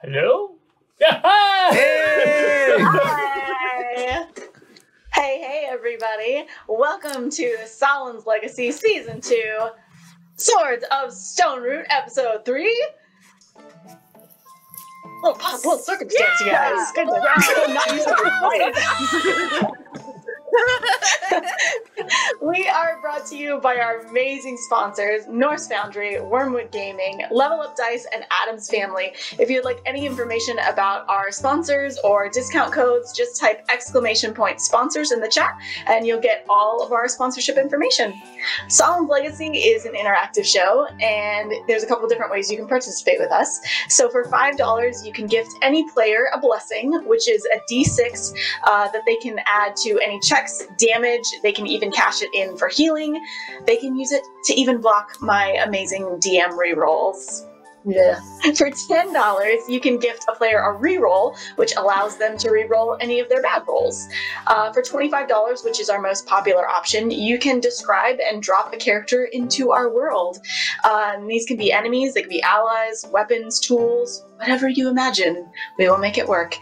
Hello? Yeah. Hi! Hey! Hi! Hey, everybody. Welcome to Sahlen's Legacy Season 2, Swords of Stoneroot, Episode 3. Little circumstance, you guys. Good to not use it twice. We are brought to you by our amazing sponsors, Norse Foundry, Wormwood Gaming, Level Up Dice, and Adam's Family. If you'd like any information about our sponsors or discount codes, just type !sponsors in the chat and you'll get all of our sponsorship information. Sahlen's Legacy is an interactive show, and there's a couple different ways you can participate with us. So for $5, you can gift any player a blessing, which is a D6 that they can add to any checks, damage. They can even cash it in for healing. They can use it to even block my amazing DM rerolls. Yeah. For $10, you can gift a player a reroll, which allows them to reroll any of their bad rolls. For $25, which is our most popular option, you can describe and drop a character into our world. These can be enemies, they can be allies, weapons, tools, whatever you imagine. We will make it work.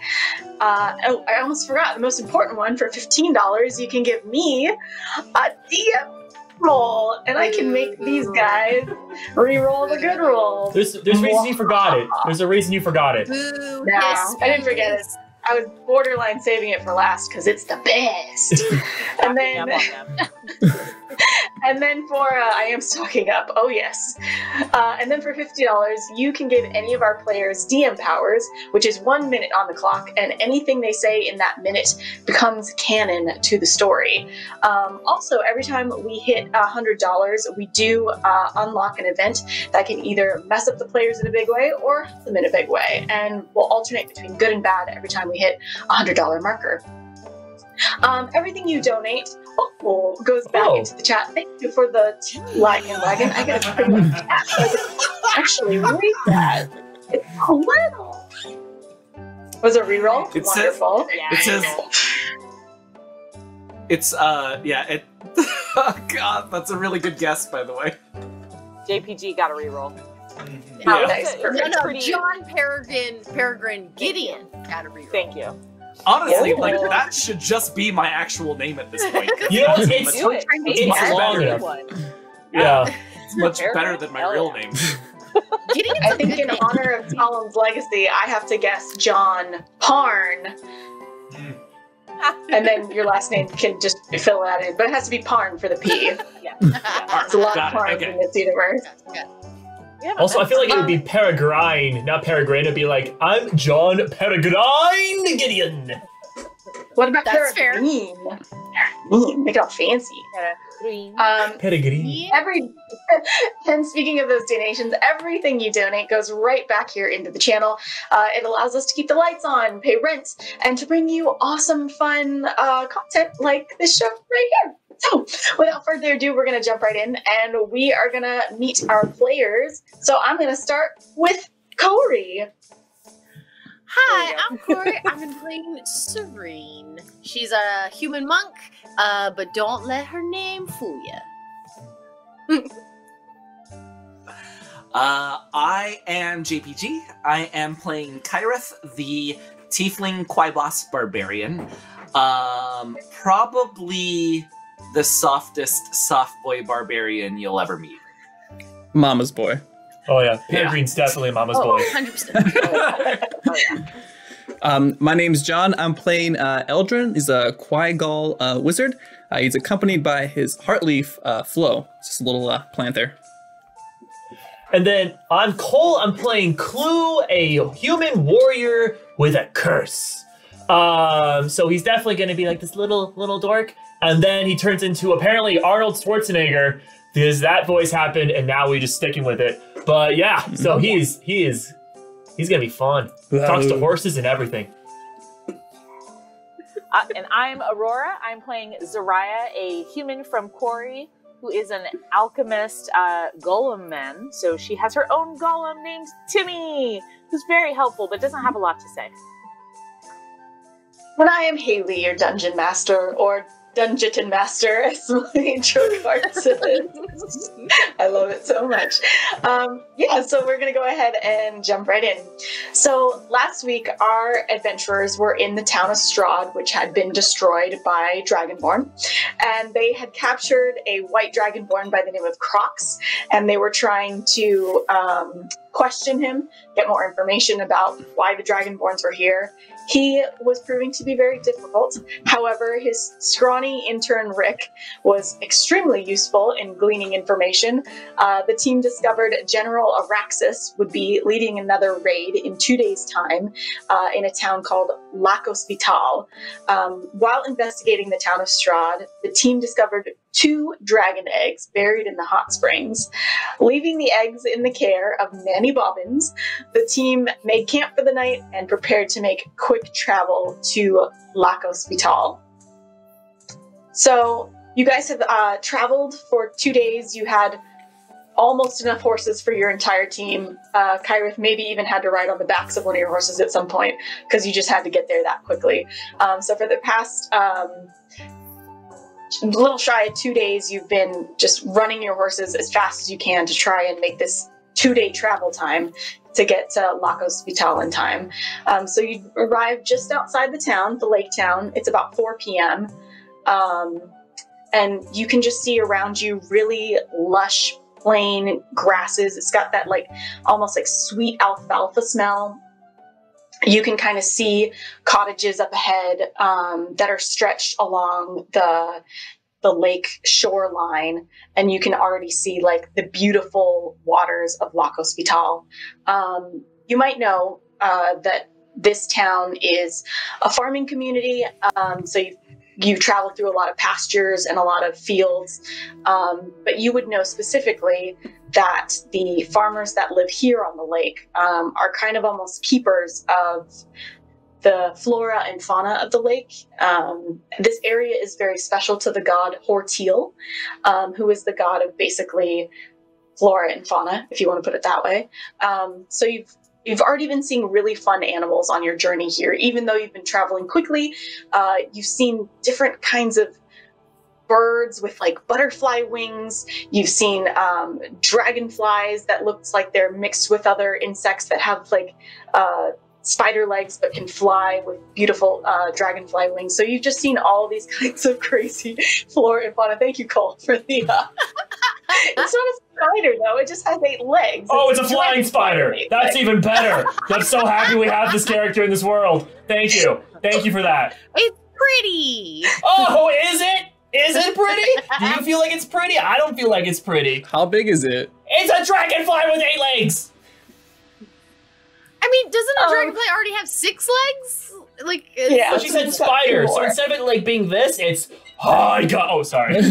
Oh, I almost forgot the most important one. For $15, you can give me a DM roll, and I can make these guys re-roll the good rolls. There's a reason you forgot it. There's a reason you forgot it. No, I didn't forget it. I was borderline saving it for last because it's the best. And then, and then for I am stocking up. Oh yes. And then for $50, you can give any of our players DM powers, which is 1 minute on the clock, and anything they say in that minute becomes canon to the story. Also, every time we hit $100, we do unlock an event that can either mess up the players in a big way or help them in a big way, and we'll alternate between good and bad every time we hit $100 marker. Everything you donate goes back into the chat. Thank you for the wagon. I gotta bring the chat so I can actually read that. It's a little. Was it reroll? It Wonderful. Oh god, that's a really good guess, by the way. JPG got a reroll. Oh, nice. No, John Peregrine Gideon got a reroll. Thank you. Honestly, that should just be my actual name at this point. You know, it's long enough. Yeah. It's much better than my real name. I think in honor of Sahlen's Legacy, I have to guess John Parn. And then your last name can just fill that in. But it has to be Parn for the P. Yeah. There's a lot of Parns in this universe. Yeah, Also, I feel like it would be Peregrine, not Peregrine. It'd be like, I'm John Peregrine Gideon. What about That's Peregrine? Peregrine. Make it all fancy. Peregrine. And speaking of those donations, everything you donate goes right back here into the channel. It allows us to keep the lights on, pay rent, and to bring you awesome, fun content like this show right here. So, without further ado, we're going to jump right in, and we are going to meet our players. So, I'm going to start with Corey. Hi, I'm Corey. I've been playing Serene. She's a human monk, but don't let her name fool you. I am JPG. I am playing Kyreth, the Tiefling Quibos Barbarian. Probably the softest soft boy barbarian you'll ever meet. Mama's boy. Oh yeah, Peregrine's definitely Mama's boy. 100%. My name's John. I'm playing Aeldren. He's a Quigol wizard. He's accompanied by his Heartleaf Flo. It's just a little plant there. And then I'm Cole. I'm playing Kluh, a human warrior with a curse. So he's definitely going to be like this little dork. And then he turns into apparently Arnold Schwarzenegger because that voice happened, and now we're just sticking with it. But yeah, so he's gonna be fun. Talks to horses and everything. And I'm Aurora. I'm playing Zariah, a human from Quarry, who is an alchemist golem man. So she has her own golem named Timmy, who's very helpful but doesn't have a lot to say. And I am Haley, your dungeon master, or Dungeon Master, as my intro card says. I love it so much. Yeah, so we're going to go ahead and jump right in. So last week, our adventurers were in the town of Strahd, which had been destroyed by dragonborn, and they had captured a white dragonborn by the name of Crocs, and they were trying to question him, get more information about why the dragonborns were here. He was proving to be very difficult. However, his scrawny intern Rick was extremely useful in gleaning information. The team discovered General Araxis would be leading another raid in 2 days' time in a town called Lacos Vital. While investigating the town of Strahd, the team discovered 2 dragon eggs buried in the hot springs. Leaving the eggs in the care of Nanny Bobbins, the team made camp for the night and prepared to make quick travel to Lacos Vital. So you guys have traveled for 2 days. You had almost enough horses for your entire team. Kyreth maybe even had to ride on the backs of one of your horses at some point because you just had to get there that quickly. So for the past little shy of 2 days, you've been just running your horses as fast as you can to try and make this 2-day travel time to get to Lacos Vital in time. So you arrive just outside the town, the lake town. It's about 4 p.m. And you can just see around you really lush, plain grasses. It's got that almost like sweet alfalfa smell. You can kind of see cottages up ahead that are stretched along the lake shoreline, and you can already see the beautiful waters of Lacos Vital. You might know that this town is a farming community, so you travel through a lot of pastures and a lot of fields, but you would know specifically that the farmers that live here on the lake are kind of almost keepers of the flora and fauna of the lake. This area is very special to the god Hortil, who is the god of basically flora and fauna, if you want to put it that way. So you've already been seeing really fun animals on your journey here. Even though you've been traveling quickly, you've seen different kinds of birds with butterfly wings. You've seen dragonflies that looks like they're mixed with other insects that have spider legs but can fly with beautiful dragonfly wings. So you've just seen all these kinds of crazy flora and fauna. Thank you, Cole, for the... It's not a spider, though. It just has 8 legs. Oh, it's a flying spider. That's even better. I'm so happy we have this character in this world. Thank you. Thank you for that. It's pretty. Oh, is it? Is it pretty? Do you feel like it's pretty? I don't feel like it's pretty. How big is it? It's a dragonfly with 8 legs. I mean, doesn't a dragonfly already have 6 legs? Yeah. Well, she said spider, so instead of it being this, it's oh, sorry.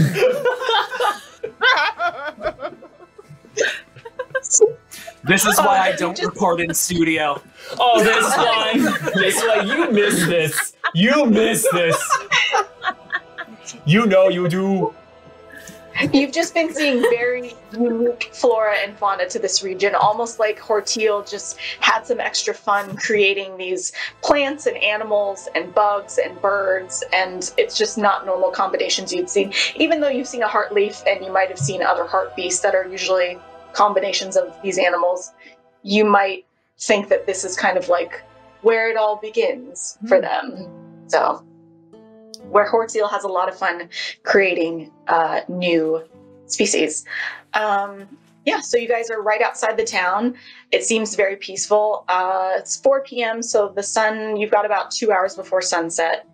This is why I don't record in studio. Oh, this why you missed this. You missed this. You know you do. You've just been seeing very unique flora and fauna to this region, almost like Hortil just had some extra fun creating these plants and animals and bugs and birds, and it's just not normal combinations you'd seen. Even though you've seen a heart leaf and you might have seen other heart beasts that are usually combinations of these animals, you might think that this is kind of where it all begins for them. So... where Hortil has a lot of fun creating new species. So you guys are right outside the town. It seems very peaceful. It's 4 p.m., so the sun, you've got about 2 hours before sunset.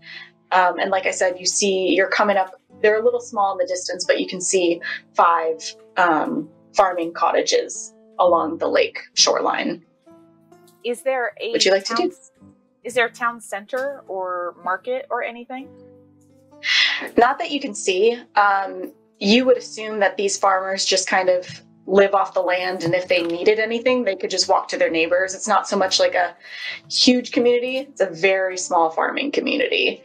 And like I said, you're coming up, they're a little small in the distance, but you can see 5 farming cottages along the lake shoreline. Is there a Would you like to do? Is there a town center or market or anything? Not that you can see. You would assume that these farmers just kind of live off the land, and if they needed anything, they could just walk to their neighbors. It's not so much like a huge community. It's a very small farming community.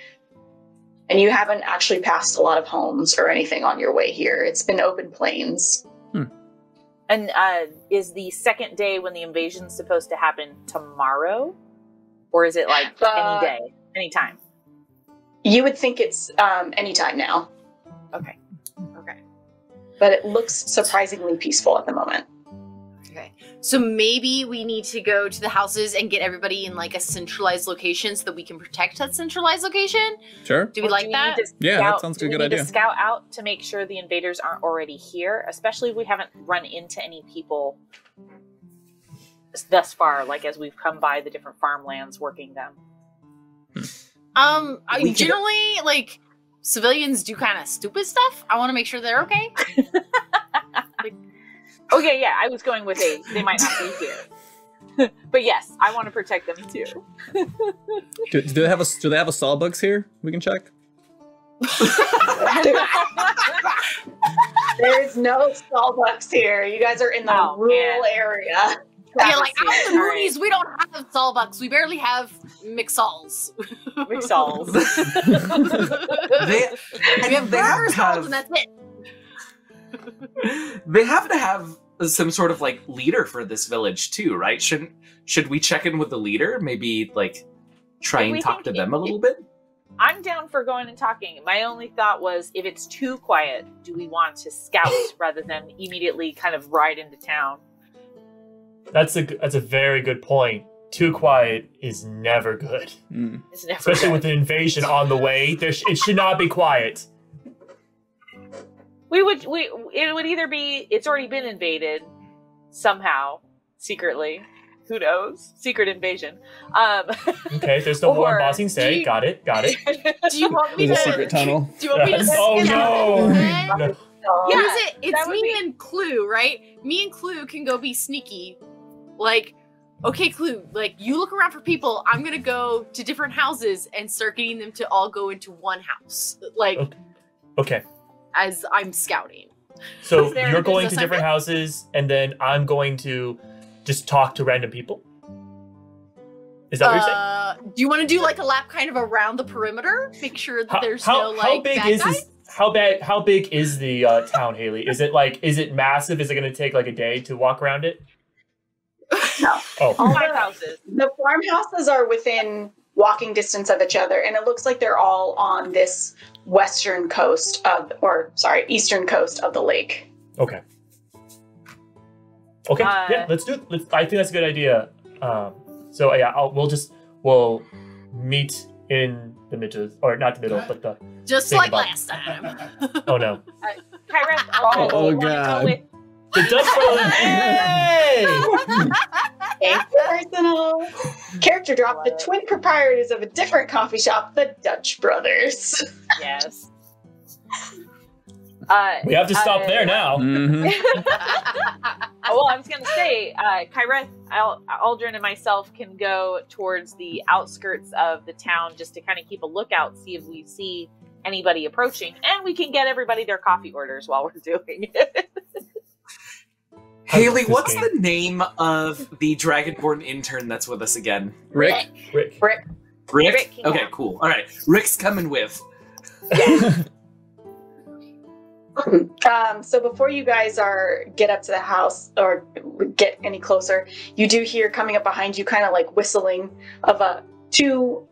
And you haven't actually passed a lot of homes or anything on your way here. It's been open plains. And is the second day when the invasion's supposed to happen tomorrow? Or is it any day, any time? You would think it's anytime now. Okay. Okay. But it looks surprisingly peaceful at the moment. Okay. So maybe we need to go to the houses and get everybody in like a centralized location so that we can protect that centralized location. Sure. Do we like that? Yeah, that sounds like a good Do we need idea. to scout out to make sure the invaders aren't already here, especially if we haven't run into any people thus far, like as we've come by the different farmlands working them. Generally, like, civilians do kind of stupid stuff. I want to make sure they're okay. Okay, yeah, I was going with they might not be here. But yes, I want to protect them too. Do they have a sawbugs here? We can check. There's no Starbucks here. You guys are in the rural area. Yeah, like out in the All right. boonies, we don't have Sawbucks. We barely have Mixals. McSalls. We have burger stalls, and that's it. They have to have some sort of like leader for this village too, right? Should we check in with the leader? Maybe like try and talk to them a little bit? I'm down for going and talking. My only thought was, if it's too quiet, do we want to scout rather than immediately kind of ride into town? That's a very good point. Too quiet is never good. It's never Especially good. with an invasion on the way. It should not be quiet. It would either be it's already been invaded somehow, secretly. Who knows? Secret invasion. Okay, there's no more Or bossing say. do you- Got it. Do you want me There's to? a secret tunnel. Do you want me to? Oh scout no! ahead? No. What Yeah, is it? It's that would me be- and Kluh, right? Me and Kluh can go be sneaky. Like, okay, Kluh, like, you look around for people. I'm gonna go to different houses and start getting them to all go into one house. Like, Okay, as I'm scouting. so Is there you're a going to business different assignment? houses, and then I'm going to just talk to random people. Is that what you're saying? Do you want to do like a lap kind of around the perimeter? Make sure that there's how no like big bad is guys? this? How big is the town, Haley? Is it massive? Is it going to take like a day to walk around it? No. Oh, 5 houses. The farmhouses are within walking distance of each other, and it looks like they're all on this eastern coast of the lake. okay. Okay, Uh, yeah, let's do it. I think that's a good idea. So yeah, we'll meet in the middle, or not the middle, but the. Just Think like about- last time. Oh no, Kyreth, Oh, wanna God. go with- the Dutch brother. Hey! Thank you, personal. Character drop: the twin proprietors of a different coffee shop, the Dutch brothers. Yes. We have to stop there now. Mm-hmm. Well, I was going to say, Kyreth, Aeldren, and myself can go towards the outskirts of the town just to kind of keep a lookout, see if we see anybody approaching, and we can get everybody their coffee orders while we're doing it. Haley, what's the name of the dragonborn intern that's with us again? Rick. Rick. Rick? Rick, yeah. Okay, cool. All right, Rick's coming with. So before you guys get up to the house or get any closer, you do hear coming up behind you kind of like whistling of two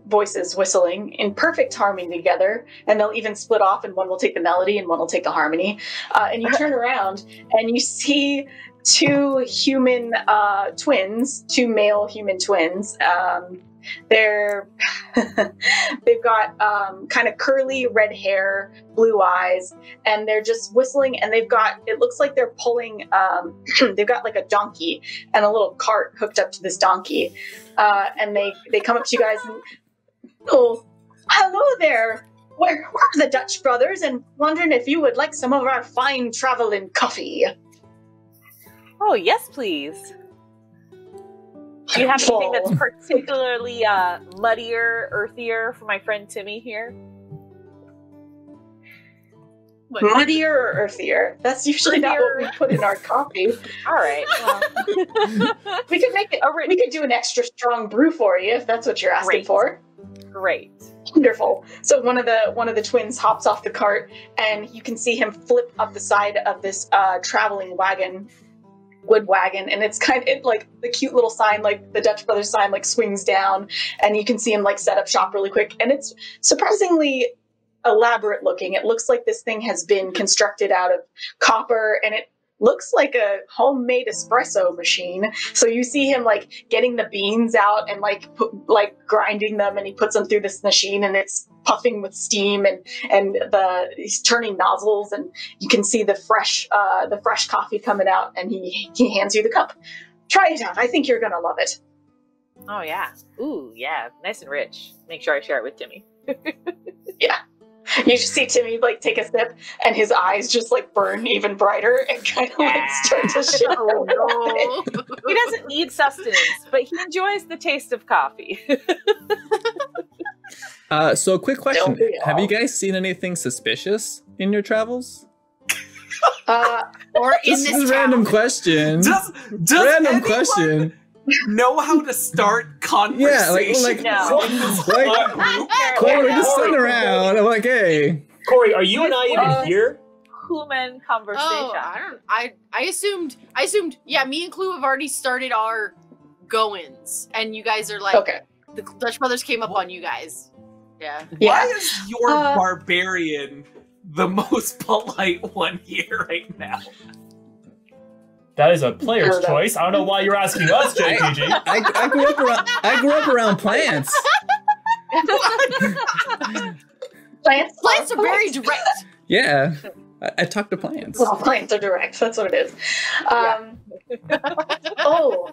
voices whistling in perfect harmony together, and they'll even split off, and one will take the melody and one will take the harmony. And you turn around and you see two human twins, two male human twins. They've got kind of curly red hair, blue eyes, and they're just whistling, and it looks like they're pulling, they've got like a donkey and a little cart hooked up to this donkey. And they come up to you guys and, oh, hello there. We're the Dutch brothers, and wondering if you would like some of our fine traveling coffee. Oh, yes, please. Do you have anything that's particularly muddier, earthier for my friend Timmy here? Muddier or earthier? That's usually not what we put in our coffee. All right. Well, We could make it. We could do an extra strong brew for you if that's what you're asking Great. for. great. Wonderful. So one of the twins hops off the cart, and you can see him flip up the side of this traveling wagon wood wagon, and it's kind of like the cute little sign, like the Dutch Brothers sign, like swings down, and you can see him like set up shop really quick, and it's surprisingly elaborate looking. It looks like this thing has been constructed out of copper, and it looks like a homemade espresso machine. So you see him like getting the beans out and like grinding them, and he puts them through this machine, and it's puffing with steam, and he's turning nozzles, and you can see the fresh coffee coming out, and he hands you the cup. Try it out. I think you're gonna love it. Oh yeah. Ooh, yeah. Nice and rich. Make sure I share it with Timmy. Yeah. You just see Timmy like take a sip, and his eyes just like burn even brighter and kind of like start to shiver. Oh, no. He doesn't need sustenance, but he enjoys the taste of coffee. So quick question. Don't we all? Have you guys seen anything suspicious in your travels? Or in This this is a town. random question. Does Random anyone question. know how to start conversation? like- No. Like, Corey, we're just sitting around. I'm like, hey. Corey, are you and I even was- here? Human conversation. Oh, I assumed, yeah, me and Kluh have already started our go-ins, and you guys are like, Okay. the Dutch Brothers came up on you guys. Yeah. Yeah. Why is your barbarian the most polite one here right now? That is a player's Sure, choice. I don't know why you're asking us, JPG. I grew up around plants. Plants are very direct. Yeah. I talk to plants. Well, plants are direct. That's what it is. Oh,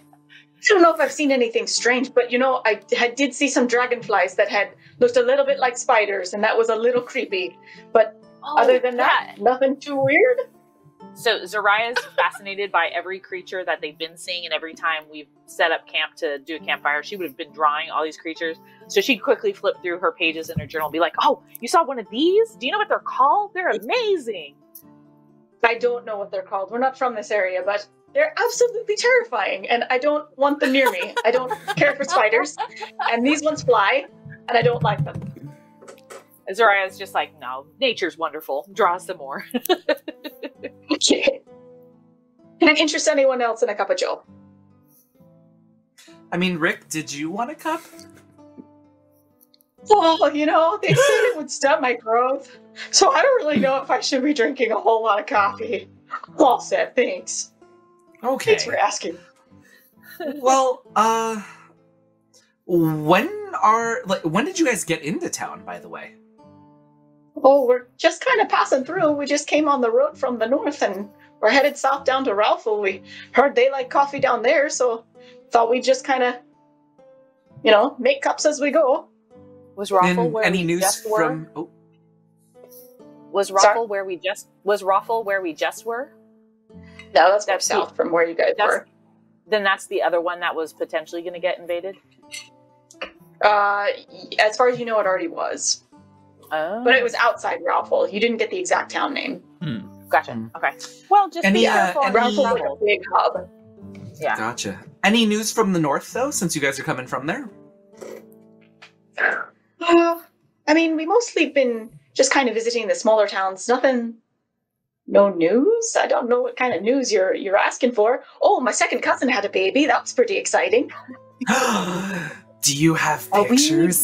I don't know if I've seen anything strange, but you know, I did see some dragonflies that had looked a little bit like spiders, and that was a little creepy. But other than that, nothing too weird. So Zariah's fascinated by every creature that they've been seeing, and every time we've set up camp to do a campfire, she would have been drawing all these creatures. So she'd quickly flip through her pages in her journal and be like, oh, you saw one of these? Do you know what they're called? They're amazing. I don't know what they're called. We're not from this area, but they're absolutely terrifying, and I don't want them near me. I don't care for spiders, and these ones fly, and I don't like them. Zariah's just like, no, nature's wonderful. Draw some more. Okay. Can I interest anyone else in a cup of joe? I mean, Rick, did you want a cup? Oh, you know, they said it would stunt my growth, so I don't really know if I should be drinking a whole lot of coffee. All set, thanks. Okay. Thanks for asking. Well, when did you guys get into town, by the way? Oh, we're just kind of passing through. We just came on the road from the north, and we're headed south down to Ralphel. We heard they like coffee down there, so thought we'd just kind of, you know, make cups as we go. Was Raffle And where any we news just were? from? Oh, Was Sorry? Raffle where we just were? No, that's more That's south from where you guys were. Then that's the other one that was potentially going to get invaded. As far as you know, it already was. Oh, But it was outside Ralphel. You didn't get the exact town name. gotcha. Okay. Well, just Any, be careful. any- Ralphel's like a big hub. Yeah. gotcha. Any news from the north, though, since you guys are coming from there? I mean, we mostly been just kind of visiting the smaller towns. No news? I don't know what kind of news you're asking for. Oh, my second cousin had a baby. That was pretty exciting. Do you have pictures?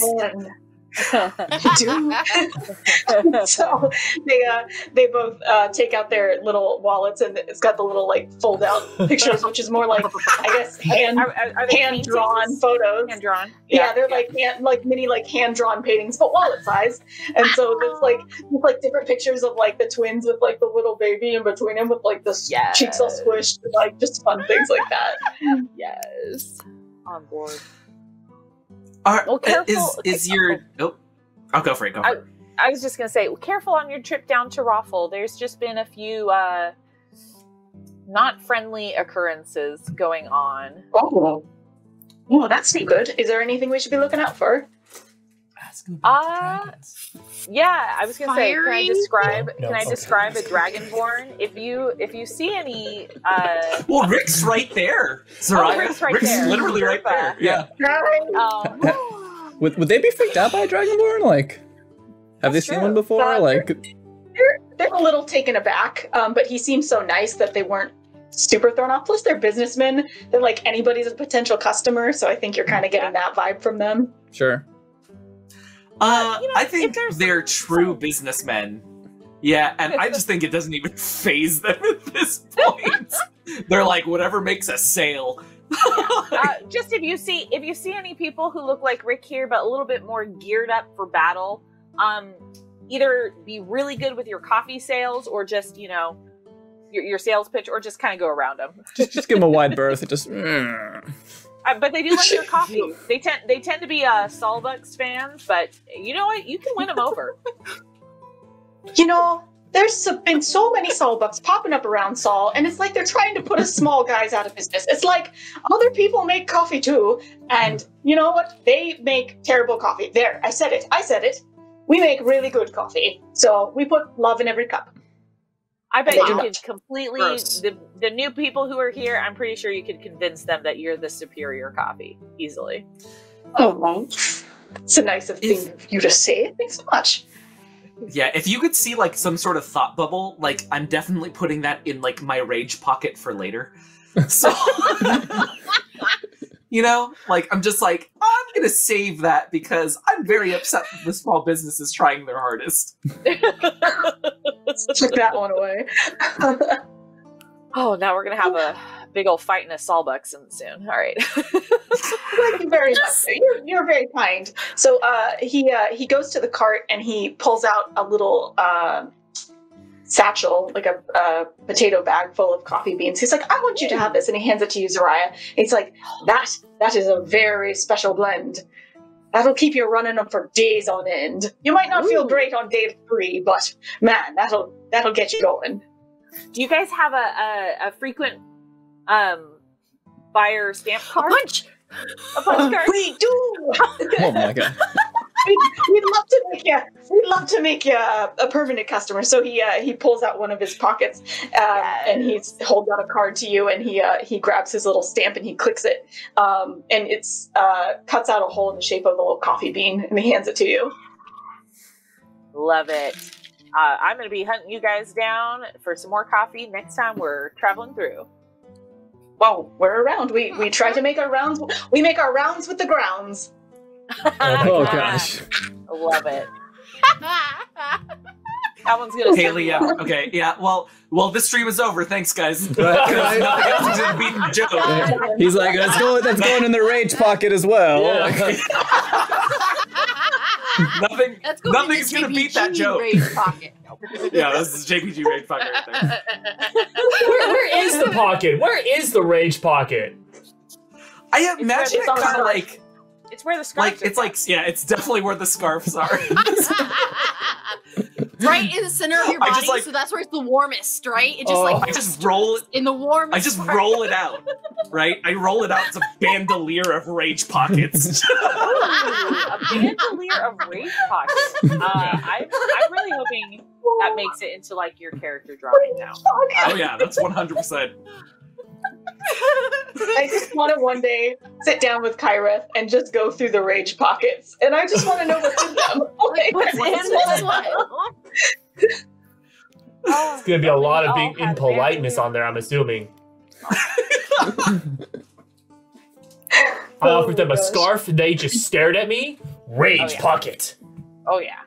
Do. So they both take out their little wallets, and it's got the little like fold out pictures, which is more like, I guess, Are they hand drawn photos. Hand drawn. Yeah, they're like mini like hand drawn paintings, but wallet size. And so there's like different pictures of like the twins with like the little baby in between them with like the cheeks all squished, and, like just fun things like that. Yes. On board. Well, careful. Is your... Oh, I'll go for it. Go for it. I was just going to say, careful on your trip down to Raffle. There's just been a few not friendly occurrences going on. Oh, that's not good. Is there anything we should be looking out for? Yeah, I was going to say, can I Firing? describe a dragonborn? If you see any Well, Rick's right there. Zariah. Rick's right there. Literally right there. Yeah. Would they be freaked out by a dragonborn? Like, have they That's seen true. one before? Like, They're a little taken aback, but he seemed so nice that they weren't super thrown off. Plus, they're businessmen. They're like anybody's a potential customer, so I think you're kind of getting that vibe from them. Sure. I think they're true businessmen. Yeah, and I just think it doesn't even phase them at this point. They're like, whatever makes a sale. Just if you see any people who look like Rick here, but a little bit more geared up for battle, either be really good with your coffee sales, or just your sales pitch, or just kind of go around them. Just give them a wide berth and just. But they do like your coffee. They tend to be Starbucks fans, but you know what? You can win them over. There's been so many Starbucks popping up around Saul, and it's like they're trying to put us small guys out of business. It's like other people make coffee too, and you know what? They make terrible coffee. There, I said it. We make really good coffee, so we put love in every cup. I bet They you do could completely, the new people who are here, I'm pretty sure you could convince them that you're the superior coffee easily. Oh, it's a nice thing of you to say. Thanks so much. Yeah, if you could see like some sort of thought bubble, like I'm definitely putting that in like my rage pocket for later. So, like I'm just like, I'm gonna save that because I'm very upset that the small business is trying their hardest. Took that one away. Oh, now we're gonna have a big old fight in a Starbucks soon. All right. Thank you very much. You're very kind. So he goes to the cart and he pulls out a little satchel, like a potato bag full of coffee beans. He's like, I want you to have this, and he hands it to you, Zariah. And he's like, that is a very special blend. That'll keep you running them for days on end. You might not feel great on day 3, but man, that'll get you going. Do you guys have a frequent buyer stamp card? A punch card? We do. Oh my god. We'd love to make you a permanent customer. So he pulls out one of his pockets and he holds out a card to you, and he grabs his little stamp and he clicks it, and it's cuts out a hole in the shape of a little coffee bean, and he hands it to you. Love it. I'm going to be hunting you guys down for some more coffee next time we're traveling through. Well, we're around. We try to make our rounds. We make our rounds with the grounds. Oh gosh. I love it. That one's gonna Haley, yeah. Okay, yeah. Well, this stream is over. Thanks, guys. Nothing else is gonna beat the joke. He's like, that's going in the rage pocket as well. Yeah. Nothing's gonna beat that joke. Rage pocket. Yeah, this is JPG rage pocket right there. Where is the pocket? Where is the rage pocket? I imagine it kind of like. It's where the scarves are. It's like, yeah, it's definitely where the scarves are. Right in the center of your body, like, so that's where it's the warmest, right? It just I just roll it in the warmest. I just roll it out, right? I roll it out as a bandolier of rage pockets. A bandolier of rage pockets. I'm really hoping that makes it into like your character drawing now. Oh yeah, that's 100%. I just want to one day sit down with Kyreth and just go through the rage pockets, and I just want to know what's in them. What's in this one? It's gonna be a lot of being impoliteness on there, I'm assuming. I offered them a scarf and they just stared at me. Rage pocket. Oh yeah.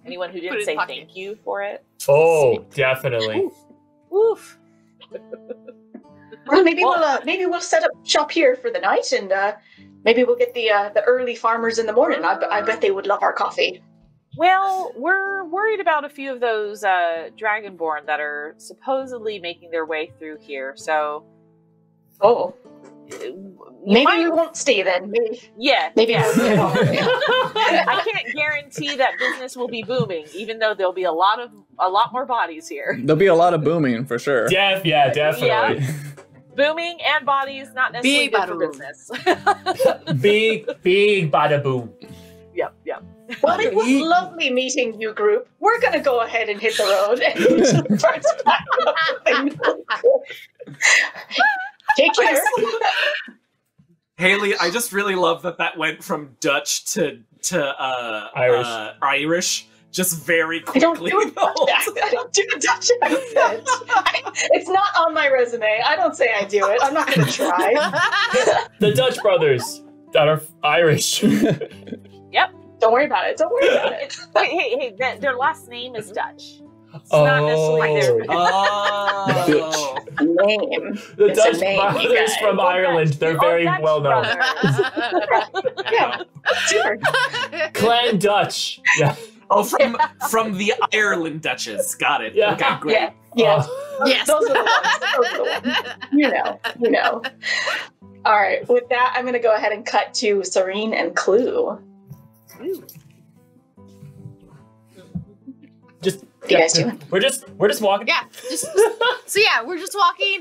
Anyone who didn't say thank you for it? Oh, definitely. Oof. Well, maybe we'll set up shop here for the night, and maybe we'll get the early farmers in the morning. I bet they would love our coffee. Well, we're worried about a few of those dragonborn that are supposedly making their way through here. So, maybe we won't stay then. Maybe. I can't guarantee that business will be booming, even though there'll be a lot more bodies here. There'll be a lot of booming for sure. Yeah, definitely. Yeah. Booming and bodies, not necessarily good for business. big bada boom. Yep. Well, it was lovely meeting you, group. We're gonna go ahead and hit the road and start packing up. Take care. Haley, I just really love that went from Dutch to Irish. Irish Just very I don't quickly. do a Dutch accent. I don't do a Dutch accent. It's not on my resume. I don't say I do it. I'm not going to try. The Dutch brothers that are Irish. Yep. Don't worry about it. Don't worry about it. Hey, their last name is Dutch. It's not necessarily their Oh. Name. The It's a Dutch name, you brothers guys. from Ireland. They're very Dutch well known. brothers. Yeah. Super. Clan Dutch. Yeah. Oh, from the Ireland Duchess. Got it. Yeah. Okay, great. Yeah. Yes. Yes. Those are the ones. Those are the ones. You know. All right. With that, I'm going to go ahead and cut to Serene and Kluh. Just What are you guys doing? We're just walking. Yeah, so yeah, we're just walking.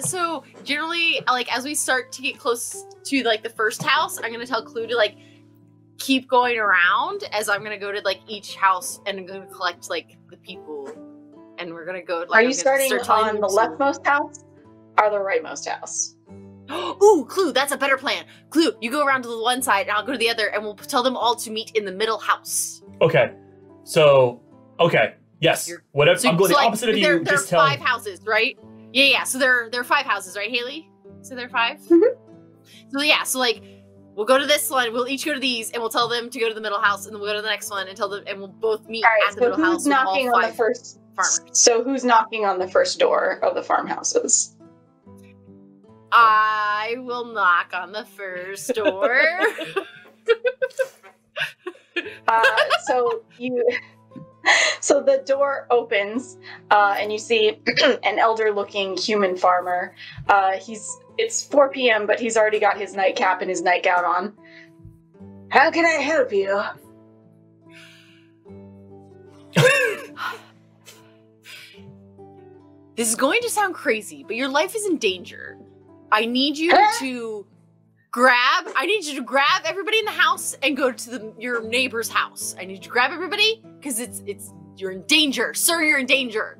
So generally, like as we start to get close to like the first house, I'm gonna tell Kluh to like keep going around as I'm gonna go to like each house and I'm gonna collect like the people, and we're gonna go. Like, Are I'm you gonna starting start telling on them the some- leftmost house or the rightmost house? Ooh, Kluh, that's a better plan. Kluh, you go around to the one side, and I'll go to the other, and we'll tell them all to meet in the middle house. Okay. So, okay. Yes. Whatever. I'm going the like, opposite of there you. are Just tell 5 houses, right? Yeah. So there are 5 houses, right, Haley? So there are 5. Mhm. So yeah. So like, we'll go to this one. We'll each go to these, and we'll tell them to go to the middle house, and then we'll go to the next one and tell them, and we'll both meet All right. at the So middle house. who's knocking with all on the 5 first? farmers. So who's knocking on the first door of the farmhouses? I will knock on the first door. So the door opens, and you see an elder-looking human farmer. It's 4 p.m., but he's already got his nightcap and his nightgown on. How can I help you? This is going to sound crazy, but your life is in danger. I need you to grab everybody in the house and go to your neighbor's house. I need you to grab everybody because you're in danger. Sir, you're in danger.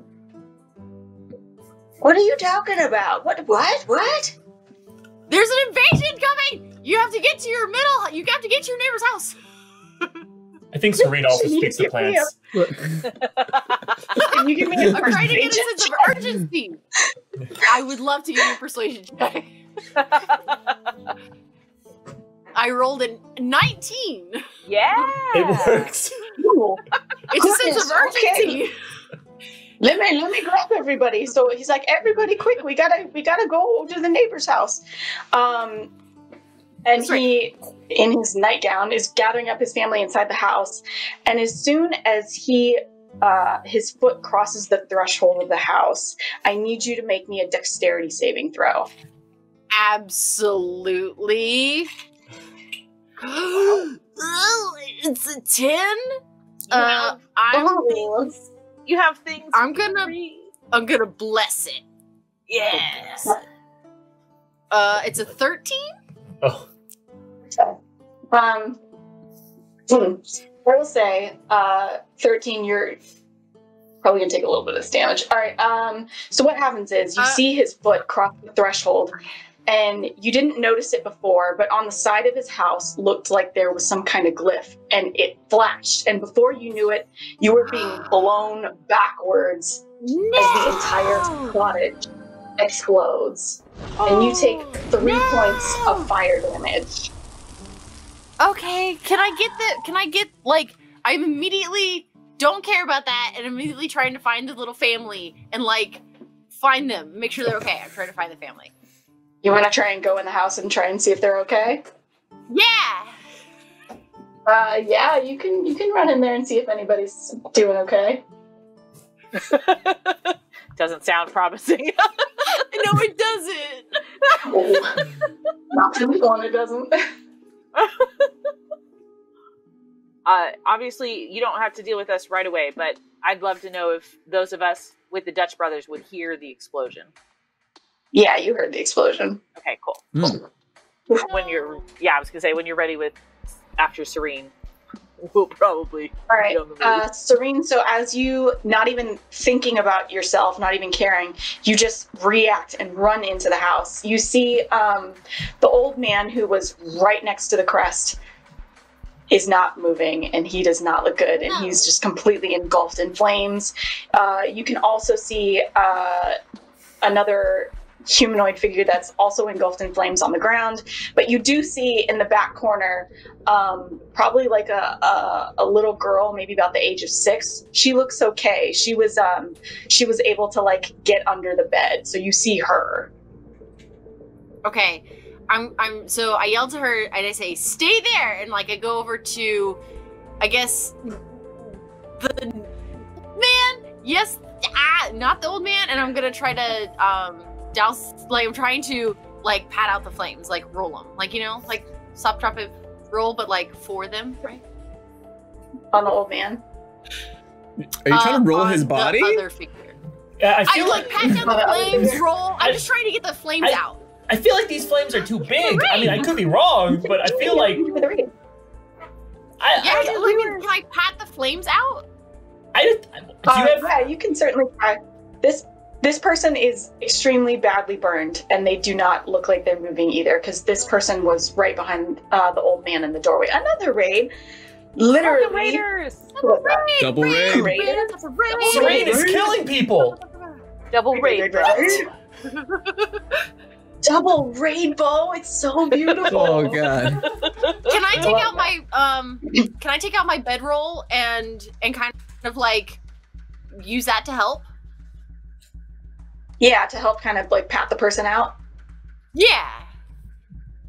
What are you talking about? What? There's an invasion coming! You have to get to your neighbor's house. I think Serene also speaks the plants. Can you give me a I'm trying to get a persuasion sense of urgency. I would love to give you a persuasion check. I rolled a 19. Yeah. It works. Ooh. It's a sense of urgency. Okay. Let me grab everybody. So he's like, everybody, quick! We gotta go to the neighbor's house. And he, in his nightgown, is gathering up his family inside the house. And as soon as his foot crosses the threshold of the house, I need you to make me a dexterity saving throw. Absolutely. It's a 10. You have things. I'm gonna bless it. Yes. It's a 13. Oh. I will say, 13, you're probably gonna take a little bit of this damage. All right, so what happens is you see his foot cross the threshold, and you didn't notice it before, but on the side of his house looked like there was some kind of glyph, and it flashed, and before you knew it, you were being blown backwards as the entire cottage explodes. And you take 3 points of fire damage. Okay, can I get I'm immediately don't care about that and immediately trying to find the little family and find them, make sure they're okay. I'm trying to find the family. You want to try and go in the house and try and see if they're okay? Yeah. Yeah, you can run in there and see if anybody's doing okay. Doesn't sound promising. No, it doesn't. Oh. Not for this one, it doesn't. Obviously, you don't have to deal with us right away, but I'd love to know if those of us with the Dutch brothers would hear the explosion. Yeah, you heard the explosion. Okay, cool. Mm. When you're ready with after Serene, we'll probably. All right, be on the move. Serene, so as you, not even thinking about yourself, not even caring, you just react and run into the house. You see the old man who was right next to the crest is not moving, and he does not look good, and he's just completely engulfed in flames. You can also see another humanoid figure that's also engulfed in flames on the ground, but you do see in the back corner probably like a little girl, maybe about the age of 6. She looks okay. She was able to like get under the bed, so you see her. Okay, so I yell to her and I say, "Stay there!" And like I go over to, I guess, the man. Yes, not the old man. And I'm gonna try to douse. Like I'm trying to like pat out the flames, like roll them, like like stop, drop, it, roll, but like for them, right? On the old man. Are you trying to roll his body? The other figure. Yeah, I I feel like pat down the flames, roll. I'm just trying to get the flames out. I feel like these flames are too big. I mean, I could be wrong, but I feel like Can I pat the flames out? You can certainly try. This person is extremely badly burned, and they do not look like they're moving either, because this person was right behind the old man in the doorway. Another raid. Literally. The raiders! Double raid. Serene is killing people. Double raid. Double rainbow. It's so beautiful. Oh god. Can I take out my bedroll and kind of like use that to help? Yeah, to help kind of like pat the person out. Yeah.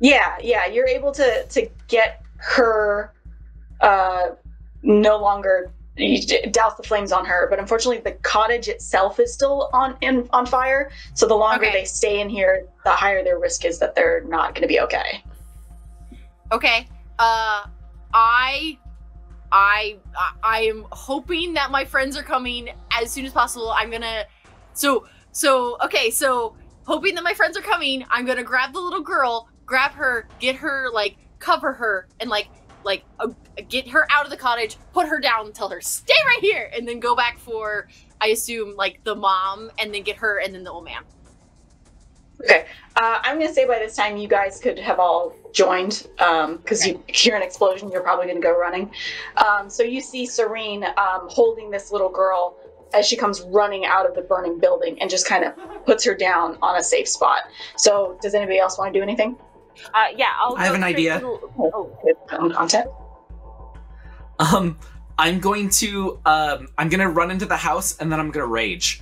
You're able to get her no longer douse the flames on her, but unfortunately the cottage itself is still on fire, so the longer they stay in here, the higher their risk is that they're not going to be okay. Okay. I am hoping that my friends are coming as soon as possible. I'm gonna so hoping that my friends are coming, I'm gonna grab the little girl, grab her, get her, like cover her, and get her out of the cottage, put her down, tell her stay right here, and then go back for, I assume, like the mom, and then get her, and then the old man. Okay, I'm gonna say by this time you guys could have all joined, because you hear an explosion, you're probably gonna go running. So you see Serene holding this little girl as she comes running out of the burning building, and just kind of puts her down on a safe spot. So does anybody else want to do anything? Yeah, I have an idea. Content. I'm going to run into the house, and then I'm gonna rage.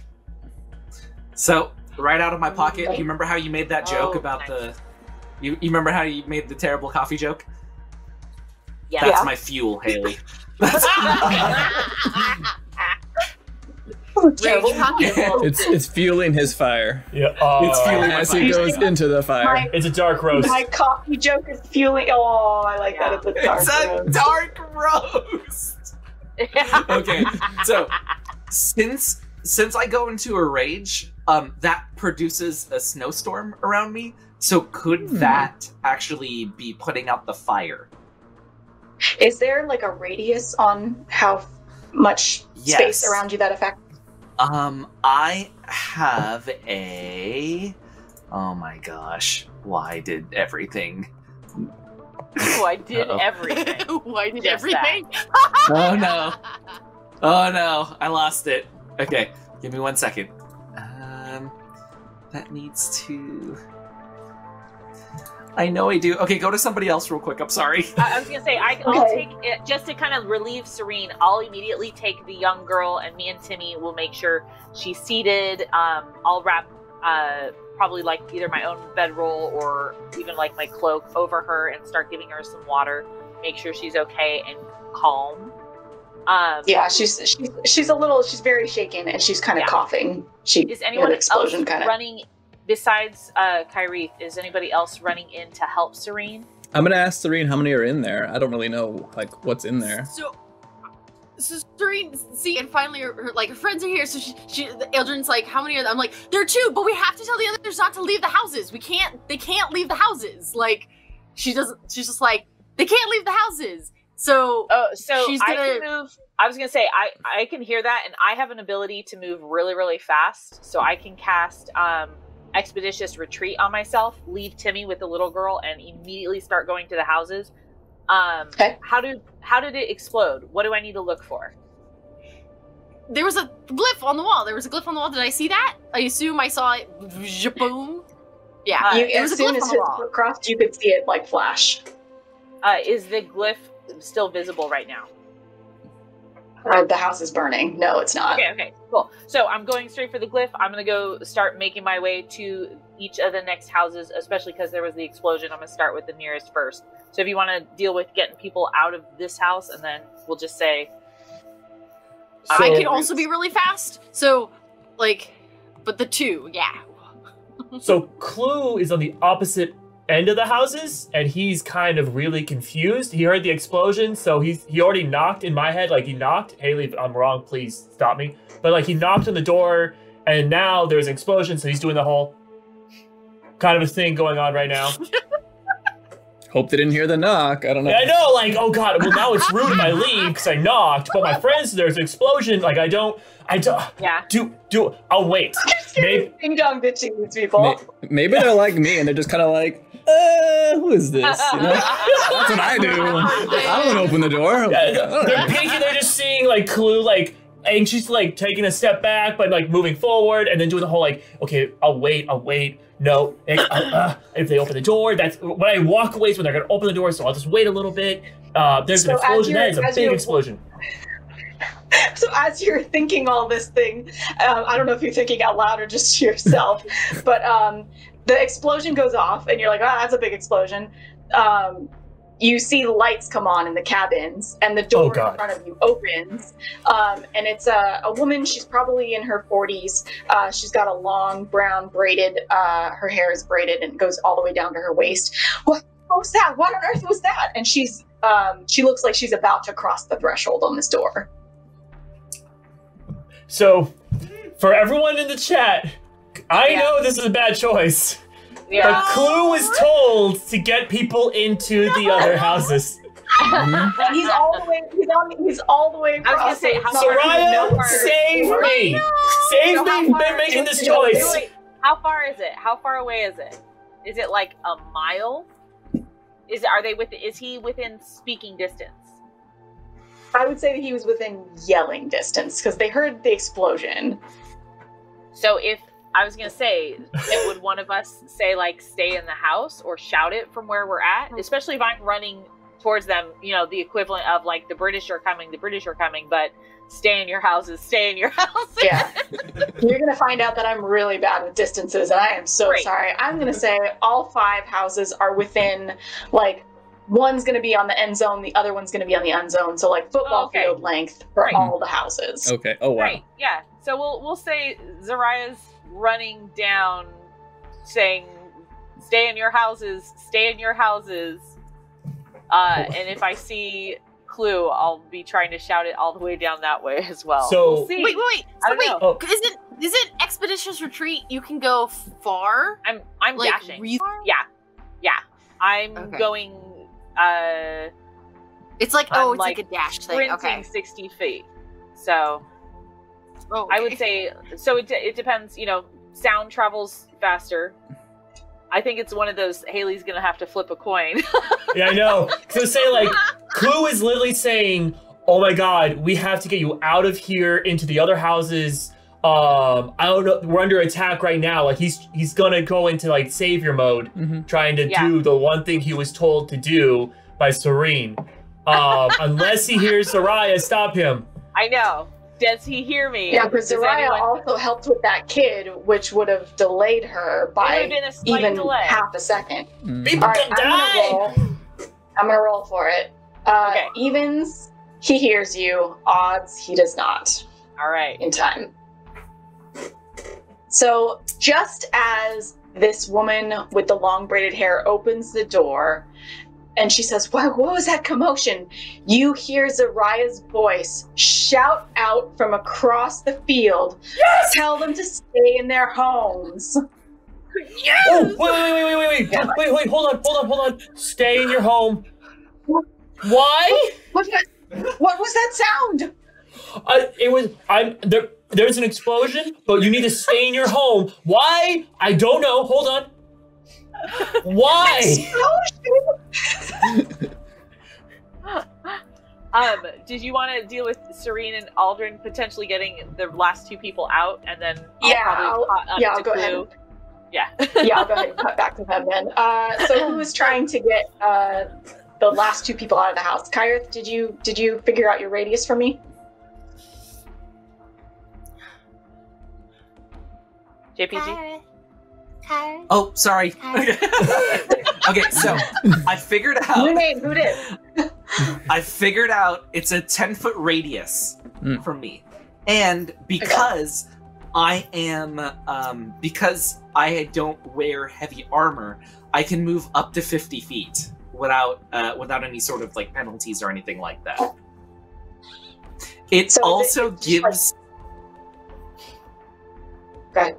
So right out of my pocket, you remember how you made that joke about you remember how you made the terrible coffee joke? Yeah. That's my fuel, Haley. It's fueling his fire. Yeah. It's fueling as he goes into the fire. It's a dark roast. My coffee joke is fueling. Oh, I like that. It's a dark roast. It's a dark roast. Okay, so since I go into a rage, that produces a snowstorm around me. So could that actually be putting out the fire? Is there like a radius on how much space around you that affects? I have a... Oh my gosh. Why did everything... Why did everything? Why did Just everything? Oh no. Oh no. I lost it. Okay. Give me 1 second. That needs to... I know I do. Okay, go to somebody else real quick. I'm sorry. I was gonna say I'll take it just to kind of relieve Serene. I'll immediately take the young girl, and me and Timmy will make sure she's seated. I'll wrap probably like either my own bedroll or even like my cloak over her and start giving her some water. Make sure she's okay and calm. Yeah, she's very shaken, and she's kind of coughing. Is anyone an explosion else kind of running? Besides Kyreth, is anybody else running in to help Serene? I'm gonna ask Serene how many are in there. I don't really know like what's in there. So Serene, see, and finally her friends are here. So she Aeldren's like, how many are there? I'm like, there are 2, but we have to tell the others not to leave the houses. They can't leave the houses. Like, she's just like, they can't leave the houses. So she's gonna... I can move. I was gonna say I can hear that, and I have an ability to move really, really fast. So I can cast Expeditious Retreat on myself, leave Timmy with the little girl, and immediately start going to the houses. Okay. How did it explode? What do I need to look for? There was a glyph on the wall. Did I see that? I assume I saw it. Boom. Yeah. There was as a soon glyph as on his the wall. foot crossed, you could see it like flash. Is the glyph still visible right now? The house is burning. No, it's not. Okay, cool. So I'm going straight for the glyph. I'm going to go start making my way to each of the next houses, especially because there was the explosion. I'm going to start with the nearest first. So if you want to deal with getting people out of this house, and then we'll just say... I can also be really fast. So, but the two, yeah. So Kluh is on the opposite end of the houses, and he's kind of really confused. He heard the explosion, so he already knocked in my head. Like, he knocked. Haley, if I'm wrong, please stop me. But, like, he knocked on the door, and now there's an explosion, so he's doing the whole kind of a thing going on right now. Hope they didn't hear the knock. I don't know. Yeah, I know, like, oh god, well, now it's rude if I leave because I knocked, but my friends, there's an explosion. Like, I don't. Yeah. I'll wait. Maybe. Ding dong bitching these people. Maybe they're like me, and they're just kind of like, who is this? You know? That's what I do. I don't want to open the door. They're peeking, they're just seeing, like, Kluh, like, anxious, like, taking a step back, but, like, moving forward, and then doing the whole, like, okay, I'll wait. No, if they open the door, that's when I walk away is when they're gonna open the door, so I'll just wait a little bit. There's an explosion. That is a big explosion. So as you're thinking all this thing, I don't know if you're thinking out loud or just to yourself, but the explosion goes off, and you're like, oh, that's a big explosion. You see lights come on in the cabins, and the door in front of you opens, and it's a woman. She's probably in her 40s. She's got a long brown braided, her hair is braided and goes all the way down to her waist. What was that? What on earth was that? And she looks like she's about to cross the threshold on this door. So, for everyone in the chat, I know this is a bad choice. Yeah. But Kluh was told to get people into the other houses. And he's all the way. He's all the way across. I was gonna say, Zariah, save me! Save me from making this choice. Wait, how far is it? How far away is it? Is it like a mile? Is he within speaking distance? I would say that he was within yelling distance because they heard the explosion. So if I was gonna say, would one of us say like stay in the house or shout it from where we're at? Especially if I'm running towards them, the equivalent of like the British are coming, but stay in your houses. Yeah. You're gonna find out that I'm really bad with distances, and I am so sorry. I'm gonna say all 5 houses are within, like, one's gonna be on the end zone, the other one's gonna be on the end zone, so like football field length for all the houses. Okay. Oh wow. Right. Yeah. So we'll say Zariah's running down, saying, "Stay in your houses. And if I see Kluh, I'll be trying to shout it all the way down that way as well. So we'll see. Wait. I don't know. Isn't Expeditious Retreat? You can go far. I'm like, dashing. really far? Yeah. I'm going. It's like I'm it's like a dash thing. Okay. 60 feet. So I would say. So it depends. Sound travels faster. I think it's one of those, Haley's gonna have to flip a coin. Yeah, I know. So say, like, Kluh is literally saying, oh my god, we have to get you out of here into the other houses. I don't know, we're under attack right now. Like, he's gonna go into, like, savior mode, trying to do the one thing he was told to do by Serene. Unless he hears Zariah stop him. I know. Does he hear me? Yeah, because Zariah also helped with that kid, which would have delayed her by even half a second. People All right, I'm gonna roll for it. Okay. Evens, he hears you. Odds, he does not. All right. In time. So just as this woman with the long braided hair opens the door, and she says, what was that commotion? You hear Zariah's voice shout out from across the field. Yes! Tell them to stay in their homes. Yes! Oh, wait, hold on. Stay in your home. Why? What was that sound? There's an explosion, but you need to stay in your home. Why? I don't know. Hold on. Why? did you want to deal with Serene and Aeldren potentially getting the last two people out, and then I'll go ahead. Yeah. Yeah, I'll go ahead and cut back to them then. So who is trying to get the last two people out of the house? Kyreth, did you figure out your radius for me? JPG? Oh, sorry. Okay, so I figured out. New name, who did? I figured out it's a 10-foot radius for me, and because I am, because I don't wear heavy armor, I can move up to 50 feet without any sort of like penalties or anything like that. It So also gives. Go ahead.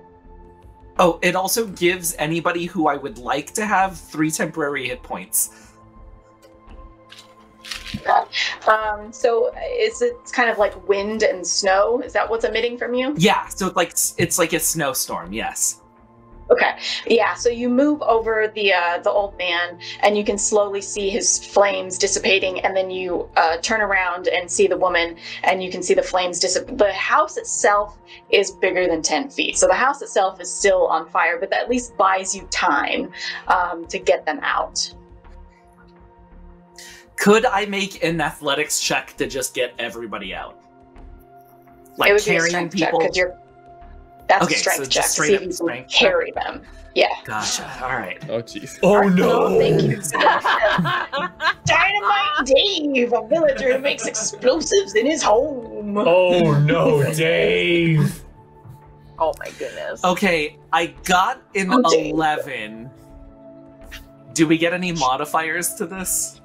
Oh, it also gives anybody who I would like to have 3 temporary hit points. So it's kind of like wind and snow. Is that what's emitting from you? Yeah, so it's like a snowstorm. Yes. Okay. Yeah. So you move over the old man, and you can slowly see his flames dissipating, and then you turn around and see the woman, and you can see the flames dissipate. The house itself is bigger than 10 feet, so the house itself is still on fire, but that at least buys you time to get them out. Could I make an athletics check to just get everybody out? It Like would be a carrying strength people? check, 'cause that's Okay, a strength so check just to straight see up if you can strength. carry them. Yeah. Gotcha. All right. Oh, jeez. Oh no! Thank you. Dynamite Dave, a villager who makes explosives in his home. Oh no, Dave! Oh my goodness. Okay, I got an Oh, Dave. 11. Do we get any modifiers to this?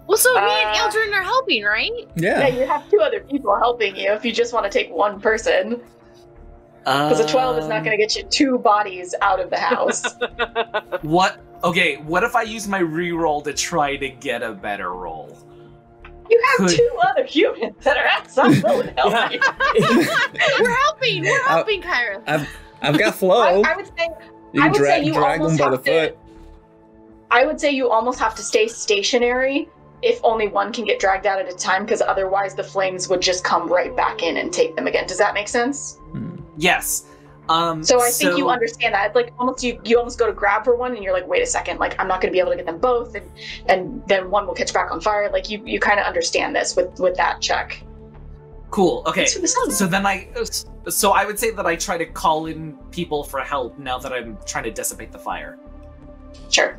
Well, so me and Aeldren are helping, right? Yeah, you have 2 other people helping you if you just want to take one person. Because a 12 is not going to get you 2 bodies out of the house. What? Okay, what if I use my reroll to try to get a better roll? You have Could- 2 other humans that are outside willing to help Yeah. you. We're helping, Kyreth. I've got flow. I would say You I can would say you drag them almost by the have to- foot. I would say you almost have to stay stationary if only one can get dragged out at a time, because otherwise the flames would just come right back in and take them again. Does that make sense? Yes. So I think you understand that. Like almost you almost go to grab for one and you're like, wait a second, like I'm not gonna be able to get them both, and then one will catch back on fire. Like you kind of understand this with that check. Cool. Okay. That's what it sounds So then so I would say that I try to call in people for help now that I'm trying to dissipate the fire. Sure.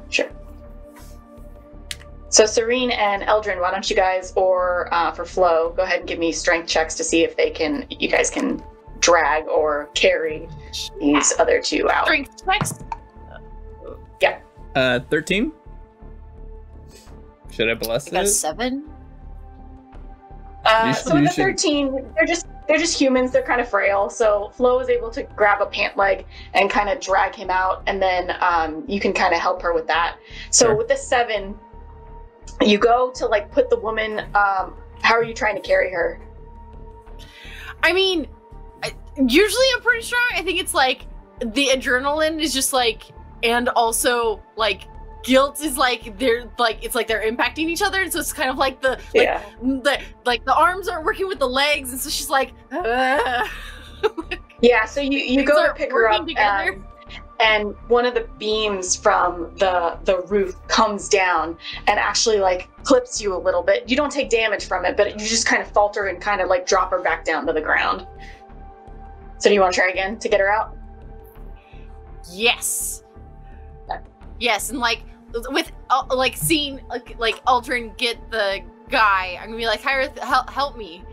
So Serene and Aeldren, why don't you guys, or for Flo, go ahead and give me strength checks to see if you guys can drag or carry these other 2 out. Strength checks. 13. Should I bless I got a it? 7. So with the 13, they're just humans. They're kind of frail. So Flo is able to grab a pant leg and kind of drag him out, and then you can kind of help her with that. So Sure. with the 7, you go to like put the woman. How are you trying to carry her? I mean, usually I'm pretty strong. I think it's like the adrenaline is just like, and also like guilt is like they're like it's like they're impacting each other, and so it's kind of like the arms aren't working with the legs, and so she's like, Yeah. So you Things go to aren't pick her up, working together. and one of the beams from the roof comes down and actually like clips you a little bit. You don't take damage from it, but you just kind of falter and kind of like drop her back down to the ground. So do you want to try again to get her out? yes, yes, and like with like seeing like Aeldren get the guy, I'm gonna be like, Kyreth, help me.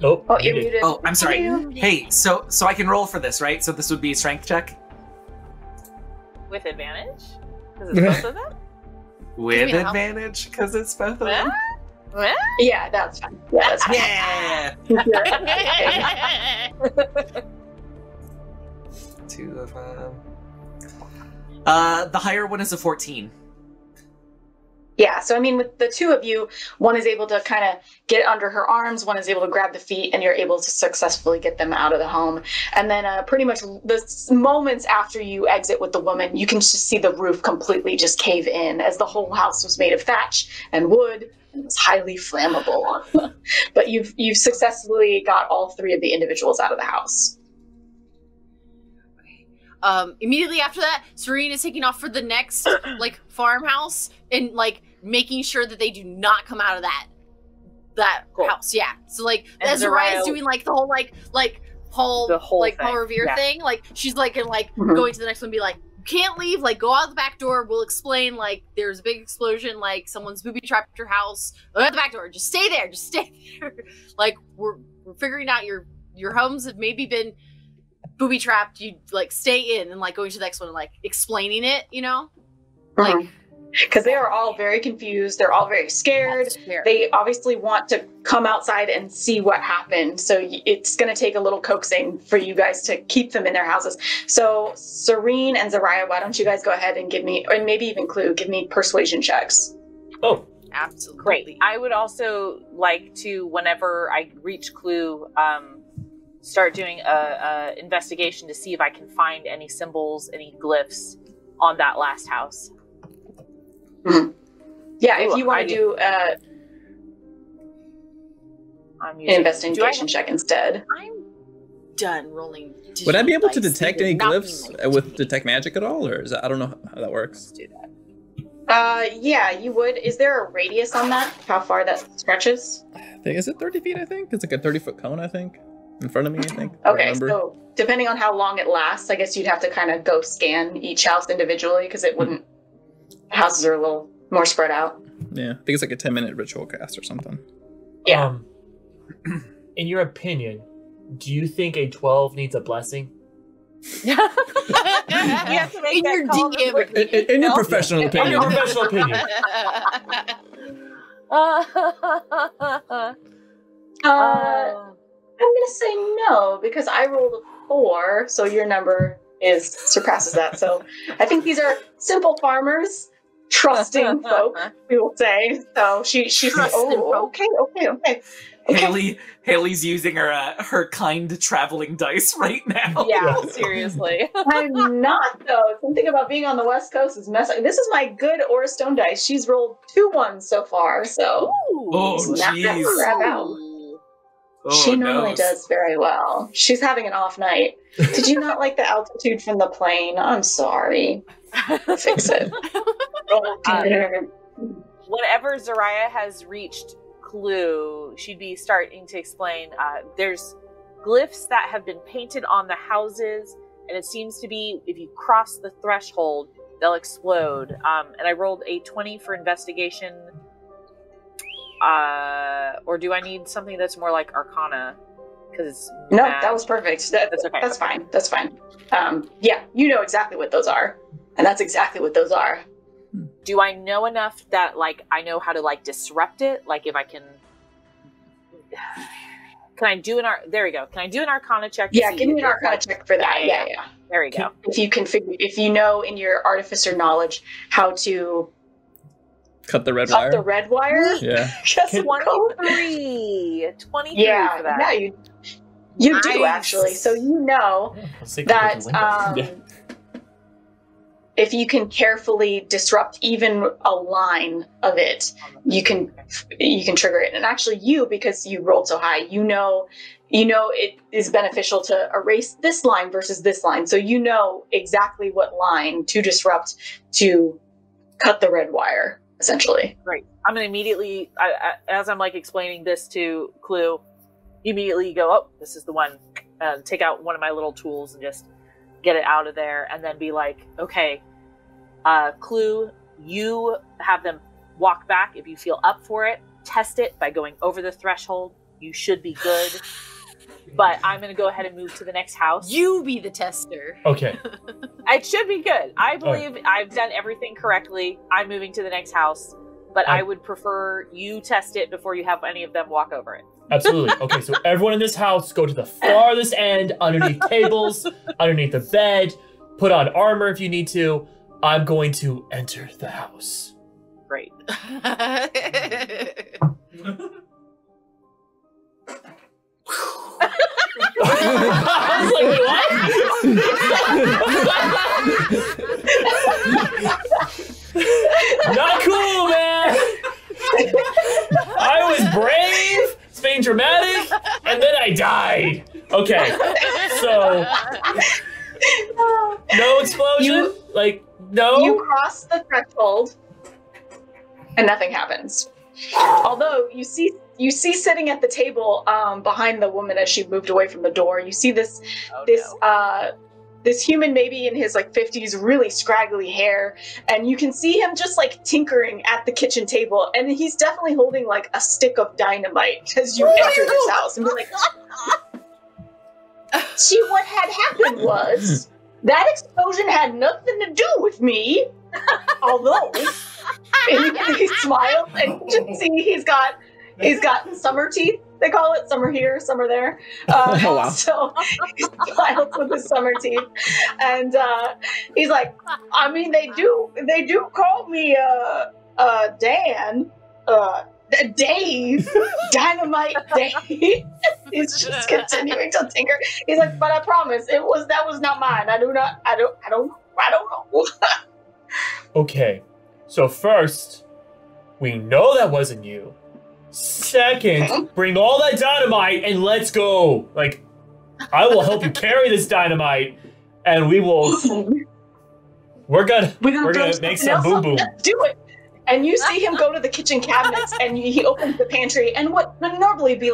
Oh, Oh, you you're did. muted. Oh, I'm sorry. You- Hey, so I can roll for this, right? So this would be a strength check With advantage? Because it's both of them? with me help. advantage because it's both of them. What? Yeah, that's fine. Yeah, that's fine. Yeah. 2 of them. The higher one is a 14. Yeah, so I mean, with the two of you, one is able to kind of get under her arms, one is able to grab the feet, and you're able to successfully get them out of the home. And then pretty much the moments after you exit with the woman, you can just see the roof completely just cave in, as the whole house was made of thatch and wood, and it's highly flammable. But you've successfully got all three of the individuals out of the house. Immediately after that, Serene is taking off for the next like farmhouse and like making sure that they do not come out of that house. Yeah. So like as Zariah's doing like the whole Paul Paul Revere thing, like she's like and like going to the next one and be like, you can't leave, like go out the back door, we'll explain, like there's a big explosion, like someone's booby trapped your house. Go out the back door, just stay there. Like we're figuring out your homes have maybe been booby trapped, you like stay in, and like going to the next one and like explaining it, you know, like because they are all very confused, they're all very scared. They obviously want to come outside and see what happened, so it's going to take a little coaxing for you guys to keep them in their houses. So Serene and Zariah, why don't you guys go ahead and give me, and maybe even Kluh, give me persuasion checks. Oh, absolutely great. I would also like to, whenever I reach Kluh, start doing a investigation to see if I can find any symbols, any glyphs on that last house. Yeah, if you want to do an investigation check instead. I'm done rolling. Would I be able to detect any glyphs with detect magic at all, or is that, I don't know how that works. Let's do that. Yeah, you would. Is there a radius on that? How far that stretches? Is it 30 feet, I think? It's like a 30-foot cone, I think. In front of me, I think. Okay, so depending on how long it lasts, I guess you'd have to kind of go scan each house individually, because it wouldn't... Houses are a little more spread out. Yeah, I think it's like a 10-minute ritual cast or something. Yeah. In your opinion, do you think a 12 needs a blessing? You have to make In your DM. In your professional opinion. In your professional opinion. I'm going to say no, because I rolled a 4, so your number surpasses that. So I think these are simple farmers, trusting folk, we will say. So she's like, oh, okay. Haley's using her kind traveling dice right now. Yeah, seriously. I'm not, though. Something about being on the West Coast is messing. This is my good Aura Stone dice. She's rolled 2 1s so far, so jeez. Crap out. She normally does very well. She's having an off night. Did you not like the altitude from the plane? I'm sorry. Fix it. Whenever Zariah has reached Kluh, she'd be starting to explain, there's glyphs that have been painted on the houses, and it seems to be, if you cross the threshold, they'll explode. And I rolled a 20 for investigation. Or do I need something that's more like Arcana? Because no, that was perfect. That's okay. That's fine. That's fine. Yeah, you know exactly what those are, and that's exactly what those are. Do I know enough that like I know how to like disrupt it? Like if I can I do an there we go. Can I do an Arcana check? Yeah, give me an Arcana check for that. Yeah. There we go. If you know in your artificer knowledge how to cut the red wire. The red wire? Yeah. 23 for that. Yeah, you do actually. So you know that if you can carefully disrupt even a line of it, you can trigger it. And actually because you rolled so high, you know it is beneficial to erase this line versus this line. So you know exactly what line to disrupt to cut the red wire, essentially. Right. I'm going to immediately, as I'm like explaining this to Kluh, immediately go, oh, this is the one. Take out one of my little tools and just get it out of there, and then be like, okay, Kluh, you have them walk back if you feel up for it. Test it by going over the threshold. You should be good. But I'm going to go ahead and move to the next house. You be the tester. Okay. It should be good. I believe I've done everything correctly. I'm moving to the next house. But I would prefer you test it before you have any of them walk over it. Absolutely. Okay, so everyone in this house, go to the farthest end, underneath tables, underneath the bed, put on armor if you need to. I'm going to enter the house. Great. I was like, what? Not cool, man. I was brave, it's being dramatic, and then I died. Okay, so no explosion? No? You cross the threshold, and nothing happens. Although you see sitting at the table behind the woman as she moved away from the door. You see this human, maybe in his 50s, really scraggly hair, and you can see him just tinkering at the kitchen table, and he's definitely holding a stick of dynamite as you enter this house, and be like, see, what had happened was that explosion had nothing to do with me, although. And he smiles, and you can see he's got summer teeth. They call it summer here, summer there. Oh, wow. So he smiles with his summer teeth, and he's like, I mean, they do call me Dan, Dave, Dynamite Dave. He's just continuing to tinker. He's like, but I promise, that was not mine. I don't know. Okay, so first, we know that wasn't you. Second, bring all that dynamite and let's go. I will help you carry this dynamite, and we're gonna make some boom boom. Let's do it. And you see him go to the kitchen cabinets, and he opens the pantry, and what would normally be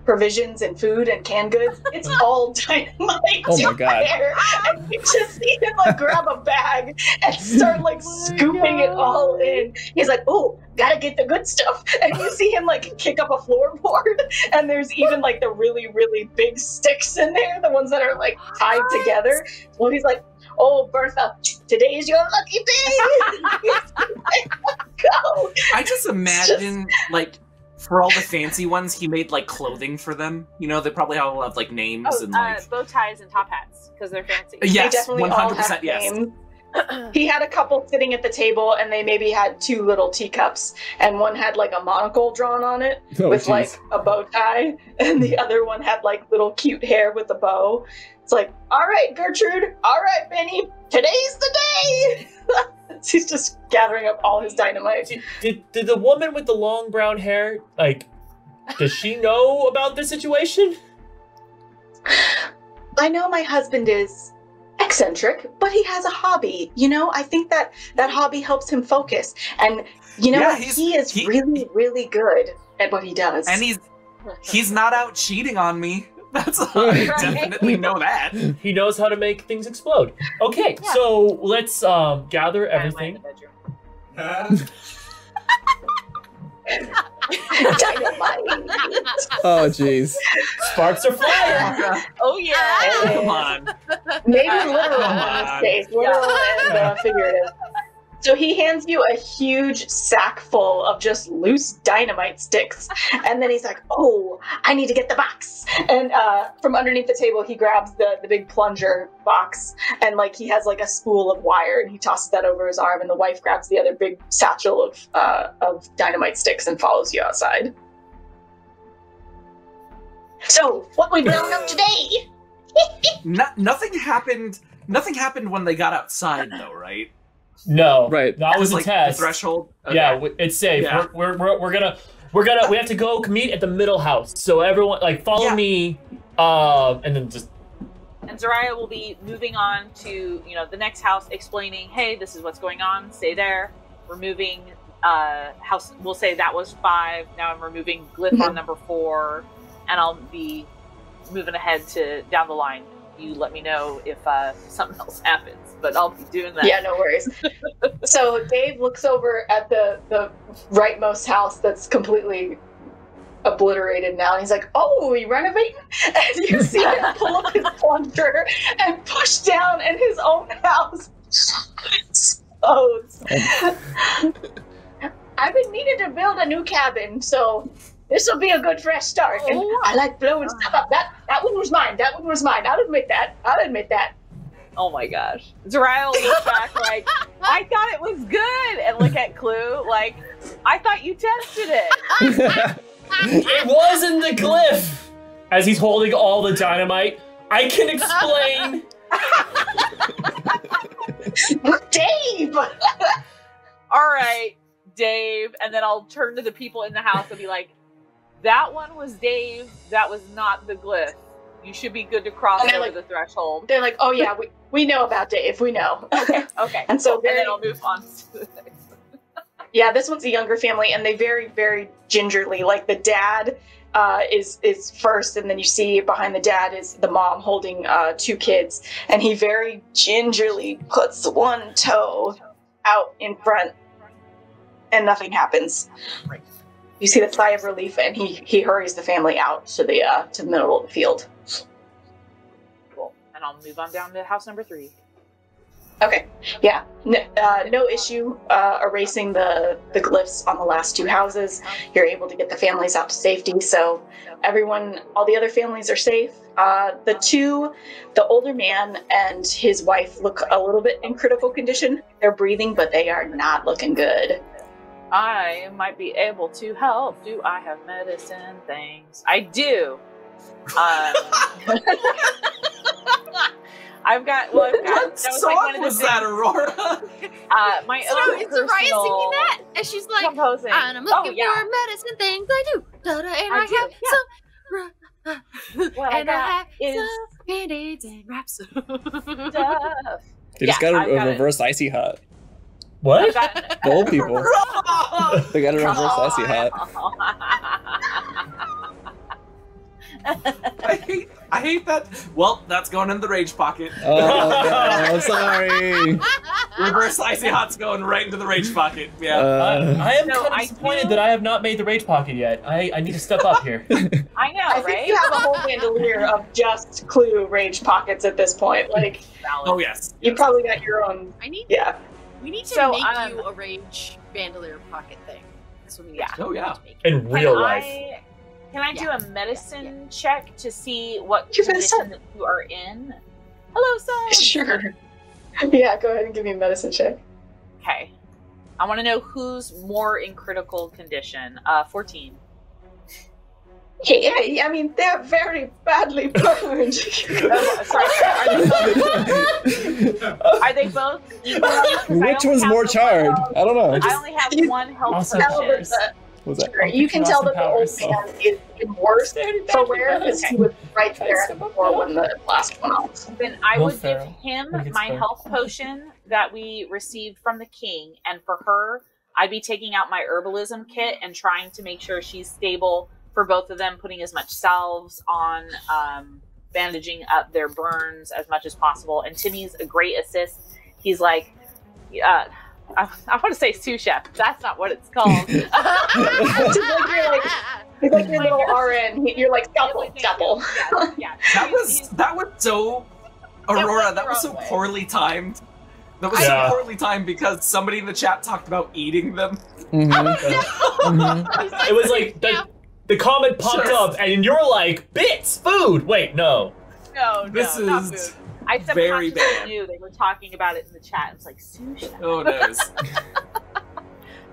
provisions and food and canned goods, it's all dynamite. Oh my god. There. And you just see him grab a bag and start scooping it all in. He's like, oh, gotta get the good stuff. And you see him kick up a floorboard, and there's even the really, really big sticks in there, the ones that are tied together. So he's like, oh, Bertha, today is your lucky day. Go. I just imagine for all the fancy ones, he made like clothing for them. They probably all have names and bow ties and top hats because they're fancy. Yes, they definitely 100%. All have yes. Names. He had a couple sitting at the table, and they maybe had 2 little teacups, and one had a monocle drawn on it with geez. a bow tie, and the other one had little cute hair with a bow. It's all right, Gertrude, all right, Benny, today's the day. He's just gathering up all his dynamite. Did the woman with the long brown hair, does she know about this situation? I know my husband is eccentric, but he has a hobby. I think that hobby helps him focus. And he is really, really good at what he does. And he's not out cheating on me. That's I definitely know that. He knows how to make things explode. Okay, Yeah. so let's gather everything. Dynamite. Oh, jeez. Sparks are flying. Oh yeah. Come on. Maybe literal in this case, literal and figurative. So he hands you a huge sack full of just loose dynamite sticks, and then he's like, oh, I need to get the box. And from underneath the table, he grabs the big plunger box, and he has a spool of wire, and he tosses that over his arm, and the wife grabs the other big satchel of dynamite sticks and follows you outside. So, what we blown up today? Nothing happened when they got outside, though, right? No, Right. That was a The test. threshold. Okay. Yeah, it's safe. Yeah. We have to go meet at the middle house. So everyone, follow me, and then just. And Zariah will be moving on to the next house, explaining, hey, this is what's going on. Stay there. We're moving house. We'll say that was 5. Now I'm removing glyph on number 4, and I'll be moving ahead to down the line. You let me know if something else happens, but I'll be doing that. Yeah, no worries. So Dave looks over at the rightmost house that's completely obliterated now, and he's like, oh, you renovating? And you see him pull up his plunger and push down, and his own house explodes. I've been needing to build a new cabin, so this will be a good fresh start. And I like blowing stuff up. That one was mine. I'll admit that. Oh my gosh. Zariah will look back like, I thought it was good, and look at Kluh like, I thought you tested it. It wasn't the glyph! As he's holding all the dynamite, I can explain. Dave! All right, Dave. And then I'll turn to the people in the house and be like, that one was Dave. That was not the glyph. You should be good to cross over the threshold. They're like, oh yeah, we know about Dave. We know. Okay. And so and then I'll move on to the next. Yeah, this one's a younger family, and they very, very gingerly, like the dad is first, and then you see behind the dad is the mom holding 2 kids, and he very gingerly puts one toe out in front, and nothing happens. You see the sigh of relief, and he hurries the family out to the middle of the field. Cool. And I'll move on down to house number 3. Okay, yeah, no issue erasing the glyphs on the last 2 houses. You're able to get the families out to safety, so all the other families are safe. The older man and his wife look a little bit in critical condition. They're breathing, but they are not looking good. I might be able to help. Do I have medicine things? I do. I've got. What song was that, Aurora? My So own it's personal Zariah singing that, and she's like, composing. and I'm looking for medicine things I do. Da-da, and I have some. What and I I have got is some band-aids and wraps. stuff. They just got a reverse icy hot. What? The old people. They got a reverse icy hot. I hate that. Well, that's going in the rage pocket. Oh, no, sorry. Reverse icy hot's going right into the rage pocket. Yeah. I am So kind of I disappointed do- that I have not made the rage pocket yet. I need to step up here. I know, I right? think you have a whole bandolier of just Kluh rage pockets at this point. Like, Oh yes. you probably got your own. Yeah. We need to So, make you a rage bandolier pocket thing. That's what we need. Oh yeah. In real life. Can I do a medicine check to see what You're condition medicine. that you are in? Hello, son. Sure. Yeah, go ahead and give me a medicine check. Okay. I want to know who's more in critical condition. 14. Yeah, I mean, they're very badly burned. Sorry. Are they both equal? 'Cause I Which only one's have more the charred? one- I don't know. I only have one health Awesome. potion. What's that? You can tell that the old Austin Powers. man is even worse for wear because he was right there before when the last one off. Then I Will would give Ferrell. him When he gets my burned. health potion that we received from the king, and for her, I'd be taking out my herbalism kit and trying to make sure she's stable for both of them, putting as much salves on, bandaging up their burns as much as possible. And Timmy's a great assist. He's like, I want to say sous chef. That's not what it's called. He's like your little RN. You're like, scalpel. Yeah. That was so Aurora. That was so poorly timed. That was Yeah. so poorly timed because somebody in the chat talked about eating them. It was like the comment popped up, and you're like, bits, food. Wait, no. No, This not is food. I very subconsciously bad. knew they were talking about it in the chat. It's like sous chef. Oh no.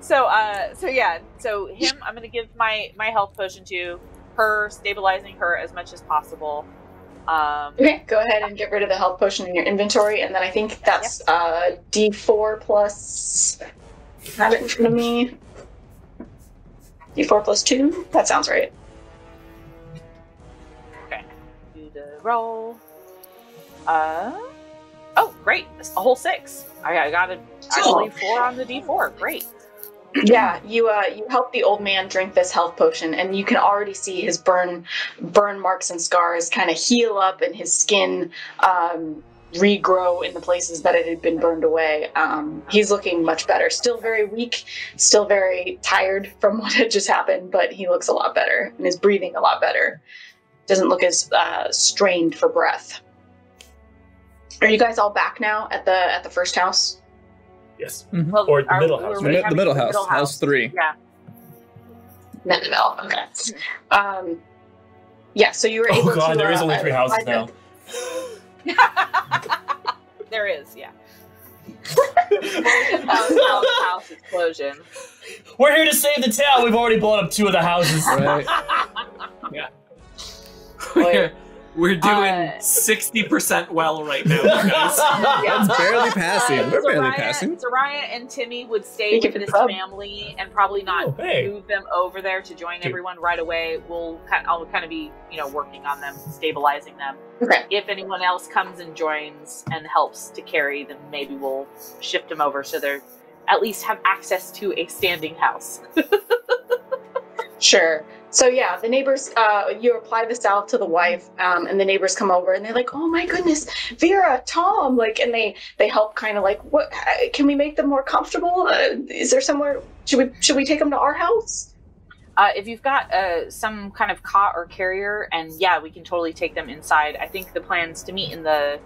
So him, I'm gonna give my health potion to her, stabilizing her as much as possible. Okay, go ahead and get rid of the health potion in your inventory, and then I think that's D4 plus. Have it in front of me. D4 plus 2. That sounds right. Okay, do the roll. Oh, great! It's a whole 6. I got actually 4 on the D4. Great. Yeah, you help the old man drink this health potion, and you can already see his burn marks and scars kind of heal up, and his skin regrow in the places that it had been burned away. He's looking much better. Still very weak, still very tired from what had just happened, but he looks a lot better and is breathing a lot better. Doesn't look as strained for breath. Are you guys all back now at the first house? Yes. Well, Or the middle house, we're right? having The middle house. House 3. Yeah. Middle. Okay. Yeah. So you were able Oh god, to. there is only 3 houses find now. There is, yeah. House explosion. We're here to save the town. We've already blown up 2 of the houses. Right. We're doing 60% well right now, you guys. It's barely passing. We're barely passing. Zariah and Timmy would stay with this family and probably not move them over there to join everyone right away. I'll kind of be, working on them, stabilizing them. Okay. If anyone else comes and joins and helps to carry, then maybe we'll shift them over so they're at least have access to a standing house. Sure. So yeah, the neighbors, you apply the salve to the wife, and the neighbors come over and they're like, "Oh my goodness, Vera, Tom," and they help kind of what, can we make them more comfortable? Is there somewhere, should we take them to our house? If you've got some kind of cot or carrier, and yeah, we can totally take them inside. I think the plan's to meet in the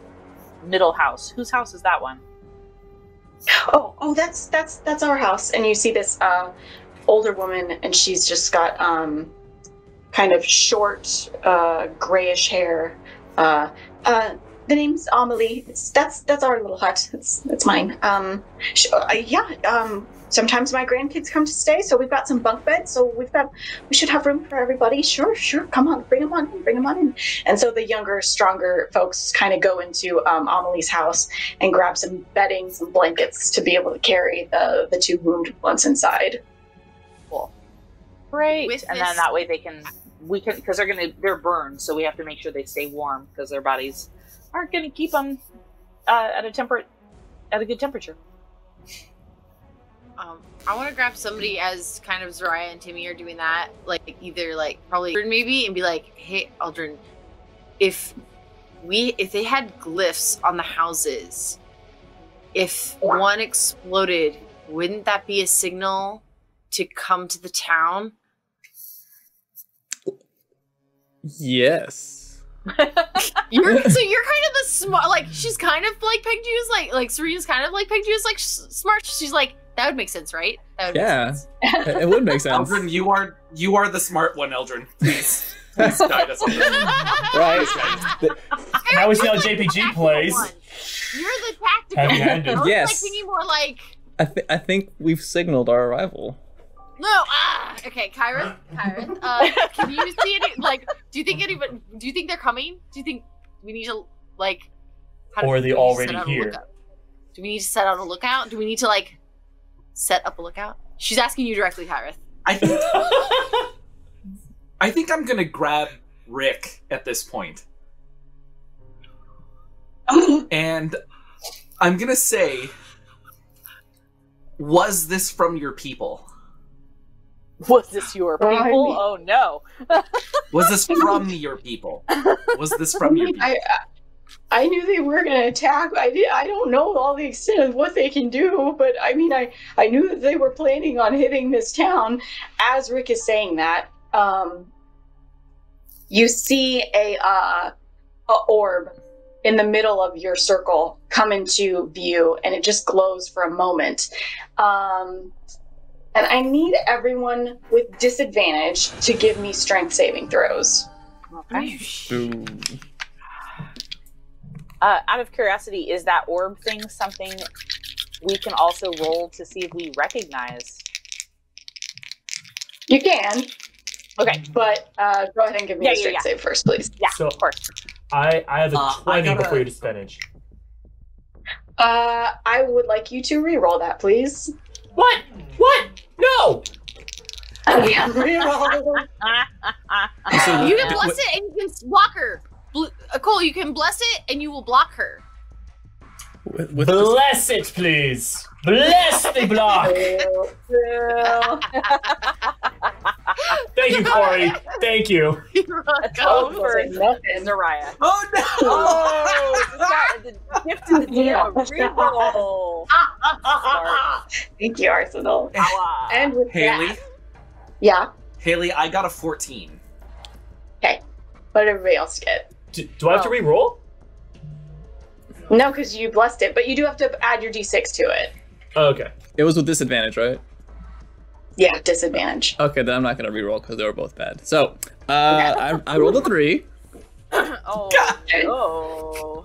middle house. Whose house is that one? Oh, that's our house. And you see this, older woman, and she's just got kind of short grayish hair. The name's Amelie. That's our little hut. It's mine. Sometimes my grandkids come to stay, so we've got some bunk beds. So we should have room for everybody. Sure. Come on, bring them on in. And so the younger, stronger folks kind of go into Amelie's house and grab some bedding, some blankets to be able to carry the 2 wounded ones inside. Great. And then that way we can, because they're burned, so we have to make sure they stay warm because their bodies aren't going to keep them at a good temperature. I want to grab somebody as kind of Zariah and Timmy are doing that, either probably maybe, and be like, "Hey, Aeldren, if they had glyphs on the houses, if one exploded, wouldn't that be a signal to come to the town?" Yes. You're kind of the smart, she's kind of like Peg Juice, like Serena's kind of like Peg Juice, smart. She's like, that would make sense, right? That would make sense. It would make sense. Aeldren, you are the smart one, Aeldren. Please guide us on this. Right. Now we see how JPG plays. You're the tactical Heavy-handed. one. Yes. Thinking more like. I think we've signaled our arrival. No. Okay, Kyreth. Can you see any? Do you think they're coming? Do you think we need to Or are they already here? Do we need to set out a lookout? Do we need to set up a lookout? She's asking you directly, Kyreth. I think I'm gonna grab Rick at this point. And I'm gonna say, was this from your people? Was this your people? Oh no. Was this from your people? Was this from your people? I knew they were going to attack. I don't know all the extent of what they can do, but I knew that they were planning on hitting this town. As Rick is saying that, you see a orb in the middle of your circle come into view, and it just glows for a moment. And I need everyone with disadvantage to give me strength saving throws. Okay. Ooh. Out of curiosity, is that orb thing something we can also roll to see if we recognize? You can. Okay. But go ahead and give me a strength save first, please. Yeah, So- of course. I have a 20 before your disadvantage. I would like you to re-roll that, please. What? No! Re-roll. You can bless it and you can block her. Cole, you can bless it and you will block her. Bless it, please. Bless the block. Thank you, Corey. Thank you. You're Code welcome. for Nothing. Zariah. Oh no! Oh, the gift to the DM. Reroll. Thank you, Arsenal. Power. And with Haley, that, yeah. Haley, I got a 14. Okay. What did everybody else get? Do I have to re-roll? No, because you blessed it, but you do have to add your d6 to it. Okay. It was with disadvantage, right? Yeah, disadvantage. Okay, then I'm not gonna reroll because they were both bad. So, I rolled a 3. Oh. God. Oh.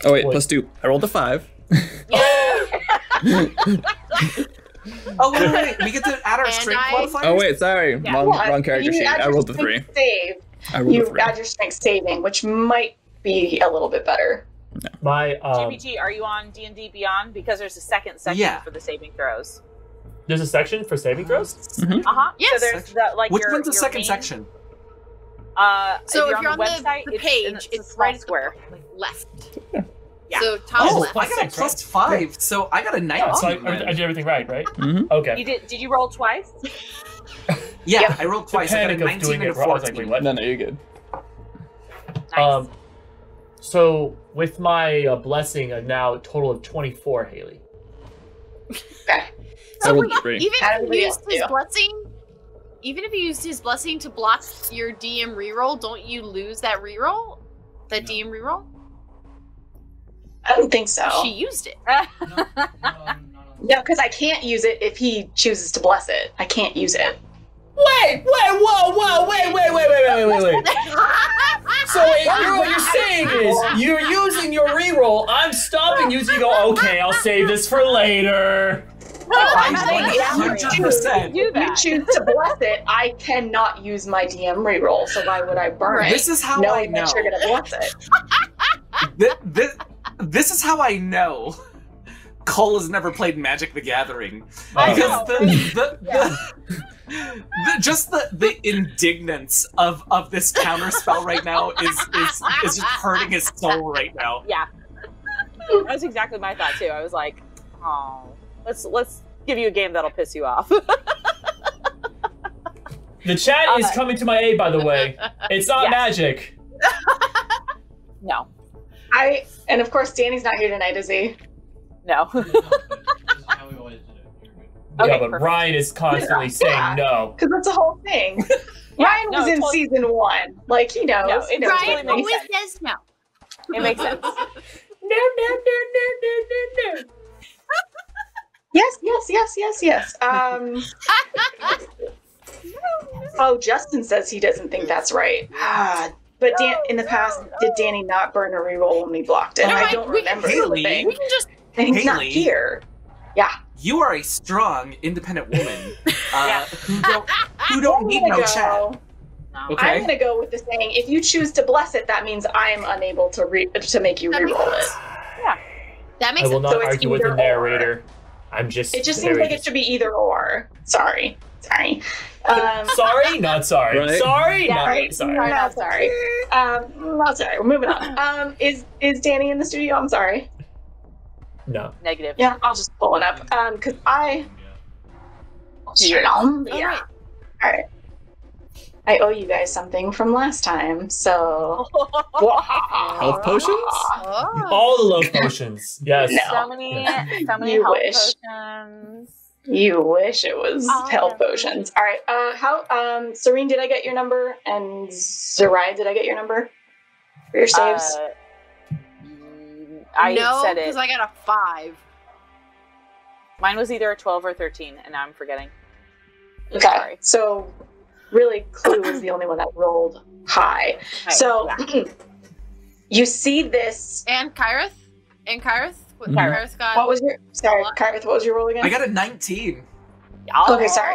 Oh wait, +2. I rolled a 5. Oh wait, we get to add our strength modifiers. Oh wait, sorry, wrong character sheet. I rolled the 3. You add your strength saving, which might be a little bit better. No. My GBG, are you on D&D Beyond? Because there's a second section for the saving throws. There's a section for saving throws? Yes. So there's Which one's the second section? So if you're on the website, the page, it's right square, like left. Yeah. So top left. I got a +5, so I got a 19. So I did everything right? Mm-hmm. Okay. You did you roll twice? Yeah, I rolled twice. I got a 19 and a 14. No, you're good. Nice. So with my blessing, now a total of 24, Haley. Okay. I rolled 3. Even if he used his blessing, even if he used his blessing to block your DM reroll, don't you lose that reroll? That DM reroll? I don't think so. She used it. No, because I can't use it if he chooses to bless it. I can't use it. Wait! So what you're saying is you're using your reroll. I'm stopping you. So you go, okay, I'll save this for later. I'm saying I'm 100%. do If you that. choose to bless it, I cannot use my DM reroll. So why would I burn it? This is how I knowing know. that you're gonna bless it. This is how I know Cole has never played Magic the Gathering. Oh. Because the indignance of this counter spell right now is just hurting his soul right now. Yeah. That was exactly my thought too. I was like, oh, let's give you a game that'll piss you off. The chat is coming to my aid, by the way. It's not magic. No. And of course, Danny's not here tonight, is he? No. Yeah, but Ryan is constantly saying no. Because that's the whole thing. Ryan was in season 1. Like, he knows. No, he knows Ryan what it Always means. says no. It makes sense. No. Yes. Oh, Justin says he doesn't think that's right. But in the past, did Danny not burn a reroll when we blocked it? I don't remember. Haley, the We can just and he's not Haley. here. Yeah. You are a strong, independent woman who don't need no chat. No. Okay. I'm gonna go with the saying: if you choose to bless it, that means I am unable to make you reroll it. that makes I will sense. not So it's argue with the either narrator. I'm just. It just seems like it should be either or. Sorry. Sorry, not sorry. Right? Sorry, Yeah, not right. sorry. Not sorry. Not sorry. We're moving on. Is Danny in the studio? I'm sorry. No. Negative. Yeah, I'll just pull it up. Because I. Straight on. Yeah. All right. I owe you guys something from last time, so. Health potions? Oh. All the love potions. Yes. No. So many You health wish. potions. You wish it was health potions. All right. Serene, did I get your number? And Zariah, did I get your number for your saves? I no, said it. because I got a 5. Mine was either a 12 or 13, and now I'm forgetting. Okay. Sorry. So, really, Kluh was the only one that rolled high. So, you see this. And Kyreth? What Mhm. Kyreth got? What was your. Sorry, Kyreth, what was your roll again? I got a 19. Okay, sorry.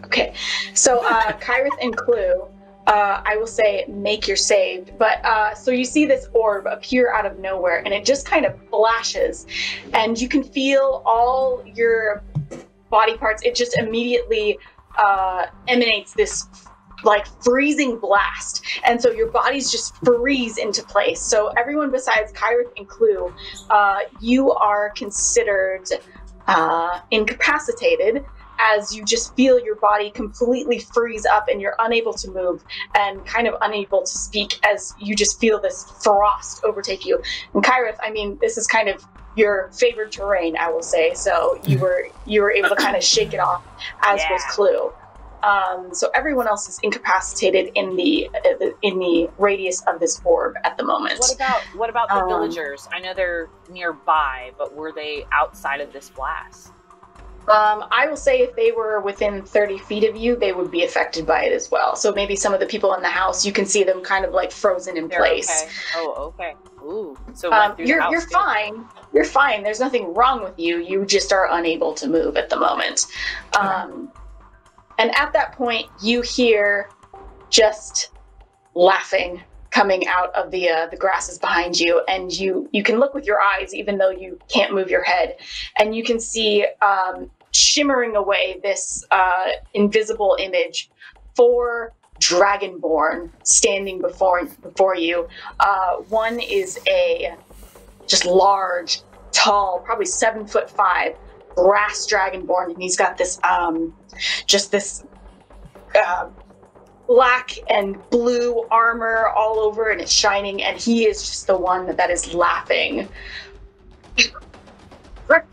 Okay. So, Kyreth and Kluh, I will say make your save. But, so you see this orb appear out of nowhere, and it just kind of flashes, and you can feel all your body parts. It just immediately emanates this, like, freezing blast. And so your bodies just freeze into place. So everyone besides Kyreth and Kluh, you are considered incapacitated, as you just feel your body completely freeze up and you're unable to move and kind of unable to speak as you just feel this frost overtake you. And Kyreth, I mean, this is kind of your favored terrain, I will say. So you were able to kind of shake it off, as was Kluh. So everyone else is incapacitated in the radius of this orb at the moment. What about the villagers? I know they're nearby, but were they outside of this blast? I will say if they were within 30 feet of you, they would be affected by it as well. So maybe some of the people in the house, you can see them kind of like frozen in place. Okay. Oh, okay. Ooh. So you're fine. You're fine. There's nothing wrong with you. You just are unable to move at the moment. And at that point, you hear just laughing coming out of the grasses behind you, and you can look with your eyes even though you can't move your head, and you can see shimmering away this invisible image, 4 dragonborn standing before you. One is a just large, tall, probably 7'5" brass dragonborn, and he's got this black and blue armor all over, and it's shining, and he is just the one that is laughing.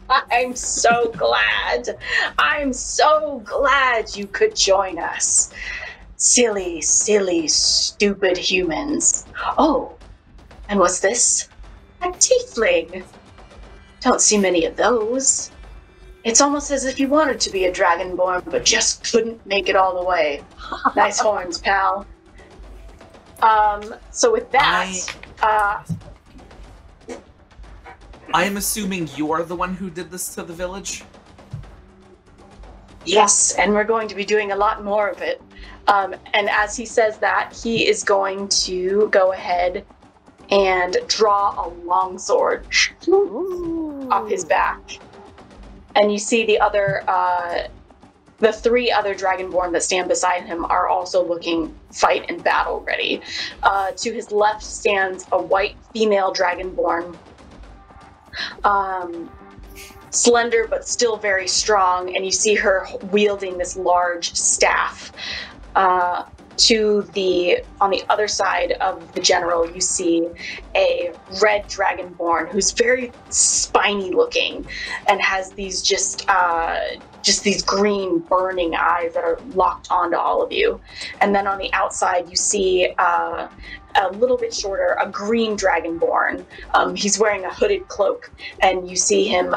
I'm so glad. I'm so glad you could join us. Silly, silly, stupid humans. Oh, and what's this? A tiefling. Don't see many of those. It's almost as if you wanted to be a dragonborn, but just couldn't make it all the way. Nice horns, pal. So with that, I am assuming you are the one who did this to the village? yes, and we're going to be doing a lot more of it. And as he says that, he is going to go ahead and draw a longsword off his back. And you see the 3 other dragonborn that stand beside him are also looking fight and battle ready. To his left stands a white female dragonborn. Slender but still very strong, and you see her wielding this large staff. On the other side of the general, you see a red dragonborn who's very spiny looking and has these just these green burning eyes that are locked onto all of you. And then on the outside, you see a little bit shorter, a green dragonborn. He's wearing a hooded cloak, and you see him.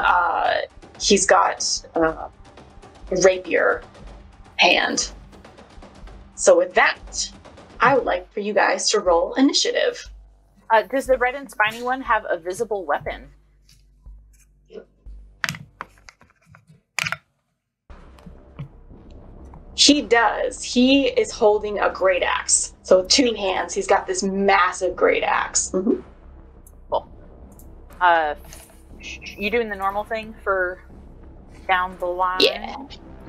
He's got a rapier hand. So with that, I would like for you guys to roll initiative. Does the red and spiny one have a visible weapon? He does. He is holding a great axe. So 2 hands. He's got this massive great axe. Mm-hmm. Cool. You doing the normal thing for down the line? Yeah.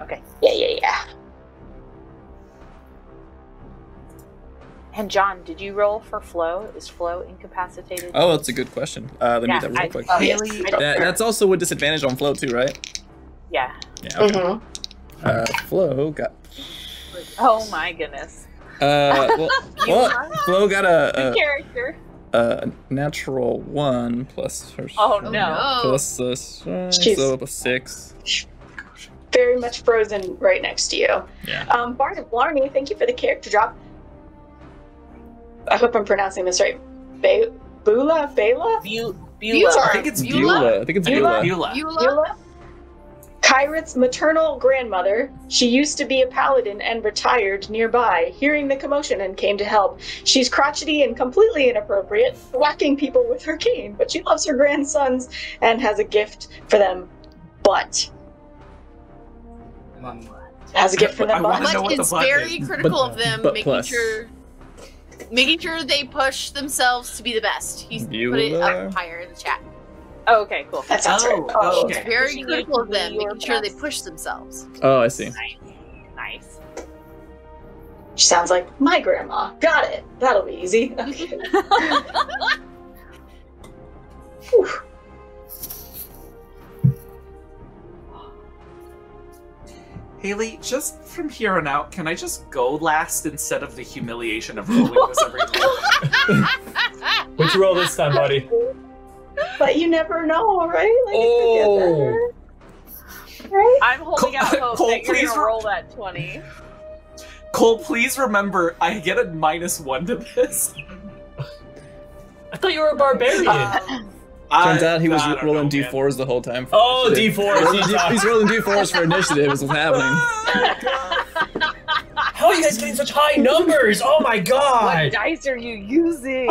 Okay. Yeah. And John, did you roll for Flo? Is Flo incapacitated? Oh, that's a good question. Let me get that real quick. Haley, That's also with disadvantage on flow too, right? Yeah. Yeah. Okay. Mm-hmm. Flow got. Oh my goodness. Flo got a character. natural 1 plus her. Oh no. Plus so up a 6. Very much frozen right next to you. Yeah. Bard of Blarney, thank you for the character drop. I hope I'm pronouncing this right. Beulah? Beulah? I think it's Beulah. Beulah? Kyreth's maternal grandmother. She used to be a paladin and retired nearby, hearing the commotion and came to help. She's crotchety and completely inappropriate, whacking people with her cane, but she loves her grandsons and has a gift for them. But has a gift for them. I wanna know But what the it's butt very is. critical of them, but making plus. sure they push themselves to be the best. He's put it up higher in the chat. Oh, okay, cool. That sounds right. Oh, It's okay. very Pushing critical you of to them, be your making sure they best. push themselves. Oh, I see. Nice. She sounds like my grandma. Got it. That'll be easy. Okay. Whew. Haley, just from here on out, can I just go last instead of the humiliation of rolling this every time? What'd you roll this time, buddy? But you never know, right? Like, it could get better. Right? I'm holding out hope Cole, that you're please gonna roll that 20. Cole, please remember, I get a -1 to this. I thought you were a barbarian. Turns out he was I don't rolling know, man. D4s the whole time. Oh, D4s. He's rolling D4s for initiative is what's happening. How are you guys getting such high numbers? Oh my What god! dice are you using?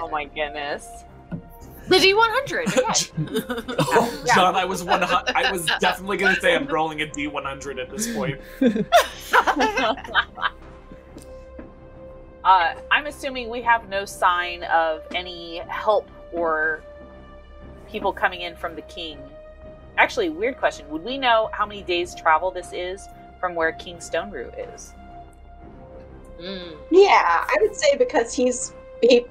Oh my goodness. The D100. Okay. John, I was definitely gonna say I'm rolling a D100 at this point. I'm assuming we have no sign of any help or people coming in from the king. Actually, weird question. Would we know how many days travel this is from where King Stoneroot is? Yeah, I would say because he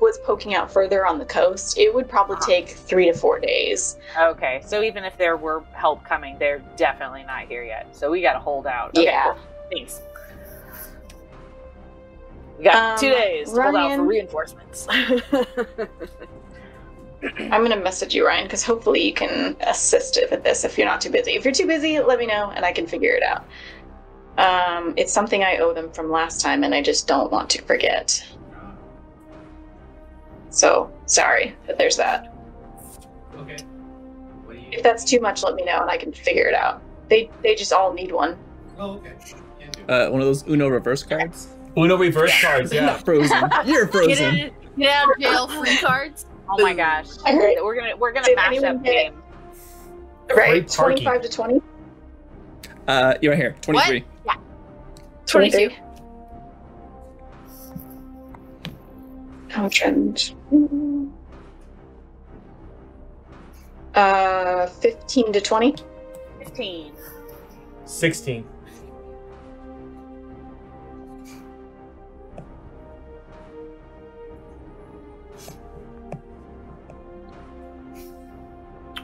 was poking out further on the coast, it would probably take 3 to 4 days. Okay, so even if there were help coming, they're definitely not here yet. So we gotta hold out. Okay, Yeah. cool. Thanks. We got 2 days to hold out for Ryan. reinforcements. I'm gonna message you, Ryan, because hopefully you can assist with this if you're not too busy. If you're too busy, let me know and I can figure it out. It's something I owe them from last time and I just don't want to forget. So, sorry, but there's that. Okay. What do you? If that's too much, let me know and I can figure it out. They just all need one. Oh, okay. Can do. One of those Uno reverse cards. Uno reverse cards, You're yeah. not frozen. You're frozen. Get out of jail free cards. Oh my gosh. I heard. We're gonna Did mash anyone up get- game. Right, Great parking. 25 to 20? You're right here. 23. 22. Trend. 15 to 20? 15. 16.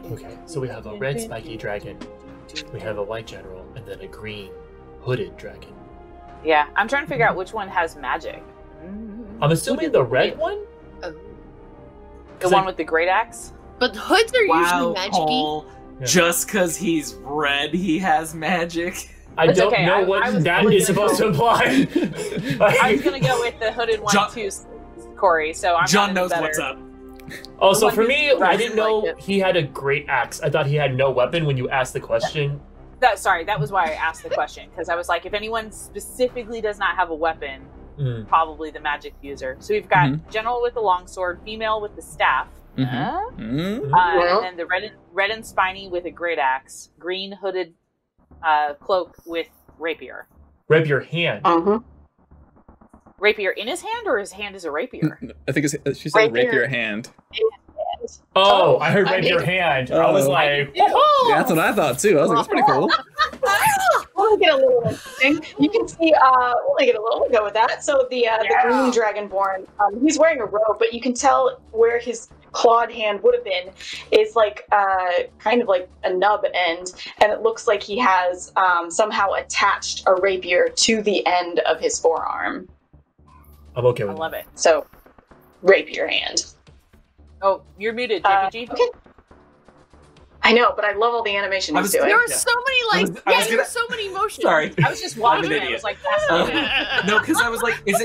Okay, so we have a red spiky dragon, we have a white general, and then a green hooded dragon. Yeah, I'm trying to figure out which one has magic. I'm assuming the red one? The one with the great axe? But hoods are Wow, usually magic-y. Paul. Yeah. Just because he's red, he has magic. I That's don't okay, know I what was that really is supposed to imply. I was gonna go with the hooded one John- too, Corey, so I'm John not knows better. what's up. Also, one for who's me, I dressed didn't know like it. he had a great axe. I thought he had no weapon when you asked the question. That was why I asked the question, because I was like, if anyone specifically does not have a weapon, Mm. probably the magic user. So we've got Mhm. general with the longsword, female with the staff, Mhm. uh, Mm. and then the red and spiny with a great axe, green hooded cloak with rapier. Rep your hand. Uh-huh. Rapier in his hand, or his hand is a rapier? I think she said Rapier. rapier hand. Oh, I heard I rep your mean- hand. I was Oh. like, Yeah, that's what I thought too. I was like, that's pretty cool. We'll get a little interesting. You can see, we'll go with that. So the green dragonborn, he's wearing a robe, but you can tell where his clawed hand would have been is like kind of like a nub end, and it looks like he has somehow attached a rapier to the end of his forearm. I'm okay I with love it. So, rapier hand. Oh, you're muted, Uh, JPG. okay. I know, but I love all the animation I he's was- doing. There were Yeah. so many I was there gonna- were so many motions. Sorry. I was just watching I'm an it. I idiot. was like, fascinating. No, because I was like, is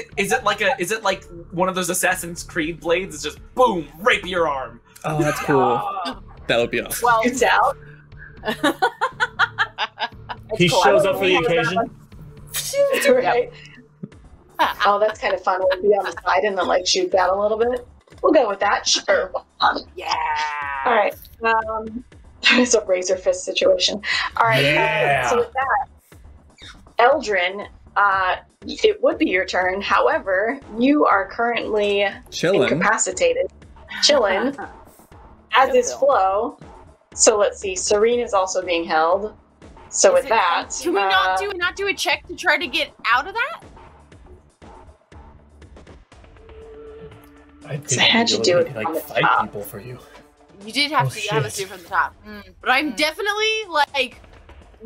it like one of those Assassin's Creed blades? It's just boom, rapier arm. Oh, that's cool. Oh. That would be awesome. Well, Shoots out. He cool. shows up for the occasion. Right. Oh, that's kind of fun. We'll be on the side and then like shoot that a little bit. We'll go with that. Sure. Yeah. All right. It's a razor fist situation. All right. Yeah. So with that, Aeldren, it would be your turn. However, you are currently Chilling. incapacitated, chilling, as is Flo. So let's see. Serene is also being held. So with that, Can we not do a check to try to get out of that? I So I had to do it like from the fight top. people for you. You did have Oh, to have us do shit. it from the top. But I'm definitely like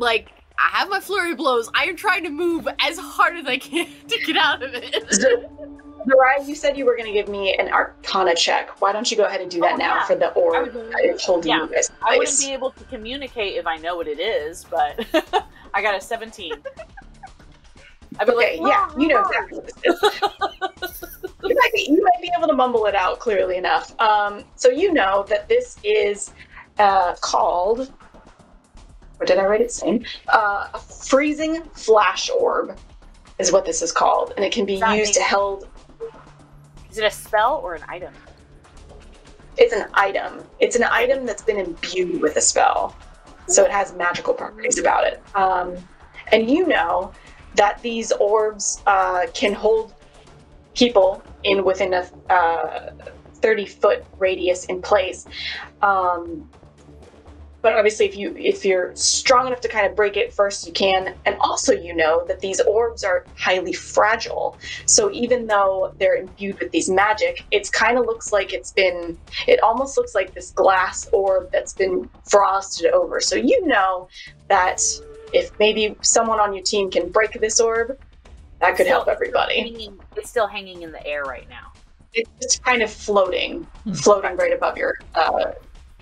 I have my flurry blows. I am trying to move as hard as I can to get out of it. Zariah, you said you were going to give me an Arcana check. Why don't you go ahead and do that Oh, now yeah. for the orb I told Yeah. you guys. I wouldn't be able to communicate if I know what it is, but I got a 17. I'd be Okay, like, yeah, you know exactly what this is. You're like, You might be able to mumble it out clearly enough. So you know that this is called, or did I write its name? A Freezing Flash Orb is what this is called, and it can be used to held. Is it a spell or an item? It's an item. It's an item that's been imbued with a spell, so it has magical properties about it. And you know that these orbs can hold people in within a 30-foot radius in place. But obviously, if you're strong enough to kind of break it first, you can. And also, you know that these orbs are highly fragile. So even though they're imbued with these magic, it's kind of looks like it almost looks like this glass orb that's been frosted over. So you know that if maybe someone on your team can break this orb, that could help everybody. It's still hanging in the air right now. It's just kind of floating right above your,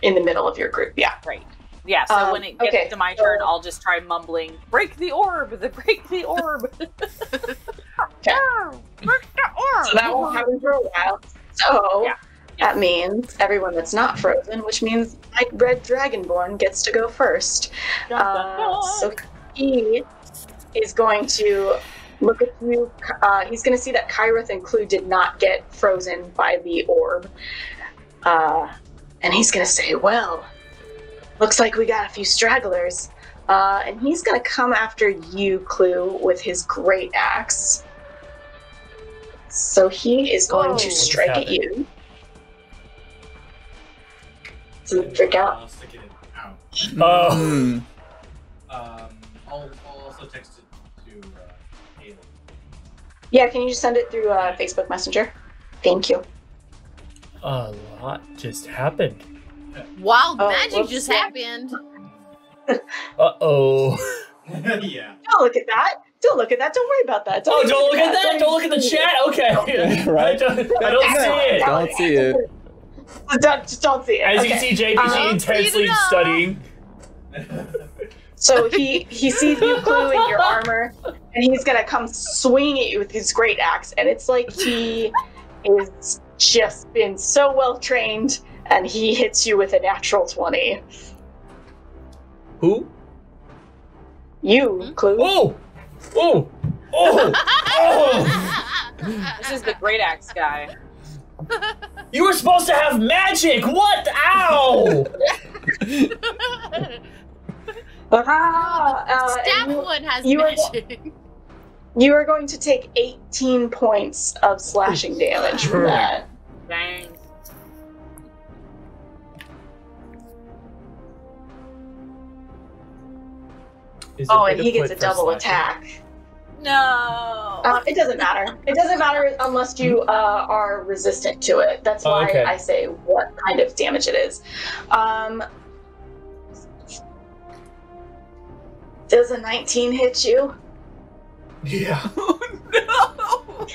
in the middle of your group. Yeah. Right. Yeah, so when it gets to my turn, I'll just try mumbling, break the orb, break the orb. Okay. Break the orb. So that won't happen for a while. So that means everyone that's not frozen, which means my red dragonborn gets to go first. So he is going to look at you. He's going to see that Kyreth and Kluh did not get frozen by the orb. And he's going to say, well, looks like we got a few stragglers. And he's going to come after you, Kluh, with his great axe. So he is going to strike at you. So freak out. I'll stick it in. Oh. I'll also text it to Aeldren. Yeah, can you just send it through Facebook Messenger? Thank you. A lot just happened. Wild magic just happened. Uh-oh. Yeah. Don't look at that. Don't look at that. Don't worry about that. Don't look at that. Don't look at the chat. Okay. Right? I don't see it. Don't see it. Just don't see it. As you can see, JPG intensely studying. So he sees you, Kluh, in your armor, and he's gonna come swinging at you with his great axe, and it's like he is just been so well trained, and he hits you with a natural 20. Who? You, Kluh. Oh! Oh! Oh! Oh! This is the great axe guy. You were supposed to have magic! What? Ow! Staff one has magic. You are going to take 18 points of slashing damage from that. Dang. And he gets a double attack. No. It doesn't matter. It doesn't matter unless you are resistant to it. That's why I say what kind of damage it is. Does a 19 hit you? Yeah. Oh no!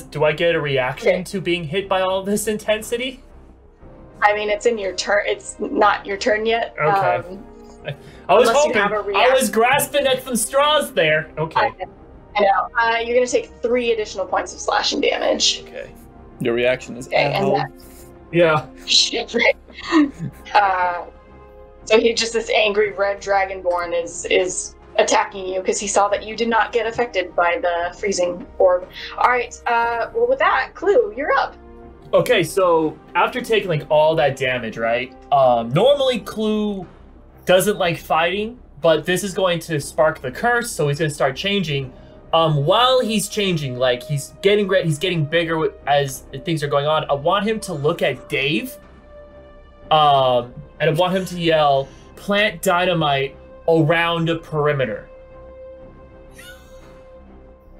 Do I get a reaction to being hit by all this intensity? I mean, it's in your turn. It's not your turn yet. Okay. I was unless you hoping. have a I reaction. was grasping at some straws there. Okay. I know. You're going to take 3 additional points of slashing damage. Okay. Your reaction is And that, Yeah. so he just this angry red dragonborn is attacking you because he saw that you did not get affected by the freezing orb. All right. Well, with that, Kluh, you're up. Okay, so after taking like all that damage, right? Normally Kluh doesn't like fighting, but this is going to spark the curse, so he's gonna start changing. While he's changing, like he's getting bigger as things are going on. I want him to look at Dave, and I want him to yell, "Plant dynamite around a perimeter."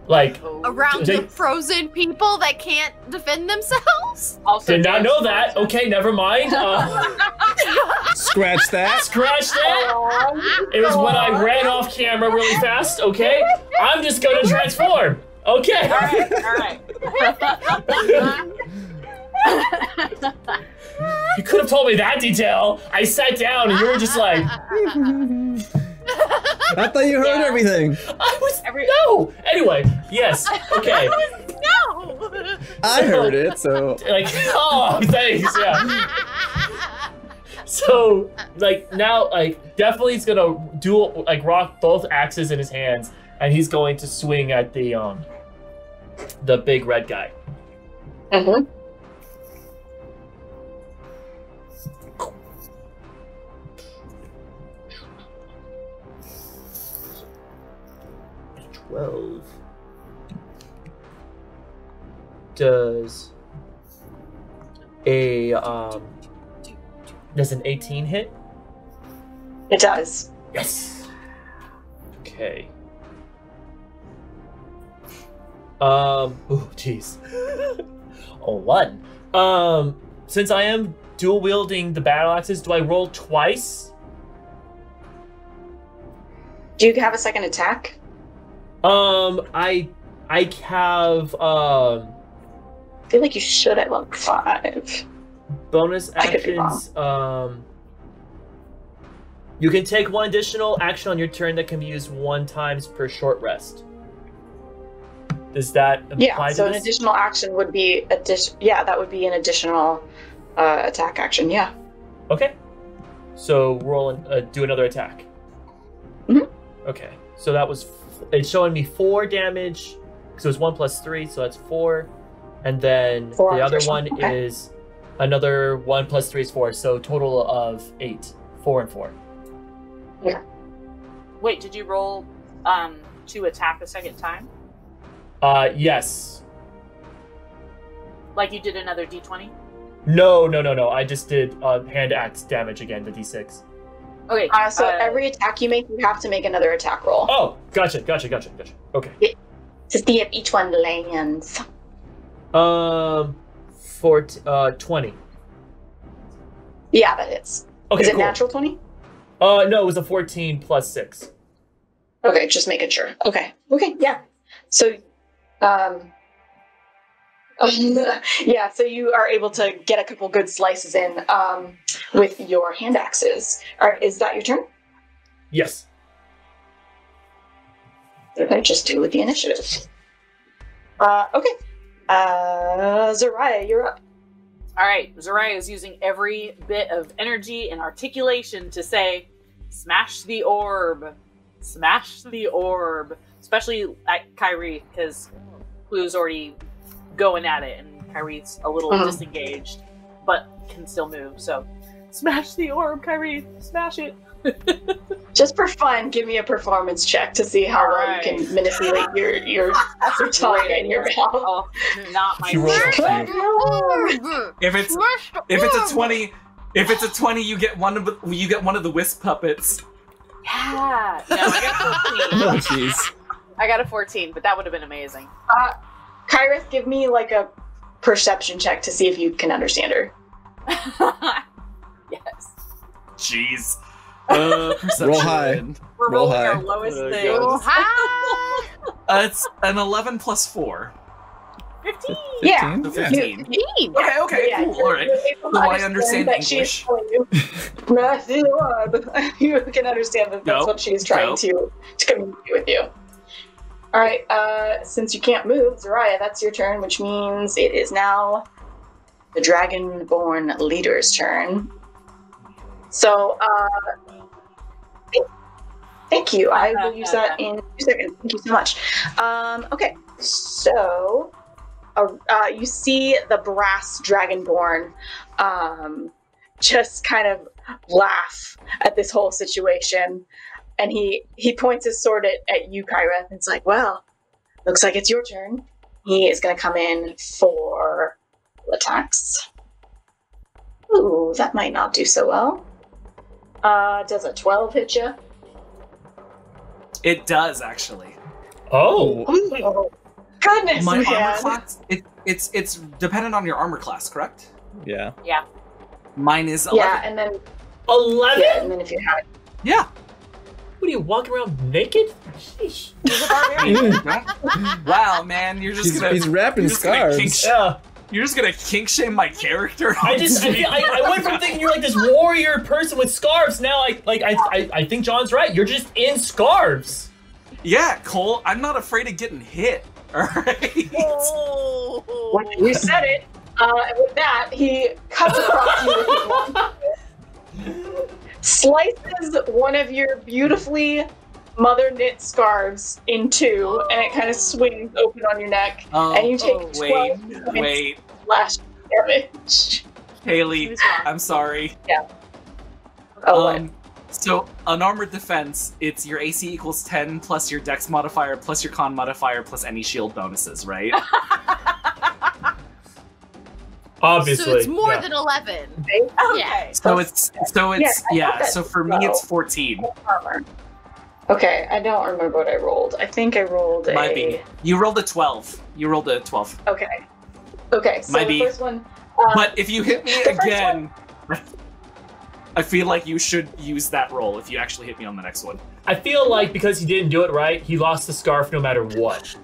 Like around the frozen people that can't defend themselves? Also did not know that. Okay, never mind. Scratch that. Scratch that. It was when I ran off camera really fast. Okay, I'm just gonna transform. Okay. All right. You could have told me that detail. I sat down and you were just like, I thought you heard everything. I was. No! Anyway, yes. Okay. No. I heard it, so Like, oh, thanks, yeah. So, like, now, like, definitely he's gonna rock both axes in his hands, and he's going to swing at the big red guy. Mm-hmm. Does an 18 hit? It does. Yes. Okay. Oh, jeez. Oh, one. Since I am dual wielding the battle axes, do I roll twice? Do you have a second attack? I have I feel like you should at level 5. bonus I could be actions. You can take one additional action on your turn that can be used 1 time per short rest. Does that apply Yeah, to so an this? additional action would be that would be an additional attack action. Yeah. Okay. So roll and do another attack. Mhm. Okay. So that was it's showing me 4 damage because it was 1 plus 3, so that's 4. And then 4 the on other first one one, okay. is another 1 plus 3 is 4, so total of 8. 4 and 4. Wait, did you roll to attack a second time? Yes. Like you did another d20? No. I just did hand axe damage again, the d6. Okay. So every attack you make, you have to make another attack roll Oh, gotcha. Okay. to see if each one lands. For 20. Yeah, that hits. Okay, Is it cool. natural 20? No, it was a 14 plus 6. Okay, just making sure. Okay, yeah. So, yeah, so you are able to get a couple good slices in with your hand axes. Is that your turn? Yes. Okay, just do with the initiative. Okay. Zariah, you're up. All right, Zariah is using every bit of energy and articulation to say, "Smash the orb, smash the orb." Especially at Kyreth, because Klu's already going at it, and Kyreth's a little disengaged, but can still move. So, smash the orb, Kyreth, smash it. Just for fun, give me a performance check to see how well you can manipulate your tongue and your mouth. Oh, not my She rolled a favorite. 2. If it's a 20, you get one of the wisp puppets. Yeah. No, I got 14. oh jeez. I got a 14, but that would have been amazing. Kyreth, give me like a perception check to see if you can understand her. Yes. Jeez. Roll high. We're Roll rolling high. our lowest Oh, things. Hi. It's an 11 plus 4. 15. Yeah. So Yeah. 15. Okay, Yeah, cool. All right. able So to I understand that she's English. telling you. Smash the orb. You can understand that that's Nope. what she's trying to communicate with you. All right. Since you can't move, Zariah, that's your turn, which means it is now the dragonborn leader's turn. So, thank you. I will use that in 2 seconds. Thank you so much. Okay, so you see the brass dragonborn just kind of laugh at this whole situation, and he points his sword at you, Kyreth, and it's like, well, looks like it's your turn. He is going to come in for attacks. Ooh, that might not do so well. Does a 12 hit you? It does actually. Oh. Oh, goodness, My man. armor class. It's dependent on your armor class, correct? Yeah. Yeah. Mine is 11. Yeah, and then 11? yeah, and then if you have it, Yeah. What are you walking around naked? Sheesh. He's a barbarian. Wow, man, you're just gonna. He's wrapping you're just gonna kink scarves. Yeah. You're just gonna kink shame my character. I went from thinking you're like this warrior person with scarves. Now I think John's right. You're just in scarves. Yeah, Cole, I'm not afraid of getting hit. Alright? Oh. You said it. With that, he cuts across you with his long slices one of your beautifully mother knit scarves in two, and it kind of swings open on your neck, and you take 12 wait. slash damage. Haley, I'm sorry. Yeah. Oh, what? So, unarmored defense, it's your AC equals 10 plus your dex modifier plus your con modifier plus any shield bonuses, right? Obviously. So it's more yeah. than 11. Okay. Yeah. So so for me it's 14. Armor. Okay, I don't remember what I rolled. I think I rolled Might be. You rolled a 12. Okay. Okay, so Might the be. first one... But if you hit me the first again, I feel like you should use that roll if you actually hit me on the next one. I feel like because he didn't do it right, he lost the scarf no matter what.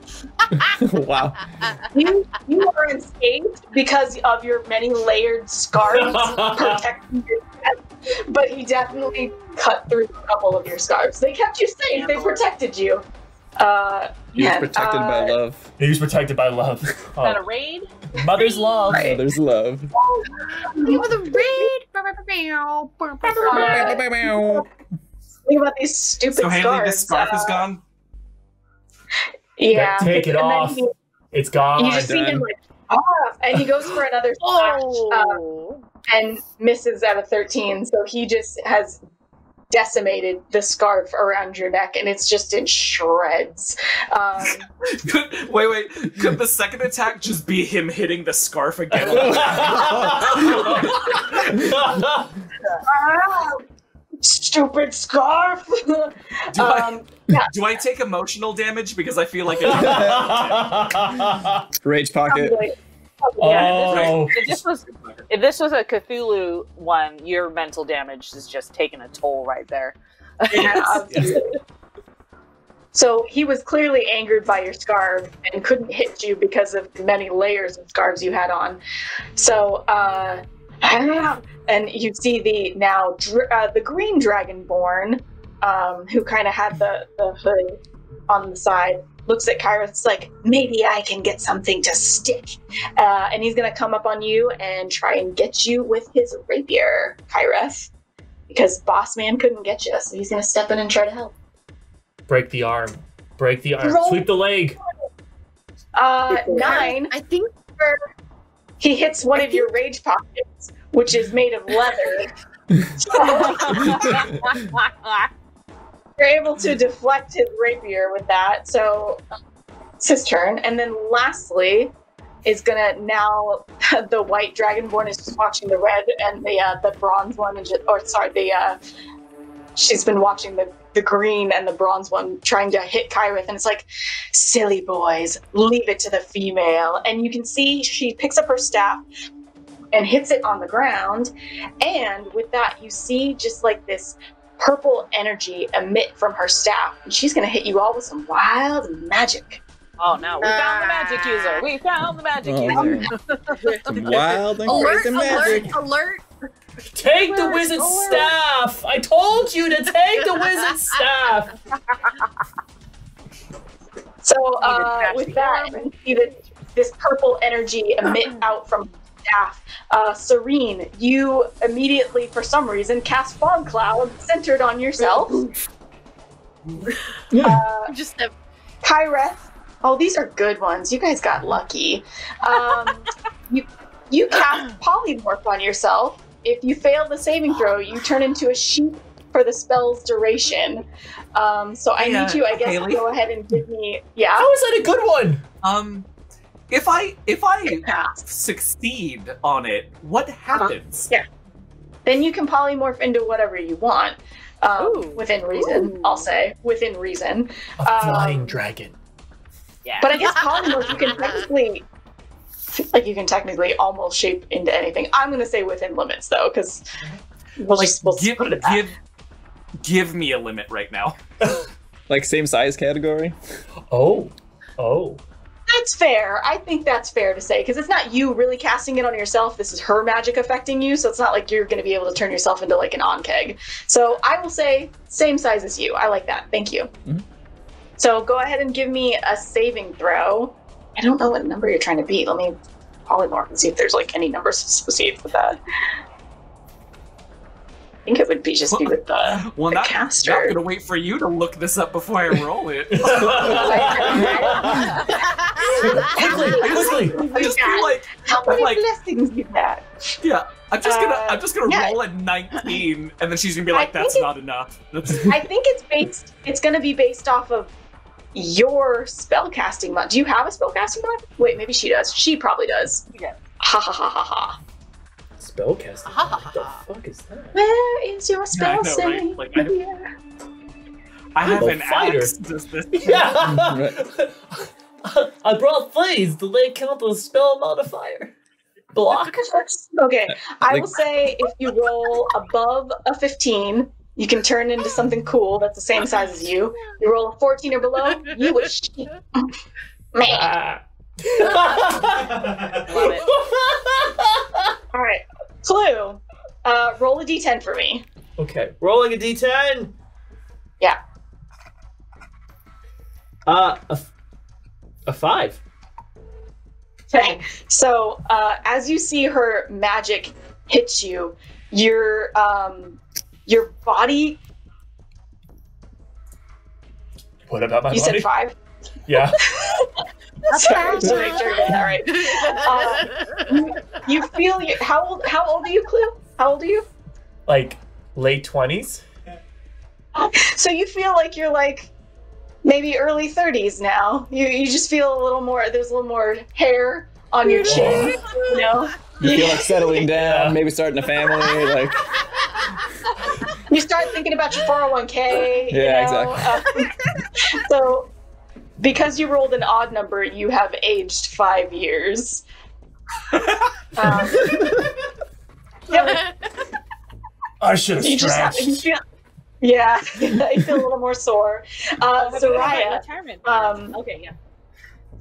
Wow. You are unscathed because of your many layered scarves protecting your chest, but he definitely cut through a couple of your scarves. They kept you safe. They protected you. He was protected by love. He was protected by love. Is that a raid? Mother's love. Mother's love. Give the raid. Think about these stupid So Haley, scarves. this scarf is gone? Yeah. Take it and then off. It's gone. You just see him like, and he goes for another slash and misses at a 13. So he just has decimated the scarf around your neck, and it's just in shreds. Wait. Could the second attack just be him hitting the scarf again? Stupid scarf. Do I take emotional damage because I feel like it? Rage pocket. Oh. If this was a Cthulhu one, your mental damage is just taking a toll right there. So he was clearly angered by your scarf and couldn't hit you because of the many layers of scarves you had on. So, and you see the green dragonborn, who kind of had the hood on the side, looks at Kyreth, like, maybe I can get something to stick. And he's going to come up on you and try and get you with his rapier, Kyreth. Because Boss Man couldn't get you, so he's going to step in and try to help. Break the arm. Break the arm. Roll. Sweep the leg. 9. I think He hits one of your rage pockets, which is made of leather. You're able to deflect his rapier with that, so it's his turn. And then lastly is gonna now the white dragonborn is just watching the red, and the bronze one is just, she's been watching the green and the bronze one trying to hit Kyreth, and it's like, silly boys, leave it to the female. And you can see she picks up her staff and hits it on the ground, and with that you see just like this purple energy emit from her staff, and she's gonna hit you all with some wild magic. Oh no, we found the magic user! We found the magic user! Some wild and crazy magic. Alert! Take the wizard's staff! I told you to take the wizard's staff! So with that, you see this purple energy emit out from staff. Serene, you immediately, for some reason, cast fog cloud centered on yourself. Just a Kyreth. Oh, these are good ones. You guys got lucky. You cast polymorph on yourself. If you fail the saving throw, you turn into a sheep for the spell's duration. So I need you, I guess, Haley? to go ahead and give me. Yeah. How is that a good one? If I succeed on it, what happens? Yeah. Then you can polymorph into whatever you want. Within reason, I'll say. Within reason. A flying dragon. Yeah. But I guess polymorph, you can technically almost shape into anything. I'm going to say within limits, though, because we'll just put it at that. Give me a limit right now. Like same size category? Oh. That's fair. I think that's fair to say, because it's not you really casting it on yourself. This is her magic affecting you, so it's not like you're going to be able to turn yourself into like an onkeg. So I will say same size as you. I like that. Thank you. Mm-hmm. So go ahead and give me a saving throw. I don't know what number you're trying to beat. Let me polymorph and see if there's like any numbers associated with that. I think it would be just be with the, Well, the not, caster. not gonna wait for you to look this up before I roll it. Quickly. I just feel like, How many like, blessings you got? yeah, I'm just gonna yeah. roll at 19, and then she's gonna be like, I think "That's not enough." I think it's going to be based off of your spellcasting mod. Do you have a spellcasting mod? Wait, maybe she does. She probably does. Yeah. Ha ha ha ha ha. Spellcasting. What the fuck is that? Where is your Yeah, I spell know, save? right? Like, I have I'm a an fighter. axe. Does this? Yeah. I brought these. Do they count as spell modifier? Block. Okay, I Like- will say if you roll above a 15, you can turn into something cool that's the same size as you. You roll a 14 or below, you wish. Man. Ah. Love it. All right, Clue. Roll a d10 for me. Okay, rolling a d10. Yeah. A 5. Okay, so as you see her magic hit you, your body. What about my You body? said 5. Yeah. Sorry, just to make sure I get that right. You feel how old are you, Clue? How old are you? Like late 20s. So you feel like you're like maybe early 30s now. You just feel a little more. There's a little more hair on your chin. You know. You feel like settling down, maybe starting a family, like You start thinking about your 401k. Yeah, exactly. So, because you rolled an odd number, you have aged 5 years. Yep. I should have You just have, stretched. you feel, yeah, you feel a little more sore. Zariah, Retirement. Okay, yeah.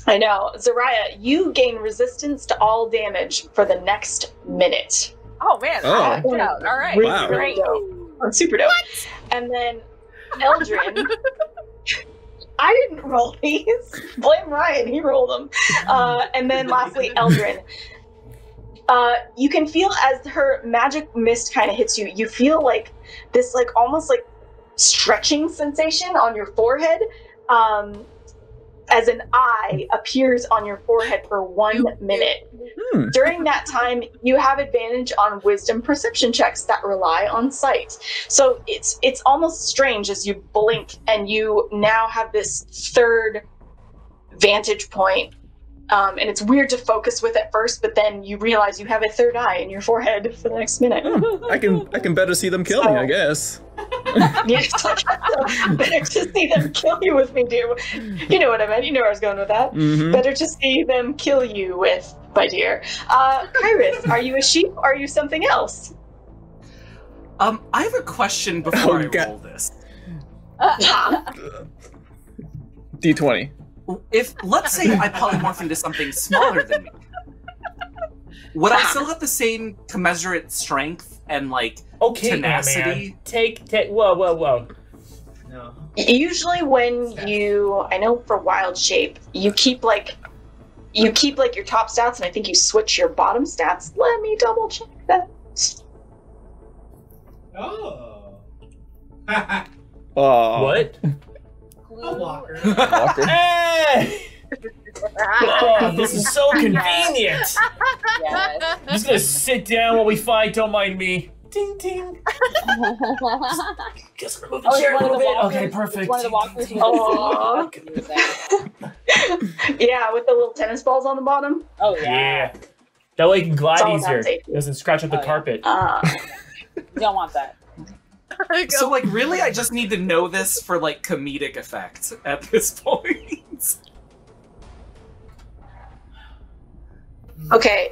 I know. Zariah, you gain resistance to all damage for the next minute. Oh man. Oh. All right. Really, Wow. really dope. Oh, super dope. And then Aeldren. I didn't roll these. Blame Ryan. He rolled them. And then lastly, Aeldren. You can feel as her magic mist kind of hits you, you feel like this like almost like stretching sensation on your forehead as an eye appears on your forehead for 1 minute. During that time, you have advantage on wisdom perception checks that rely on sight. So it's almost strange as you blink and you now have this third vantage point. And it's weird to focus with at first, but then you realize you have a third eye in your forehead for the next minute. I can better see them kill me, I guess. Yes, better to see them kill you with me, dear. You know what I meant. You know where I was going with that. Mhm. Better to see them kill you with, my dear. Kyreth, are you a sheep? Or are you something else? I have a question before Oh, I God. roll this. D20. If, let's say, I polymorph into something smaller than me, would I still have the same commensurate strength and, like, Okay, tenacity? man. Take. Whoa. No. Usually when you, I know for wild shape, you keep like your top stats, and I think you switch your bottom stats. Let me double check that. Oh. Oh. What? A walker. Walker. Hey! Oh, this is so convenient. Yes. I'm just gonna sit down while we fight. Don't mind me. Ding ding. Guess I'm gonna move the Oh, chair a one of little the bit. walkers. Okay, perfect. One of the walkers. Aw. Yeah, with the little tennis balls on the bottom. Oh yeah. Yeah. That way you can glide It's all easier. about safety. It doesn't scratch up the Oh, yeah. carpet. You don't want that. So, like, really, I just need to know this for, like, comedic effect at this point. Okay,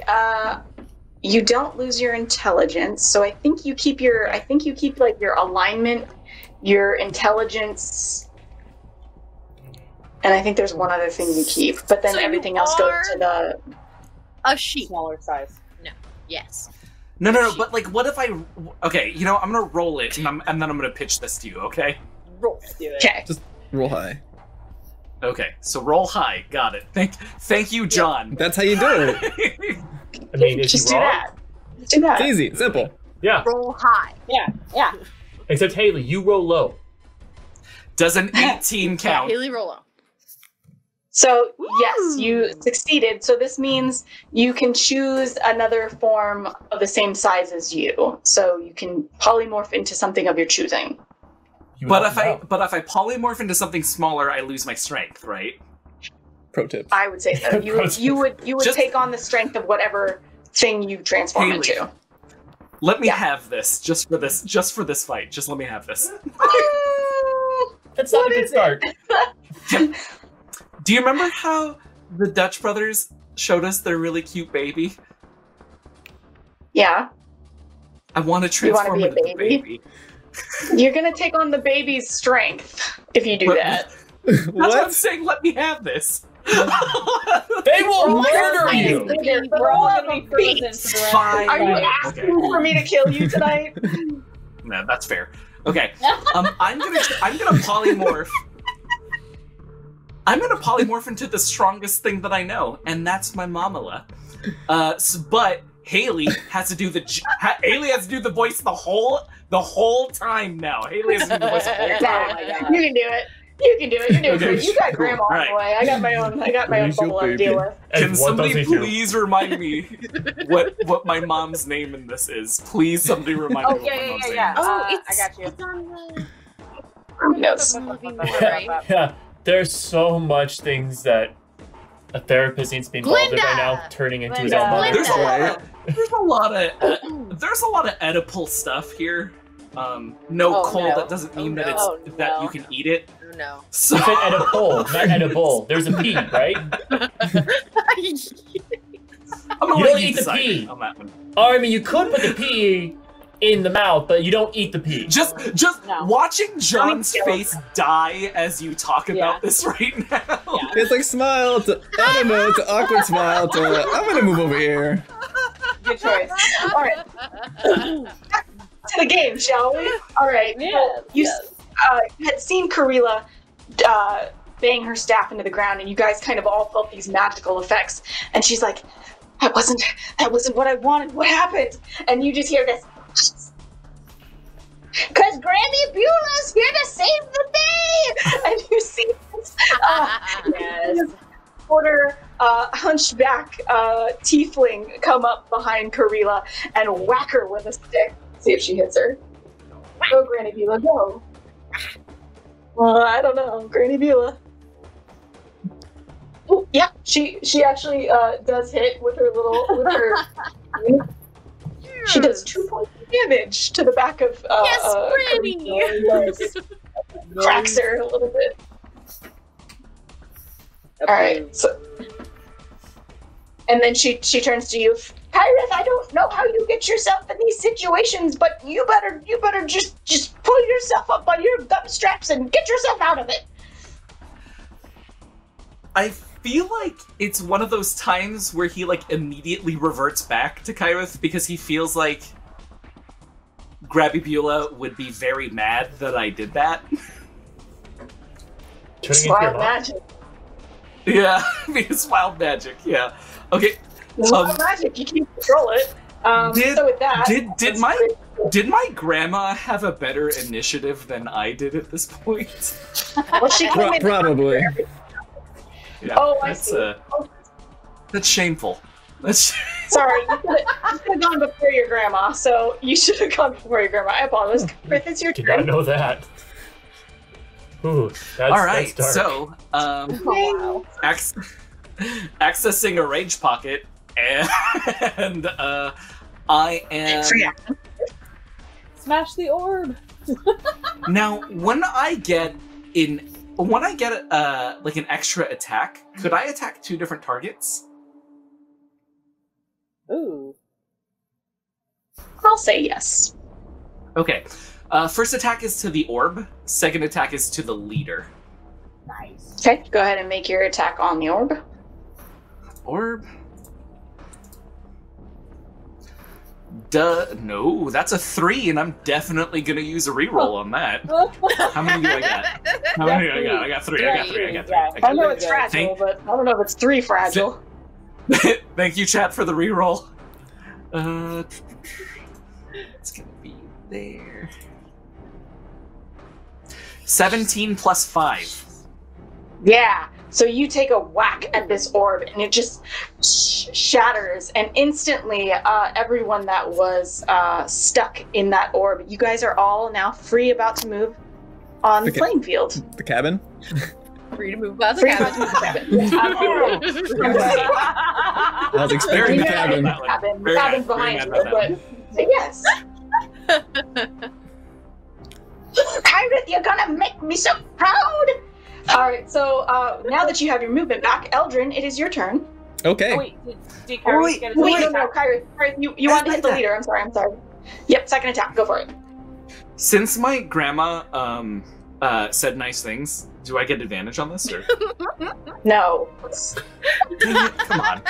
you don't lose your intelligence, so I think you keep like your alignment, your intelligence, and I think there's one other thing you keep, but then So you everything else goes are- to the. A sheep. Smaller size. Yes. No, but, like, what if I... Okay, you know, I'm gonna roll it, and then I'm gonna pitch this to you, okay? Roll. Do it. Okay. Roll high. Okay, so roll high. Got it. Thank you, John. That's how you do it. I mean, is Just he do wrong? that. Just do that. It's easy, simple. Yeah. Roll high. Yeah. Except Haley, you roll low. Does an 18 count? Haley, roll up. So, yes, you succeeded. So this means you can choose another form of the same size as you. So you can polymorph into something of your choosing. But if I polymorph into something smaller, I lose my strength, right? Pro tip. I would say so. You would Just- take on the strength of whatever thing you transform Haley. into. Let me Yeah. have this just for this fight. Just let me have this. That's not What a good is start. Do you remember how the Dutch brothers showed us their really cute baby? Yeah. I want to You wanna transform be a into the baby? baby. You're going to take on the baby's strength if you do But- that. That's what I'm What? saying. Let me have this. They will murder you! We're all gonna be frozen for the rest Fine. Are you Okay. asking for me to kill you tonight? No, that's fair. Okay. I'm gonna polymorph. I'm gonna polymorph into the strongest thing that I know, and that's my mamala. But Haley has to do Haley has to do the voice the whole time now. Haley has to do the voice the whole time. You can do it. You can do it. You're doing Okay, great. You got cool. grandma on Alright. the way. I got my own Who's your bubble to baby? deal with. And Can what somebody does he do? please remind me what my mom's name in this is? Please, somebody remind Oh me what my yeah. mom's name is. Oh, I it's, got you. it's on the... Who knows? Living War, right? Yeah, there's so much things that a therapist needs to be involved in right now, Glinda! turning into his Glinda! own mother. There's a lot of edible stuff here. No Oh, coal. no. That doesn't mean Oh, that no. it's that no. you can eat it. No. So You said edible, not edible. There's a P, right? I'm gonna You let don't eat the decide pea. on that one. Or, I mean, you could put the P in the mouth, but you don't eat the P. Just No. watching John's kill face die as you talk about this right now. It's like smile to, I don't know, to awkward smile to, I'm gonna move over here. Good choice. All right, to the game, shall we? All right. Yes, You had seen Kareela bang her staff into the ground, and you guys kind of all felt these magical effects. And she's like, "That wasn't what I wanted. What happened?" And you just hear this. Because Granny Beulah's here to save the day! And you see this Yes. quarter hunchback tiefling come up behind Kareela and whack her with a stick. See if she hits her. Go, Granny Beulah, go. I don't know, Granny Beulah. Oh, yeah, she actually does hit with her She does 2 points of damage to the back of Yes, Granny! Kareela. Cracks her a little bit. Alright, so and then she turns to you. Kyreth, I don't know how you get yourself in these situations, but you better just pull yourself up by your gum straps and get yourself out of it. I feel like it's one of those times where he like immediately reverts back to Kyreth because he feels like Grabby Beulah would be very mad that I did that. Turning It's into your wild mom. magic. Yeah, because wild magic. Yeah. Okay. It's wild magic. You can't control it. So with that, Did my grandma have a better initiative than I did at this point? well, she came in. Probably. Yeah, Oh, I that's see. that's shameful. That's Sorry, you could have gone before your grandma. So you should have gone before your grandma. I apologize. Kyreth, it's your Did not turn. know that. Ooh, that's all right. That's dark. So, Oh, wow. accessing a rage pocket, and I am Smash the orb. now. When I get like an extra attack, could I attack 2 different targets? Ooh. I'll say yes. Okay. First attack is to the orb. Second attack is to the leader. Nice. Okay, go ahead and make your attack on the orb. Orb. No, that's a 3, and I'm definitely gonna use a reroll on that. How many do I got? How many do I got? I got 3. I got 3. I got 3. Yeah. I know it's fragile, but I don't know if it's 3 fragile. Thank you, chat, for the reroll. It's gonna be there. 17 plus 5. Yeah. So you take a whack at this orb, and it just shatters, and instantly, everyone that was stuck in that orb, you guys are all now free, about to move on the playing field. The cabin? Free to move about the Free to cabin. move the cabin. I was expecting the cabin. The cabin's behind you, but yes. Kyreth, you're gonna make me so proud! Alright, so now that you have your movement back, Aeldren, it is your turn. Okay. Oh, wait, did Kyreth get a Wait, second no, attack? Kyreth, you wanted to hit the leader. I'm sorry. Yep, second attack, go for it. Since my grandma said nice things, do I get advantage on this? Or? No. Come on.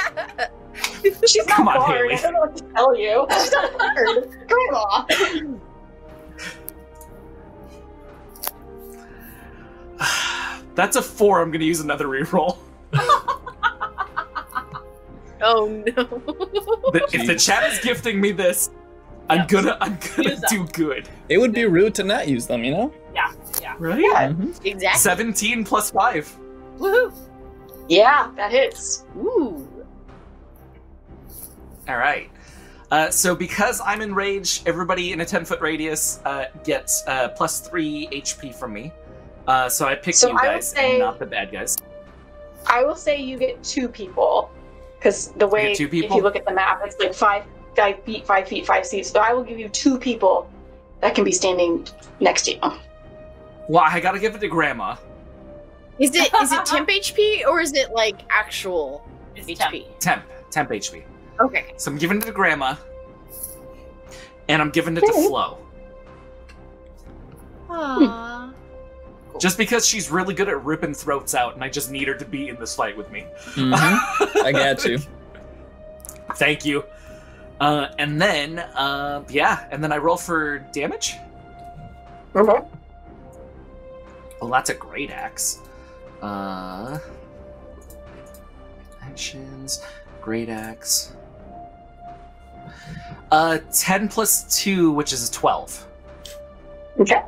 She's not Come on, bard. Haley. I don't know what to tell you. She's not bard. Grandma. That's a 4. I'm gonna use another reroll. Oh no. If the chat is gifting me this, I'm gonna Use do good. It would be rude to not use them, you know? Yeah. Right? Yeah. Exactly. 17 plus 5. Woohoo. Yeah, that hits. Ooh. All right. So because I'm enraged, everybody in a 10-foot radius gets plus 3 HP from me. So I picked So you I would guys say- and not the bad guys. I will say you get 2 people. Because the way, get 2 if people? you look at the map, it's like 5 feet, 5 feet, 5 feet. So I will give you 2 people that can be standing next to you. Well, I gotta give it to Grandma. Is it temp HP or is it like actual It's HP? Temp HP. Okay. So I'm giving it to Grandma, and I'm giving it to Flo. Aww. Just because she's really good at ripping throats out, and I just need her to be in this fight with me. I got you. Thank you. And then I roll for damage. Okay. Well, that's a great axe. Actions, great axe. 10 plus 2, which is 12. Okay.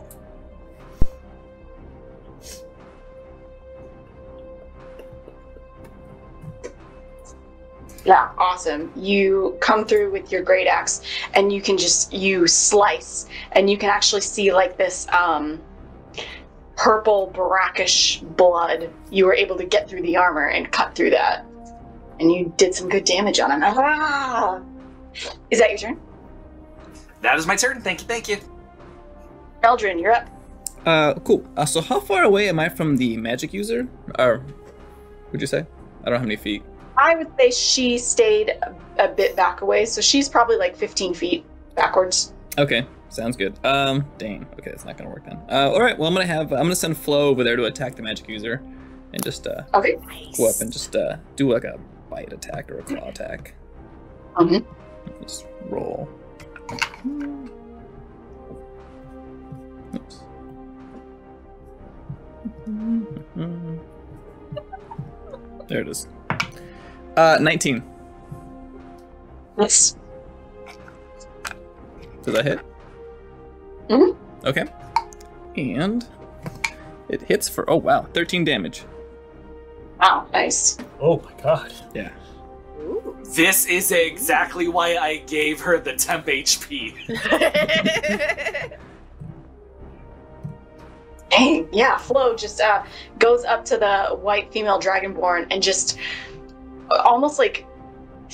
Yeah, awesome. You come through with your great axe, and you can you slice, and you can actually see like this purple brackish blood. You were able to get through the armor and cut through that, and you did some good damage on him. Ah! Is that your turn? That is my turn. Thank you. Aeldren, you're up. Cool. So how far away am I from the magic user? Or, would you say? I don't know how many feet. I would say she stayed a bit back away, so she's probably like 15 feet backwards. Okay, sounds good. Dang. Okay, that's not gonna work then. All right. Well, I'm gonna send Flo over there to attack the magic user, and just Okay. go up and just do like a bite attack or a claw attack. Mhm. Just roll. Oops. There it is. 19. Yes. Does that hit? Mhm. Okay. And it hits for, oh wow, 13 damage. Wow, nice. Oh my god. Yeah. This is exactly why I gave her the temp HP. Dang, yeah, Flo just goes up to the white female dragonborn and just almost like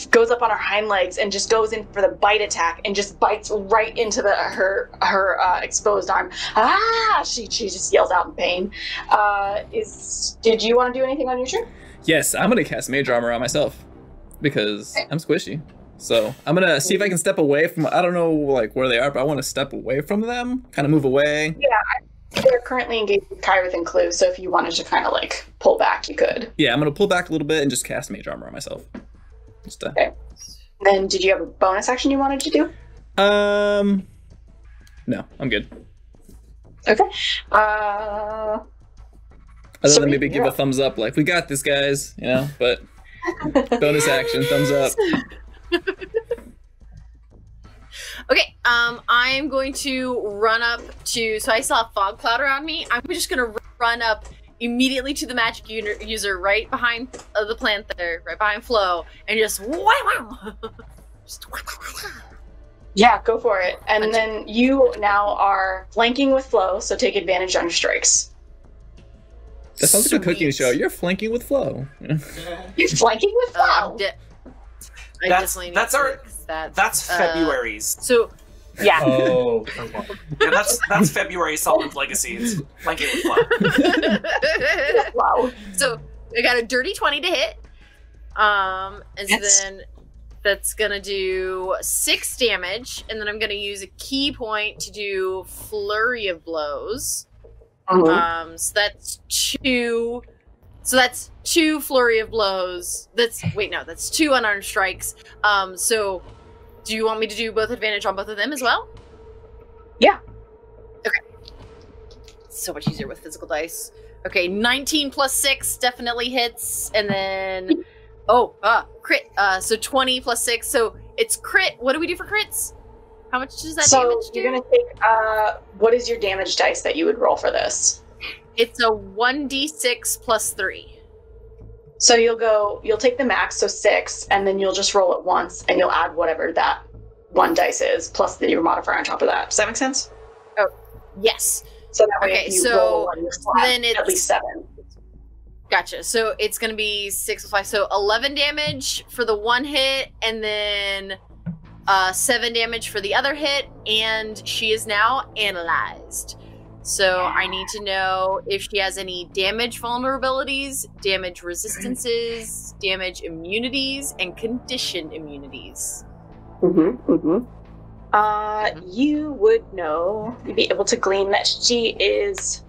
goes up on her hind legs and just goes in for the bite attack and just bites right into her exposed arm. Ah! She just yells out in pain. Did you want to do anything on your turn? Yes, I'm gonna cast Mage Armor on myself because I'm squishy. So I'm gonna see if I can step away from, I don't know like where they are, but I want to step away from them, kind of move away. Yeah, they're currently engaged with Kyreth and Kluh, so if you wanted to kind of like pull back, you could. Yeah, I'm gonna pull back a little bit and just cast Mage Armor on myself. Just Okay. Then did you have a bonus action you wanted to do? No, I'm good. Okay. Other So than maybe give you're a thumbs up, like, we got this, guys, you know, but bonus action, thumbs up. Okay, I'm going to run up to, so I saw a fog cloud around me. I'm just gonna run up immediately to the magic user right behind the plant there, right behind Flo, and just wow. Yeah, go for it. And then you now are flanking with Flo, so take advantage on your strikes. That sounds like a cooking Sweet. show. You're flanking with Flo. You're flanking with Flo. I That's- definitely need that's to our- fix that. That's February's. So Yeah. Oh, okay. Yeah, that's February Sahlen's legacy. It's like it was fun. Wow. So I got a dirty 20 to hit. And Yes. then that's gonna do 6 damage, and then I'm gonna use a key point to do flurry of blows. So that's 2. So that's 2 flurry of blows. That's 2 unarmed strikes. So do you want me to do both advantage on both of them as well? Yeah. Okay. So much easier with physical dice. Okay, 19 plus 6 definitely hits, and then crit. So 20 plus 6. So it's crit. What do we do for crits? How much does that So damage do? you're gonna take. What is your damage dice that you would roll for this? It's a 1d6 plus 3. So you'll take the max, so 6, and then you'll just roll it once, and you'll add whatever that one dice is, plus your modifier on top of that. Does that make sense? Yes. So that way, Okay, if you so roll one, you still have then it's- at least 7. Gotcha. So it's going to be 6 plus 5. So 11 damage for the one hit, and then 7 damage for the other hit, and she is now analyzed. So I need to know if she has any damage vulnerabilities, damage resistances, damage immunities, and condition immunities. You would know, you'd be able to glean that she is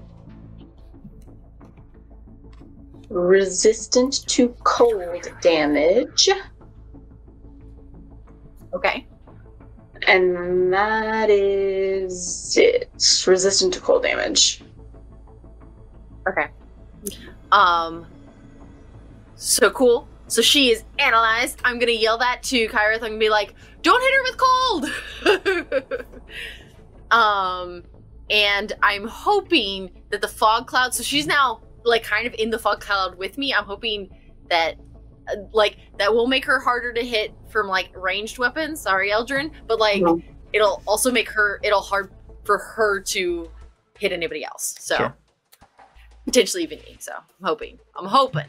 resistant to cold damage, Okay. and that is it. Resistant to cold damage. Okay. So cool. So she is analyzed. I'm gonna yell that to Kyreth. I'm gonna be like, "Don't hit her with cold." And I'm hoping that the fog cloud. So she's now like kind of in the fog cloud with me. I'm hoping that that will make her harder to hit from like ranged weapons. Sorry, Aeldren, but like it'll also make it'll hard for her to hit anybody else. So. Sure. Potentially even me, so I'm hoping.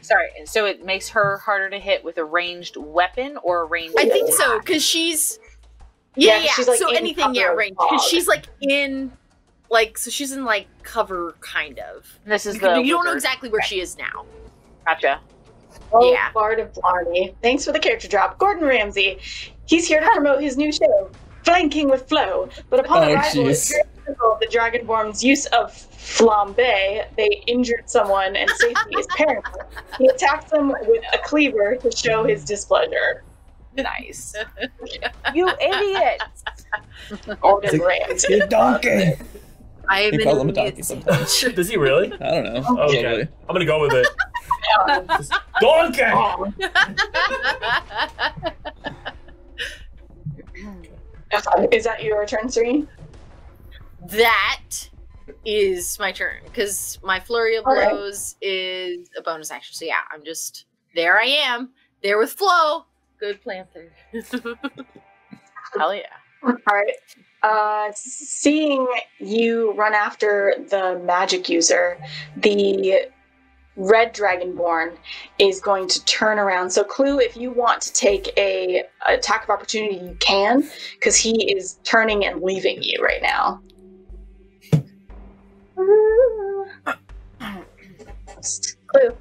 Sorry, so it makes her harder to hit with a ranged weapon or a ranged I think attack? so, because she's Yeah, she's, like, so in anything, cover of range. fog. Because she's like in so she's in like cover kind of. This is You the don't know wizard. exactly where she is now. Gotcha. Oh, Yeah. Bard of Blarney. Thanks for the character drop. Gordon Ramsay. He's here to promote his new show, Flanking with Flo. But upon Oh, arrival, jeez. it's very typical of the Dragonborn's use of flambe. They injured someone and safety is paramount. He attacks them with a cleaver to show his displeasure. Nice. You idiot! Gordon Ramsay. You donkey! I am He an calls him a idiot. donkey sometimes. Does he really? I don't know. Okay. Probably. I'm gonna go with it. Donkey! Is that your turn, Serene? That is my turn, because my flurry of Okay. blows is a bonus action. So yeah, I'm just there. I am there with Flo. Good planter. Hell yeah. All right. Seeing you run after the magic user, the red dragonborn is going to turn around. So, Kluh, if you want to take a attack of opportunity, you can, because he is turning and leaving you right now. Kluh,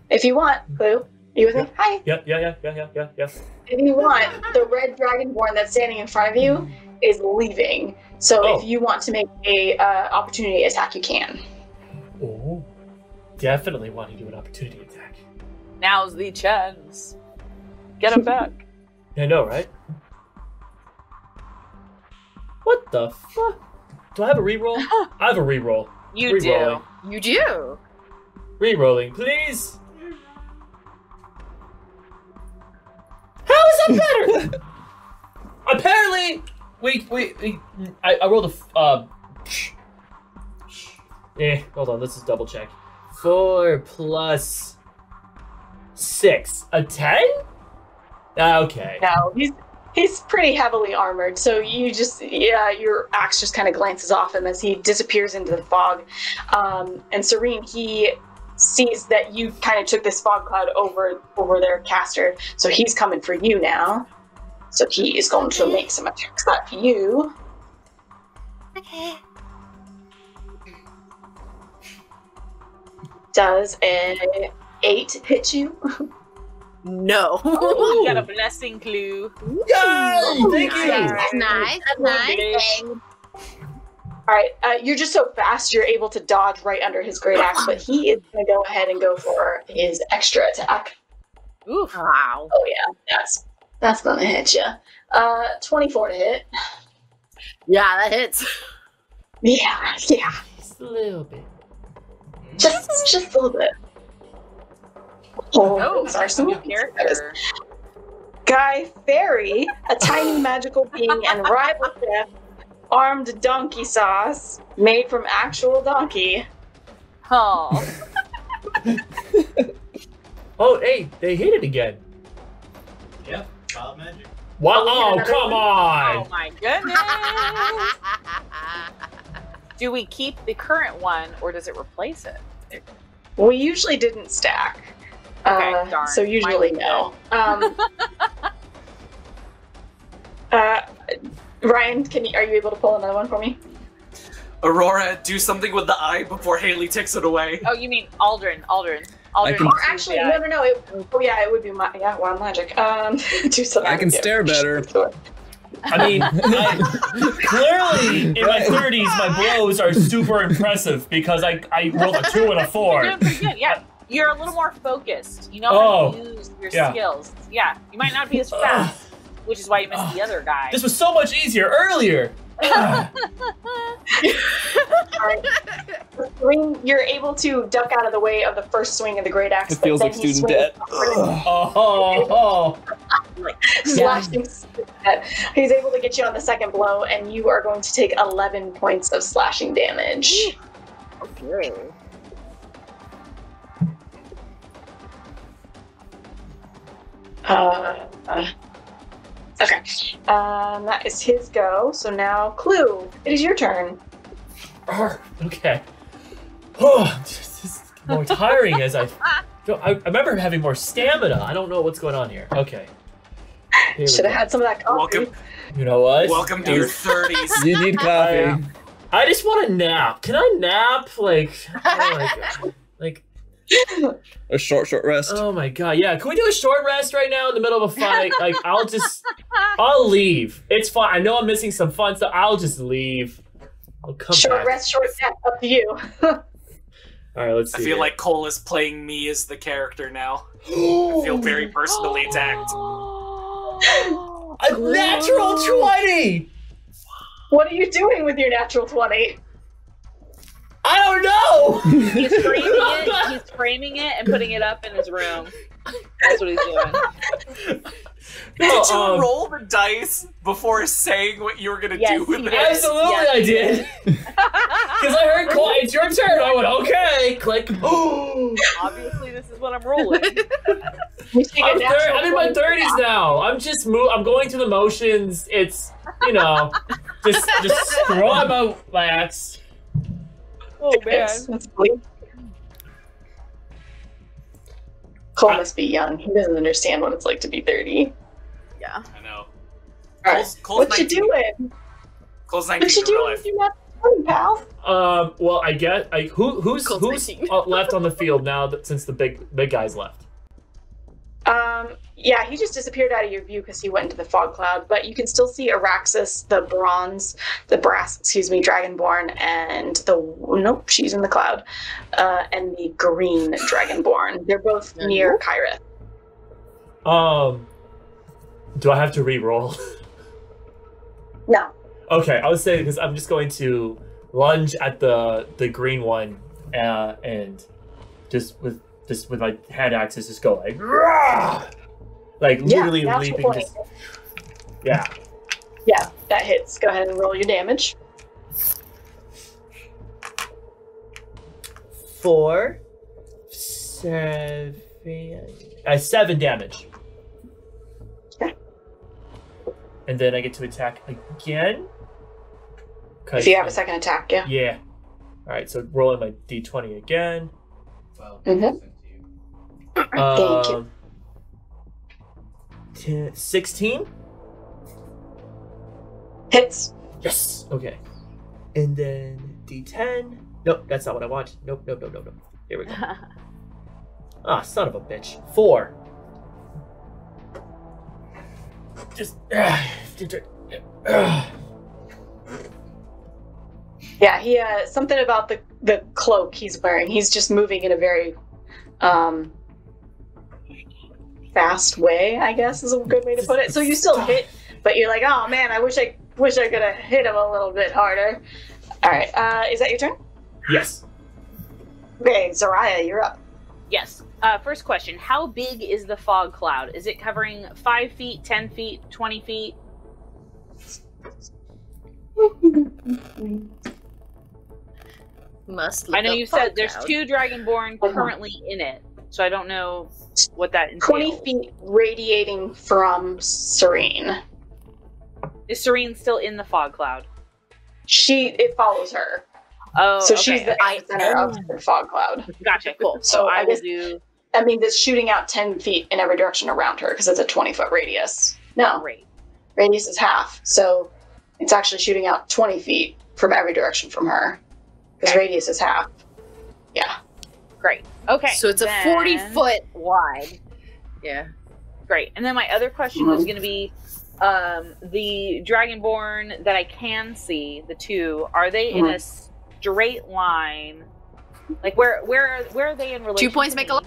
if you want, Kluh, you with me? Hi. Yeah. If you want, the red dragonborn that's standing in front of you is leaving. So Oh. if you want to make a opportunity attack, you can. Oh, definitely want to do an opportunity attack. Now's the chance. Get him back. I know, right? What the fuck? Do I have a reroll? I have a reroll. You Rerolling. do. You do. Rerolling, please. How is that better? Apparently, I rolled a. Hold on. Let's just double check. 4 plus 6, a 10? Okay. No, he's pretty heavily armored, so you just your axe just kind of glances off him as he disappears into the fog. And Serene, he sees that you kind of took this fog cloud over their caster, so he's coming for you now. So he is going to make some attacks at you. Does a 8 hit you? No. You got a blessing clue. Yay! Thank you. That's nice. That's nice. All right, you're just so fast you're able to dodge right under his great axe, but he is going to go ahead and go for his extra attack. Oof. Wow. Oh yeah, that's going to hit you. 24 to hit. Yeah, that hits. Yeah. Just a little bit. Just a little bit. Oh, sorry, that's a new character. Guy Fairy, a tiny magical being and rival chef, armed donkey sauce made from actual donkey. Oh. Oh, hey, they hit it again. Yep. Wild magic. Wow! Oh, yeah, Come on! Oh my goodness. Do we keep the current one or does it replace it? We usually didn't stack. Okay, darn. So usually no. Ryan, are you able to pull another one for me? Aurora, do something with the eye before Haley takes it away. Oh, you mean Aeldren. I can- Or actually, no. It would be wild magic. Do something. I can stare better. I mean, clearly in my 30s, my blows are super impressive because I rolled a 2 and a 4. You're doing pretty good, yeah. You're a little more focused. You know how to use your skills. Yeah, you might not be as fast, which is why you missed the other guy. This was so much easier earlier. You're able to duck out of the way of the first swing of the great axe. It feels like student debt. Slashing. He's able to get you on the second blow, and you are going to take 11 points of slashing damage. Okay. Okay. That is his go. So now, Kluh, it is your turn. Okay. Oh, this is more tiring as I remember having more stamina. I don't know what's going on here. Okay. Here we Should have go. had some of that coffee. Welcome, You know what? welcome to your 30s. You need coffee. I just want to nap. Can I nap? Like, oh my god. Like, A short rest. oh my god. Yeah, can we do a short rest right now in the middle of a fight? Like, I'll leave. It's fine. I know I'm missing some fun stuff. I'll just leave. I'll come Short back. rest, short nap, up to you. All right, let's I see. feel here. like Cole is playing me as the character now. I feel very personally attacked. A natural 20! What are you doing with your natural 20? I don't know! He's framing it. He's framing it and putting it up in his room. That's what he's doing. Did you roll the dice before saying what you were gonna Yes, do with he it? did. Absolutely, Yes, I did. Because I heard, Cole, it's your turn. I went, okay. Click. Obviously, this is what I'm rolling. You take a natural I'm in my 20. 30s now. I'm just I'm going through the motions. It's, just throw out my axe. Oh man. That's bleak. Cole must be young. He doesn't understand what it's like to be 30. Yeah. I know. All right. Cole's What you 19. doing? Cole's What 19 you in real doing life. with your natural 20, pal? Well, I guess who's Cole's 19. left on the field now since the big guys left. Yeah, he just disappeared out of your view because he went into the fog cloud, but you can still see Araxis, the brass, dragonborn, and nope, she's in the cloud, and the green dragonborn. They're both near Kyreth. Do I have to re-roll? No. Okay, I was saying because I'm just going to lunge at the green one and just with my hand axes just go like "Rah!" Like literally leaping. Just, yeah. Yeah, that hits. Go ahead and roll your damage. 4, 7, 7 damage. Okay. And then I get to attack again. If you have a second attack, yeah. Yeah. All right, so rolling my d20 again. Well, Mhm. Thank you. 16. Hits. Yes. Okay. And then d10. Nope, that's not what I want. Nope. Here we go. Ah, son of a bitch. 4. Just. Yeah, he something about the cloak he's wearing. He's just moving in a very fast way, I guess is a good way to put it. So you still hit, but you're like, oh man, I wish I could have hit him a little bit harder. All right, is that your turn? Yes. Okay, Zariah, you're up. Yes. First question: how big is the fog cloud? Is it covering 5 feet, 10 feet, 20 feet? I know you said there's 2 dragonborn currently in it, so I don't know what that entails. 20 feet radiating from Serene. Is Serene still in the fog cloud? It follows her. Oh, so okay, she's the center of the fog cloud. Gotcha, cool. So I will guess, do... I mean, that's shooting out 10 feet in every direction around her, because it's a 20-foot radius. No. Great. Radius is half, so it's actually shooting out 20 feet from every direction from her. Because radius is half. Yeah. Great. Okay. So it's a 40-foot wide. Yeah. Great. And then my other question was going to be, the dragonborn that I can see, the 2, are they in a straight line? Like where are they in relation? 2 points make a lot.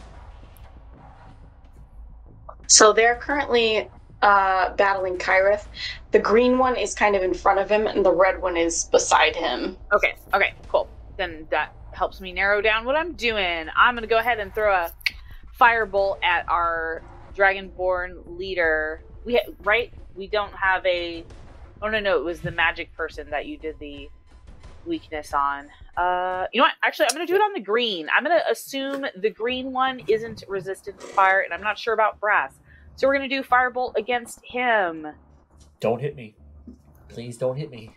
So they're currently battling Kyreth. The green one is kind of in front of him, and the red one is beside him. Okay, cool. Then that helps me narrow down what I'm doing. I'm gonna go ahead and throw a firebolt at our dragonborn leader. We don't have a... Oh, no, it was the magic person that you did the weakness on. You know what? Actually, I'm going to do it on the green. I'm going to assume the green one isn't resistant to fire, and I'm not sure about brass. So we're going to do firebolt against him. Don't hit me. Please don't hit me.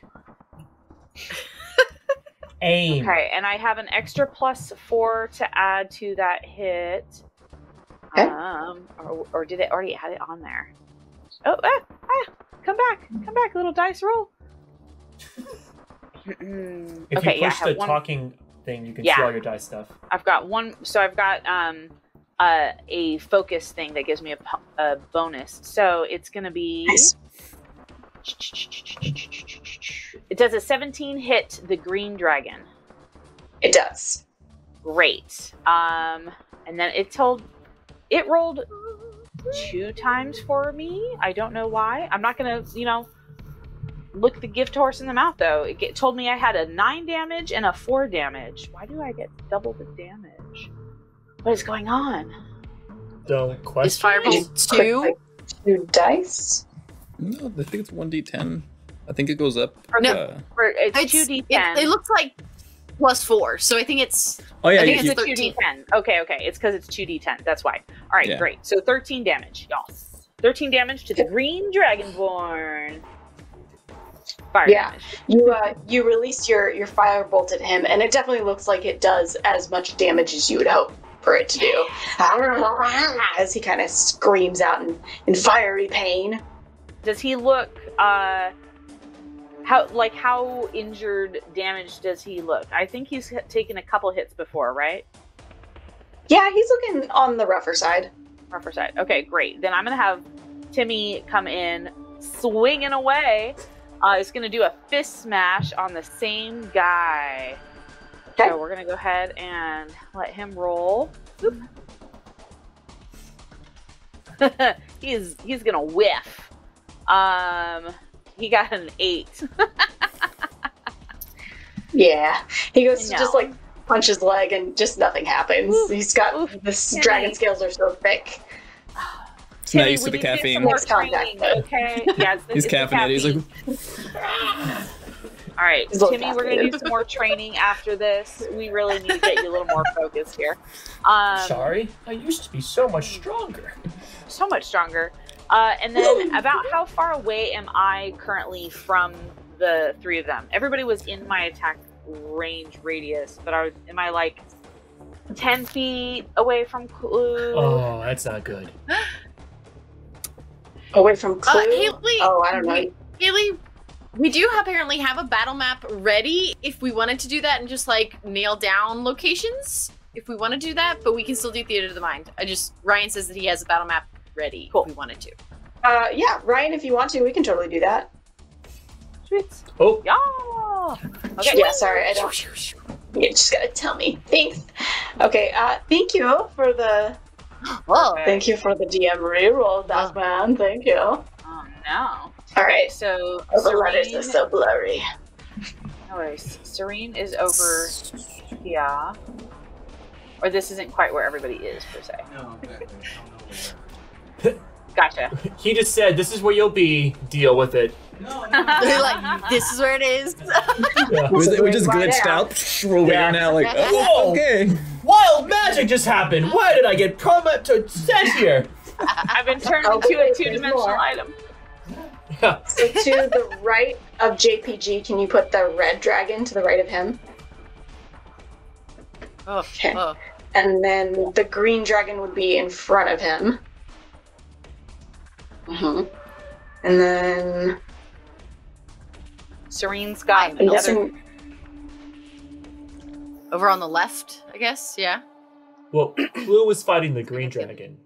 Aim. Okay, and I have an extra +4 to add to that hit. Okay. Or did it already add it on there? Oh, come back, little dice roll. If you push the talking thing, you can see all your dice stuff. I've got one, so I've got a focus thing that gives me a bonus. So it's gonna be. Nice. It does a 17 hit the green dragon. It does. Great. And then it rolled 2 times for me. I don't know why. I'm not gonna, look the gift horse in the mouth though. It told me I had a 9 damage and a 4 damage. Why do I get double the damage? What is going on? Don't question. Is firebolt 2 dice? No, I think it's 1d10. I think it goes up. No, it's 2d10. It looks like +4, so I think it's. Oh yeah, I think you, it's 13. 2d10. Okay. It's because it's 2d10. That's why. All right, great. So 13 damage, y'all. 13 damage to the green dragonborn. Fire damage. You release your firebolt at him, and it definitely looks like it does as much damage as you would hope for it to do. As he kind of screams out in fiery pain. Does he look how injured, damaged does he look? I think he's taken a couple hits before, right? Yeah, he's looking on the rougher side. Rougher side. Okay, great. Then I'm gonna have Timmy come in, swinging away. It's gonna do a fist smash on the same guy. Okay. So we're gonna go ahead and let him roll. he's gonna whiff. He got an 8. Yeah. He goes to No. just like punch his leg and just nothing happens. He's got this dragon scales are so thick. He's not Timmy, used to we the need to do caffeine. some more Makes contact, training, okay? Yeah, it's He's it's the caffeinated. He's caffeine. like, All right, He's a little Timmy, we're gonna do some more training after this. We really need to get you a little more focused here. Sorry, I used to be so much stronger. So much stronger. And then, about how far away am I currently from the three of them? Everybody was in my attack range radius, but am I like 10 feet away from Kluh? Oh, that's not good. Away from Kluh? Haley, Oh, I don't know. Haley, we do apparently have a battle map ready if we wanted to do that and just like nail down locations. If we want to do that, but we can still do Theater of the Mind. Ryan says that he has a battle map ready if we wanted to. Yeah, Ryan, if you want to, we can totally do that. Sweet. Oh, Yeah. Okay. Yeah, sorry, I don't. You just gotta tell me. Thanks. Okay, thank you for the DM reroll, that man. Thank you. Oh no. Alright, So oh, the letters Serene, are so blurry. no worries. Serene is over here. Or this isn't quite where everybody is per se. No, exactly. I don't know Gotcha. he just said, "This is where you'll be. Deal with it." where. They're like, this is where it is. Yeah. we just Right glitched now. out. We're Yeah. now like, Whoa. oh, okay. Wild magic just happened. Why did I get sent here? I've been turned Oh, into a wait, there's two-dimensional more. item. Yeah. So to the right of JPG, can you put the red dragon to the right of him? Oh, Okay. oh. And then the green dragon would be in front of him. And then Serene's got I'm another. guessing Over on the left, I guess. Yeah. Well, Kluh was fighting the green dragon.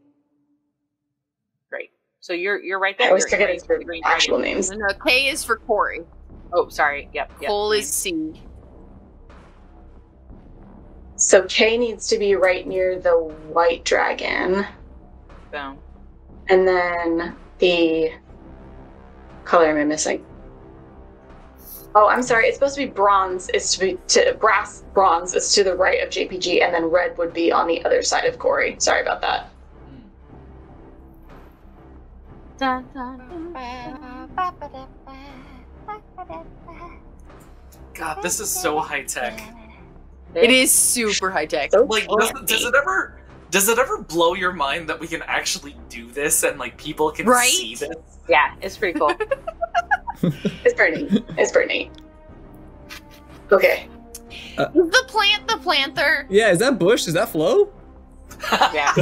Great. So you're right there. I always You're forget right his to the green actual dragon. names. No, K is for Corey. Oh, sorry. Yep. Cole is C. So K needs to be right near the white dragon. Boom. And then the color am I missing? Oh, I'm sorry. It's supposed to be bronze. It's to be to brass. Bronze is to the right of JPG, and then red would be on the other side of Corey. Sorry about that. Dun, dun, dun. God, this is so high tech. It is super high tech. Like, does it ever blow your mind that we can actually do this and like people can Right? see this? Yeah, it's pretty cool. It's pretty neat. It's pretty neat. Okay. The planther. Yeah, is that Bush? Is that Flo? Yeah,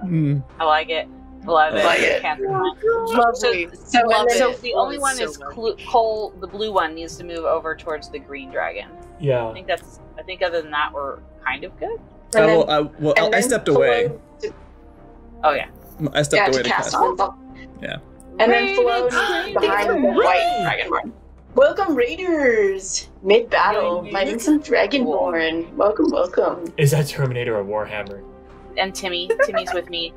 Hmm. I like it. Love it. Like it. Can't- Lovely. So Love and it. So then the only one So is well. Cole. The blue one needs to move over towards the green dragon. Yeah. I think other than that, we're kind of good. and then- I then stepped away. Flo to- Oh yeah. I stepped yeah, away to to cast cast. on. Yeah. And then Flo needs to be behind the white dragonborn. Welcome, Raiders! Mid-battle, fighting some dragonborn. Welcome, welcome. Is that Terminator or Warhammer? And Timmy's with me.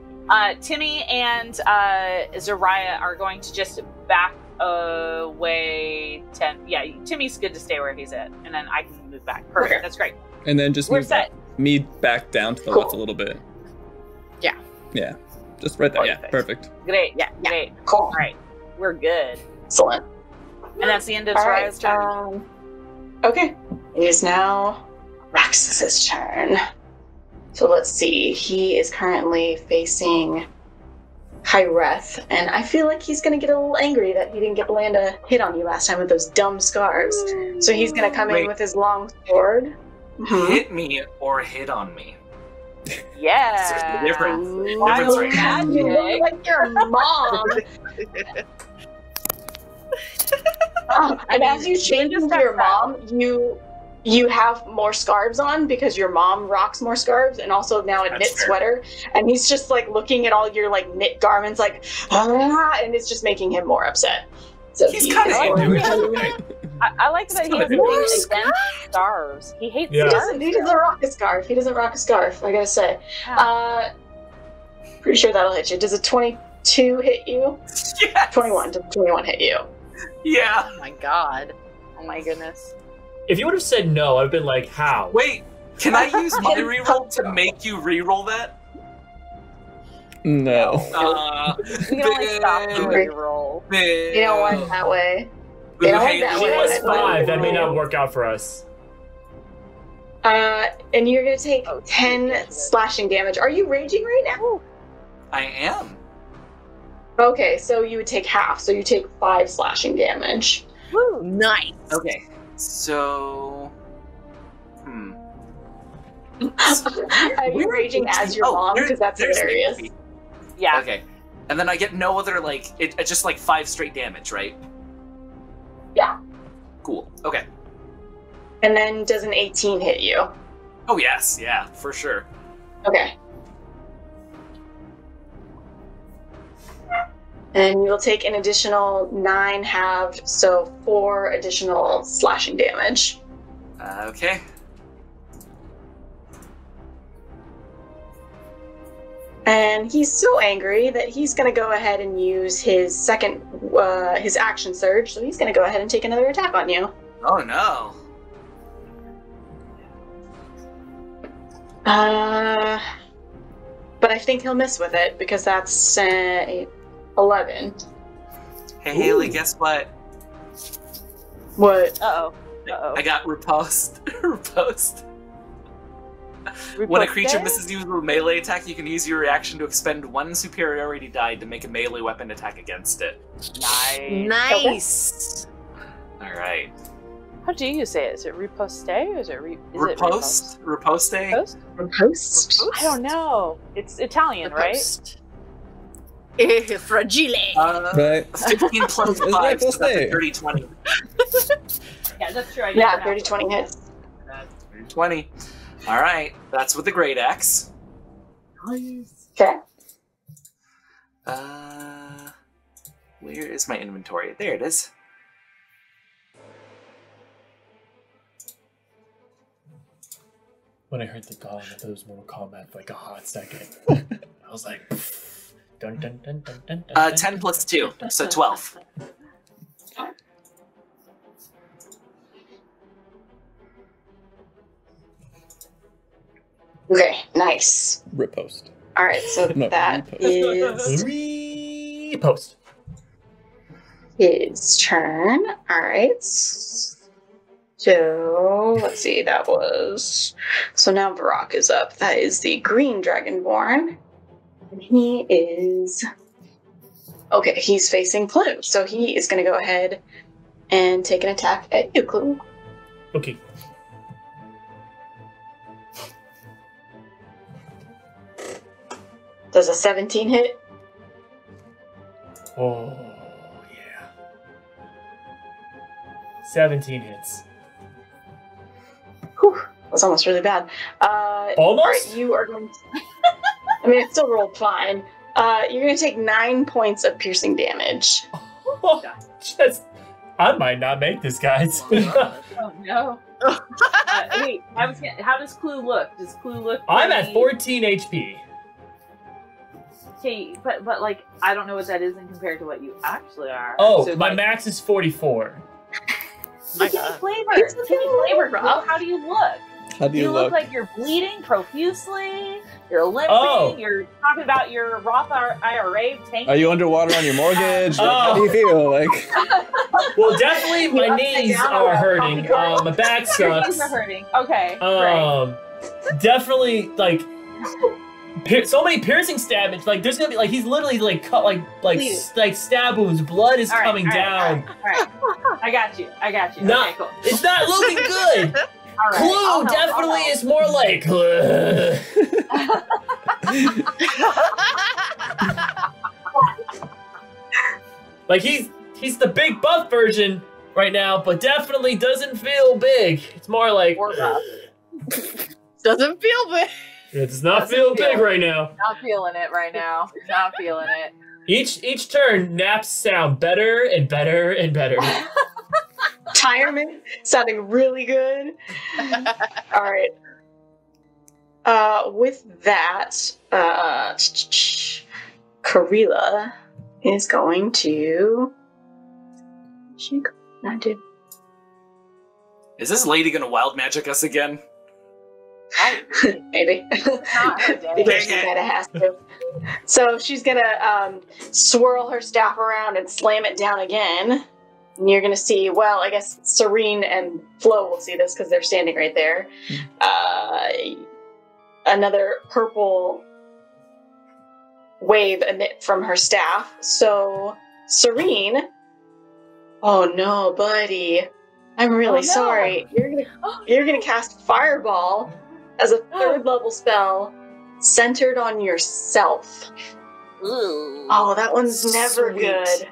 Timmy and Zariah are going to just back away 10. Yeah, Timmy's good to stay where he's at, and then I can move back. Perfect. Okay. That's great. And then just We're move set. me back down to the Cool. left a little bit. Yeah. Yeah. Just right there. Yeah. Perfect. Perfect. Great. Yeah. Great. Cool. All right. We're good. Excellent. And that's the end of All Zariah's right. turn. Okay. It is now Raxus's turn. So let's see. He is currently facing Kyreth, and I feel like he's going to get a little angry that he didn't get Belanda hit on you last time with those dumb scarves. So he's going to come in Wait. with his long sword. Mhm. Hit me or hit on me. Yeah. There's a difference. Wild right now. You look magic. like your mom. And as you change into your mom, you have more scarves on because your mom rocks more scarves, and also now a That's knit fair. sweater. And he's just like looking at all your like knit garments, like and it's just making him more upset. So He's he kind is of going into it. to- Okay. I like that he has More things against scarves. He hates Yeah. scarves. He doesn't rock a scarf. He doesn't rock a scarf. I gotta say. Pretty sure that'll hit you. Does a 22 hit you? Yes. 21. Does 21 hit you? Yeah. Oh my god. Oh my goodness. If you would have said no, I'd have been like, how? Wait, can I use my reroll to make you reroll that? No. We can only stop the reroll. You don't want it that way. They don't like that She way. was 5. That may not work out for us. And you're gonna take 10 slashing damage. Are you raging right now? I am. Okay, so you would take half. So you take 5 slashing damage. Woo, nice. Okay, so... Are you raging as your mom? Because that's there's hilarious. the- Yeah. Okay. And then I get no other, like, it's just like 5 straight damage, right? Yeah. Cool. Okay. And then does an 18 hit you? Oh, yes. Yeah, for sure. Okay. And you'll take an additional 9 halved, so 4 additional slashing damage. Okay. And he's so angry that he's going to go ahead and use his his action surge. So he's going to go ahead and take another attack on you. Oh, no. But I think he'll miss with it because that's 11. Hey, Haley, guess what? What? Uh-oh. Uh-oh. I got riposte. Riposte. When a creature misses you with a melee attack, you can use your reaction to expend 1 superiority die to make a melee weapon attack against it. Nice. Nice. Alright. How do you say it? Is it riposte or is it Riposte? Riposte? Riposte? Riposte? I don't know. It's Italian, Riposte. right? Fragile. Right. 15 plus It's 5, right, so that's a stay. 30-20. Yeah, that's true. Yeah, 30-20 hits. 20. Alright, that's with the Great Axe. Okay. Where is my inventory? There it is. When I heard the golem, I thought it was Mortal Kombat for like a hot second. I was like, dun dun dun dun dun dun. 10 plus 2, so 12. Okay, nice. Riposte. Alright, so No, that repost. is Repost. his turn. Alright. So, let's see, that was... So now Vrok is up. That is the green dragonborn. And he is... Okay, he's facing Kluh. So he is going to go ahead and take an attack at you, Kluh. Okay. Does a 17 hit? Oh, yeah. 17 hits. Whew, that's almost really bad. Almost? Alright, you are going to... I mean, it still rolled fine. You're going to take 9 points of piercing damage. Just, I might not make this, guys. Oh no. Wait, how does Kluh look? Does Kluh look? I'm at 14 HP. Okay, but like I don't know what that is in compared to what you actually are. Oh, So, my like, max is 44. give me flavor. It's Give me flavor, rough. Kluh. How do you look? How do you look look? like you're bleeding profusely. You're limping. Oh. You're talking about your Roth IRA tank. Are you underwater on your mortgage? Like, how do Oh. you feel? Like, Well, definitely my upside knees down are on a hurting. coffee My back Your knees sucks. are hurting. Okay, great. Definitely like so many piercing damage. Like there's gonna be like he's literally like cut like Please. like stab wounds. Blood is All right, coming all right, down. All right. I got you. No. Okay, cool. It's not looking good. All right. I'll Clue help, definitely I'll help. is more like. Like he's the big buff version right now, but definitely doesn't feel big. It's more like Or buff. Doesn't feel bad. it does not Doesn't feel feel- big right now. Not feeling it right now. Not feeling it. Each turn, naps sound better and better and better. Retirement sounding really good. All right. With that, Kareela is going to. She commanded. Is this lady gonna wild magic us again? Maybe. Not her day. Because she kind of has to. So she's gonna swirl her staff around and slam it down again. And you're gonna see, well, I guess Serene and Flo will see this because they're standing right there. Another purple wave emit from her staff. So Serene, oh no, buddy, I'm really sorry. You're gonna cast Fireball as a 3rd level spell centered on yourself. Ooh. Oh, that one's never Sweet. good.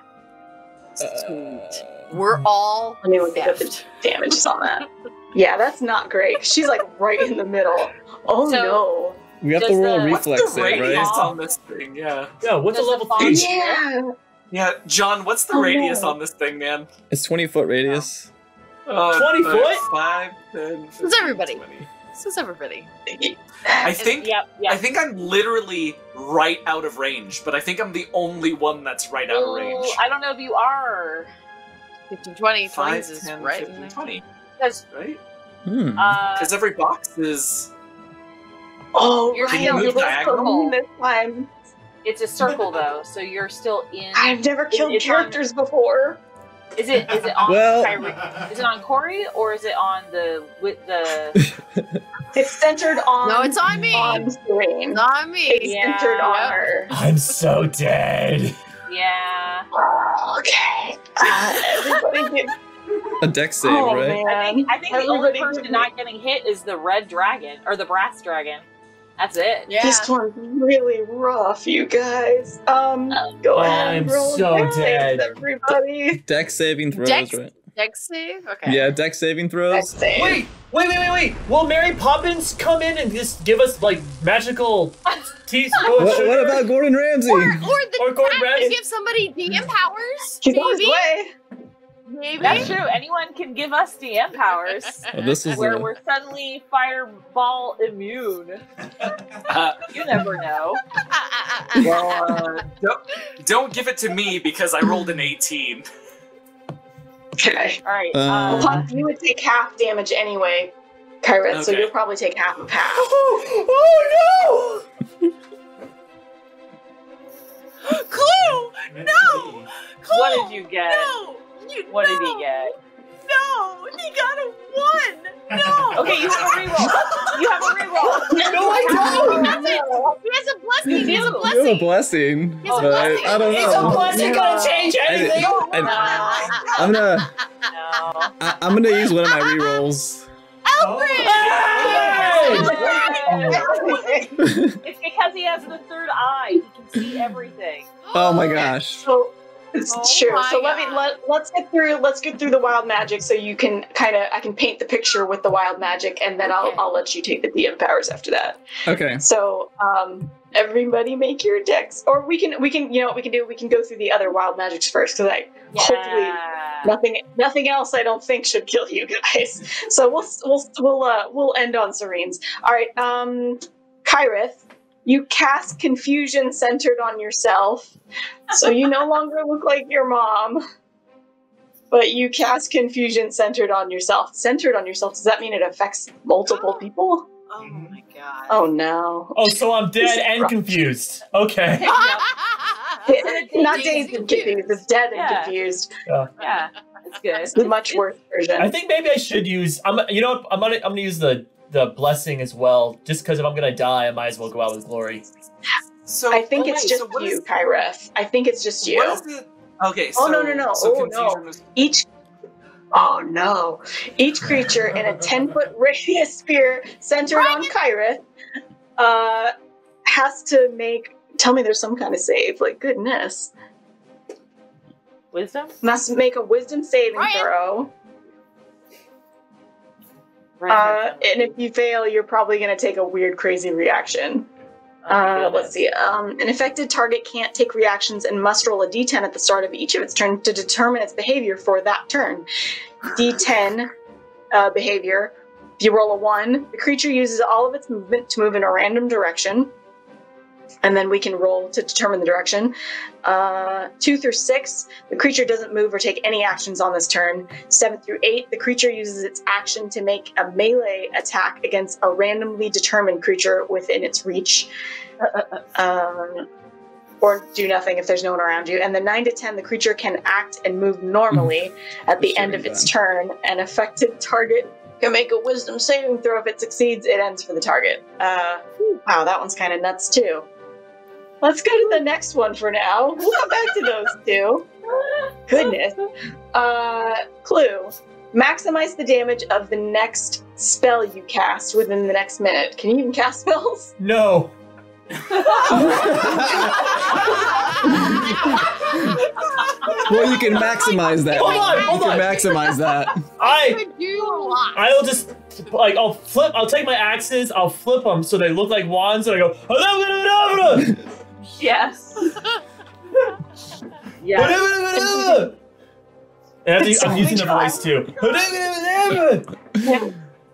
Sweet. We're all Let me look at the damages on that. Yeah, that's not great. She's like right in the middle. Oh So- no. We have to Does roll a the- What's reflex the save, radius right? on this thing? Yeah. Yeah, what's a Does the level font- 3? Yeah. Yeah, John, what's the Oh, radius no. on this thing, man? It's 20-foot radius. 20 foot? 5, 10, This is everybody. 20. This is everybody. I think Yep. I think I'm literally right out of range, but I think I'm the only one that's right out of range. I don't know if you are. 15, 20, 5, 20s is 10, right 15, in there. 20, Because right? Because every box is... Oh, You're right. still in It the was circle. Serene this time. it's a circle though, so you're still in. I've never killed it's on- characters before. Is it on Well- Is it on Corey or is it on the It's centered on. No, it's on me. On Serene. Not me. It's Yeah. centered on Yep. her. I'm so dead. Yeah. Okay. Everybody get. A dex save, Oh, right? man. I think the only Everybody person give not getting hit is the red dragon or the brass dragon. That's it. Yeah. This one's really rough, you guys. Go ahead. I'm and roll so dex dead. saves, everybody. Dex saving throws, Dex- right? Dex save? Okay. Yeah, dex saving Dex throws. save. Wait. Will Mary Poppins come in and just give us, like, magical teaspoon What about Gordon Ramsay? Or the Or Gordon cat Ramsay? can give somebody DM powers. He's on his Maybe. way. Maybe. That's true. Anyone can give us DM powers. Oh, this is Where a- we're suddenly fireball immune. Uh, You never know. well, don't give it to me because I rolled an 18. Okay. All right. Uh, You would take half damage anyway, Kyreth, so Okay. you'll probably take half of half. Oh Clue! No! Clue! what did you get? No! What did he get? No! He got a 1! No! Okay, you have a reroll. You have a reroll. no! No, I don't! He has a blessing! He has a You you have a blessing! blessing, It's a but blessing. I don't Is a know. blessing gonna change anything? I'm gonna No. I'm gonna use one of my rerolls. It's because he has the third eye. He can see everything. Oh my gosh. So it's Oh true. my So God. let's get through the wild magic so you can I can paint the picture with the wild magic and then Okay. I'll let you take the DM powers after that. Okay. So everybody make your decks, or we can you know what we can do, we can go through the other wild magics first because hopefully nothing else I don't think should kill you guys. So we'll end on Serene's. All right, Kyreth, you cast confusion centered on yourself, so you no longer look like your mom, but you cast confusion centered on yourself. Centered on yourself, does that mean it affects multiple people? Oh my god. Oh no. Oh, so I'm dead and confused. Okay. Not dazed and confused, it's dead and Yeah. confused. Yeah, it's good. It's the much worse version. I think maybe I should use. You know what? I'm gonna use the blessing as well, just because if I'm gonna die, I might as well go out with glory. So I think it's wait, just so what you, is- Kyreth. I think it's just you. What is it? Okay, so... Oh, no. So Oh, no. confusion was... Each each creature in a 10-foot radius sphere centered on Kyreth has to make. Tell me there's some kind of save. Like goodness, Wisdom? must make a wisdom saving Ryan. throw. And if you fail, you're probably going to take a weird, crazy reaction. Let's see. An affected target can't take reactions and must roll a d10 at the start of each of its turn to determine its behavior for that turn. D10 behavior. If you roll a 1, the creature uses all of its movement to move in a random direction. and then we can roll to determine the direction. 2 through 6, the creature doesn't move or take any actions on this turn. 7 through 8, the creature uses its action to make a melee attack against a randomly determined creature within its reach. Or do nothing if there's no one around you. And then 9 to 10, the creature can act and move normally at the end of its turn. An affected target can make a wisdom saving throw. If it succeeds, it ends for the target. Wow, that one's kind of nuts too. Let's go to the next one for now. We'll come back to those two. Goodness. Clue. Maximize the damage of the next spell you cast within the next minute. Can you even cast spells? No. Well, you can maximize that. Hold on. You can maximize that. Could do a lot. I'll just like I'll take my axes, I'll flip them so they look like wands, and I go Yes. Yeah. and I'm using the voice too.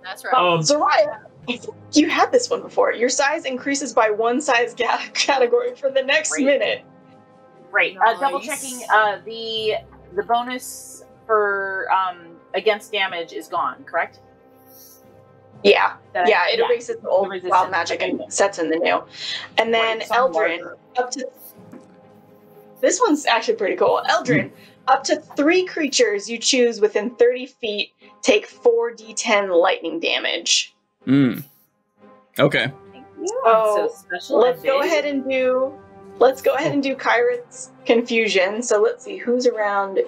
That's right. Zariah, I think you had this one before. Your size increases by 1 size category for the next minute. Right. Nice. Double checking. The bonus for against damage is gone. Correct. Yeah. That- Yeah, it erases the old resistance. wild magic and sets in the new. And then Wait, some Aeldren, marker. up to... This one's actually pretty cool. Aeldren, up to 3 creatures you choose within 30 feet take 4d10 lightning damage. Okay. Oh, So special. Let's go ahead and do Kyreth's confusion. So let's see who's around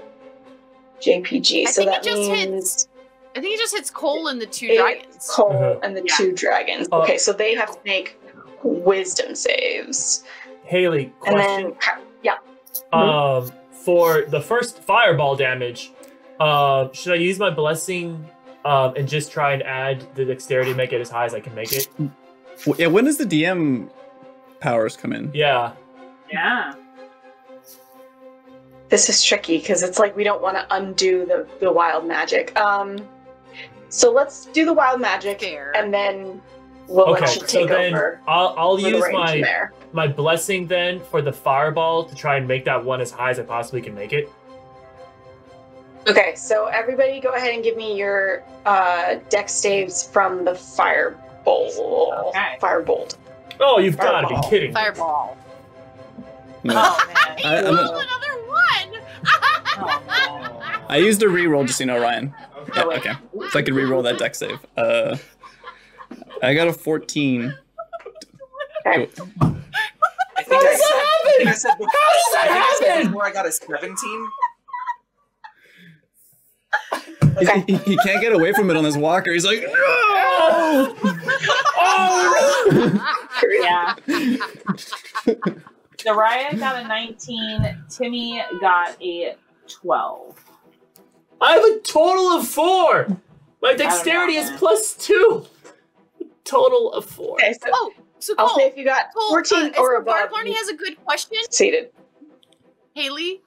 JPG. I So think that it just means I think it just hits Cole and the 2 it's dragons. Cole and the Yeah. 2 dragons. Okay, so they have to make wisdom saves. Haley, And question. then For the first fireball damage, should I use my blessing and just try and add the dexterity to make it as high as I can make it? Yeah. When does the DM powers come in? Yeah. Yeah. this is tricky because it's like we don't want to undo the wild magic. So let's do the wild magic, Fair. and then we'll Okay, let you so take then over. I'll for the use range from there. my blessing then for the fireball to try and make that one as high as I possibly can make it. Okay, so everybody go ahead and give me your dex saves from the firebolt. Okay. Firebolt. Oh, you've got to be Fireball. kidding me. Fireball. No. Oh man. I'm Roll a- another one. Oh, man. I used a reroll just so you know, Ryan. Okay. Yeah, okay. So I can reroll that deck save. I got a 14. Okay. I think I said before, before I got a 17. Okay. He can't get away from it on his walker. He's like, no! Yeah. Zariah got a 19. Timmy got a 12. I have a total of 4. My dexterity know, is man. +2. Total of 4. Okay, so Oh, so I'll say Cole. if you got Cole, 14 or above, Bard Learning has a good question. succeeded. Haley,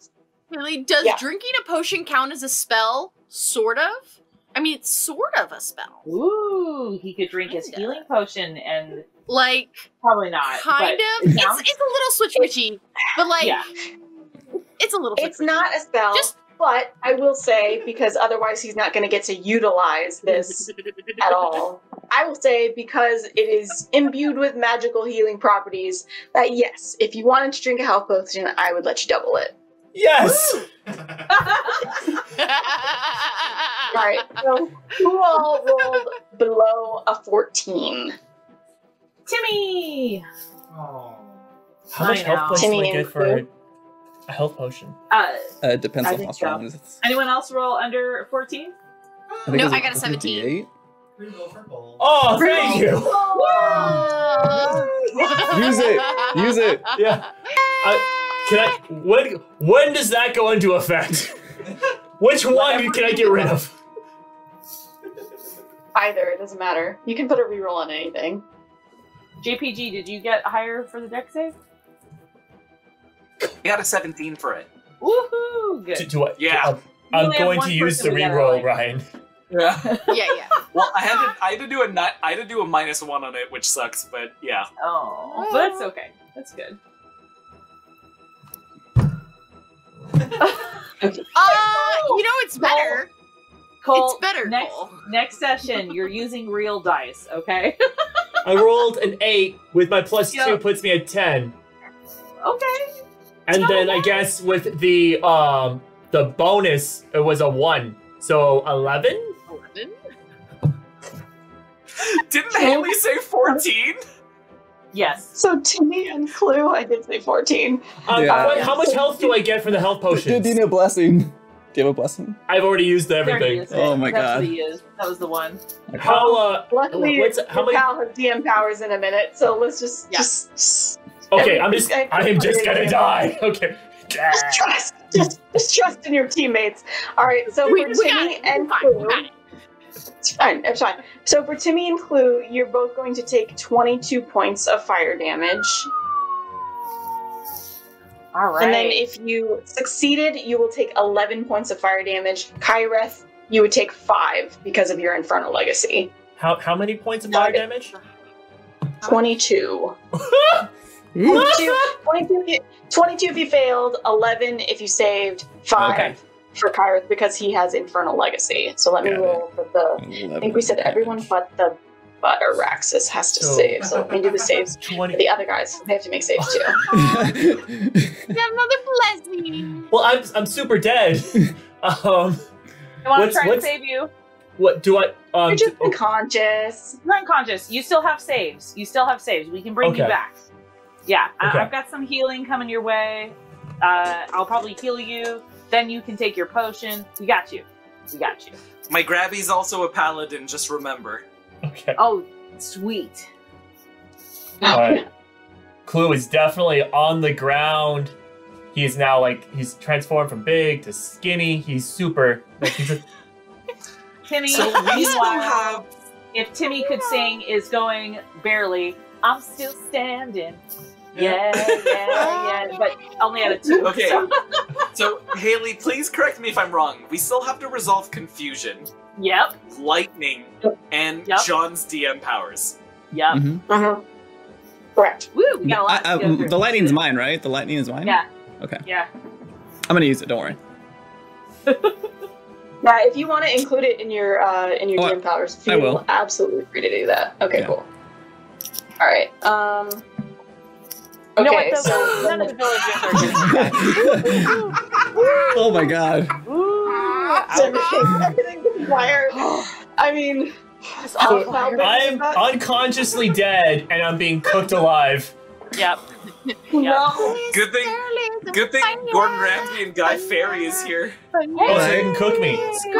does Yeah. drinking a potion count as a spell? Sort of. I mean, it's sort of a spell. Ooh, he could drink his Kinda. healing potion and Like, probably not. kind but of. it counts. It's a little switch-witchy, but like, Yeah. it's a little. It's switch-witchy. not a spell, Just- but I will say, because otherwise he's not going to get to utilize this at all. I will say, because it is imbued with magical healing properties, that yes, if you wanted to drink a health potion, I would let you double it. Yes! Alright, so who all rolled below a 14? Timmy. Oh. How much I know. health points do Timmy I get and for Clue? a health potion? It depends I on think how strong so. it is. Anyone else roll under 14? think No, it's I got a it's 17. D8. Reroll for gold. Oh, thank you! Use it! Use it! Yeah. When does that go into effect? Which one can I get rid of? Either, it doesn't matter. You can put a reroll on anything. JPG, did you get higher for the deck save? I got a 17 for it. Woohoo! Good. Do I? Yeah. I'm You only have going one to use the person we gotta reroll, like. Ryan. Yeah. Yeah. Well, I had to do a -1 on it, which sucks, but yeah. Oh, but it's okay. That's good. It's better. Cole, It's better, next, Cole. Next session, you're using real dice, okay? I rolled an 8 with my +2 Yep. puts me at 10. Okay. And then I guess with the bonus it was a 1. So 11? 11? Didn't Haley say 14? Yes. So Timmy and Kluh, I did say 14. Yeah. How much health do I get for the health Do you potions? need a blessing? Do you have a blessing? I've already used There he everything. is. Oh my That's God. what he is. That was the one. How Luckily, how your many? pal has DM powers in a minute, so let's just Yeah. just Okay, I am just gonna die. Okay. trust, just trust in your teammates. All right, so We for got Timmy it. and Fine, we got Kluh, it. it's fine. It's fine. So for Timmy and Kluh, you're both going to take 22 points of fire damage. All right. And then if you succeeded, you will take 11 points of fire damage. Kyreth, you would take 5 because of your Infernal Legacy. How many points of fire damage? 22. 22 if you failed, 11 if you saved, 5 Okay. for Kyreth because he has Infernal Legacy. So let me Got it. roll for the... I think we said everyone but Araxis has to So- save. So let me do the saves. 20. The other guys, they have to make saves too. We have another blessing. Well, I'm super dead. I want what's- to try and what's- save you. What do I? You're just unconscious. You're unconscious. You still have saves. We can bring you Okay. back. Yeah, Okay. I've got some healing coming your way. I'll probably heal you. Then you can take your potion. We got you. My grabby's also a paladin, just remember. Okay. Oh, sweet. All right. Kluh is definitely on the ground. He is now he's transformed from big to skinny. He's super he's a Timmy, So we still meanwhile, have... if Timmy could sing, is going barely. I'm still standing. Yeah. But only at a 2. Okay. So. So, Haley, please correct me if I'm wrong. We still have to resolve confusion, Yep. lightning, and Yep. John's DM powers. Yep. Mhm. Uh-huh. Correct. Woo, we got a lot to go through. The lightning's mine, right? The lightning is mine? Yeah. Okay. Yeah. I'm gonna use it, don't worry. Yeah, if you want to include it in your DM powers, I will. feel absolutely free to do that. Okay, Yeah. cool. All right. You know Okay, what? so None of the villagers are getting that. Oh my God. everything's fire. I mean, Just all So, fire. I'm unconsciously dead and I'm being cooked alive. Yep. no. Good thing Gordon Ramsay and Guy Fieri is here. Oh, so they can cook me.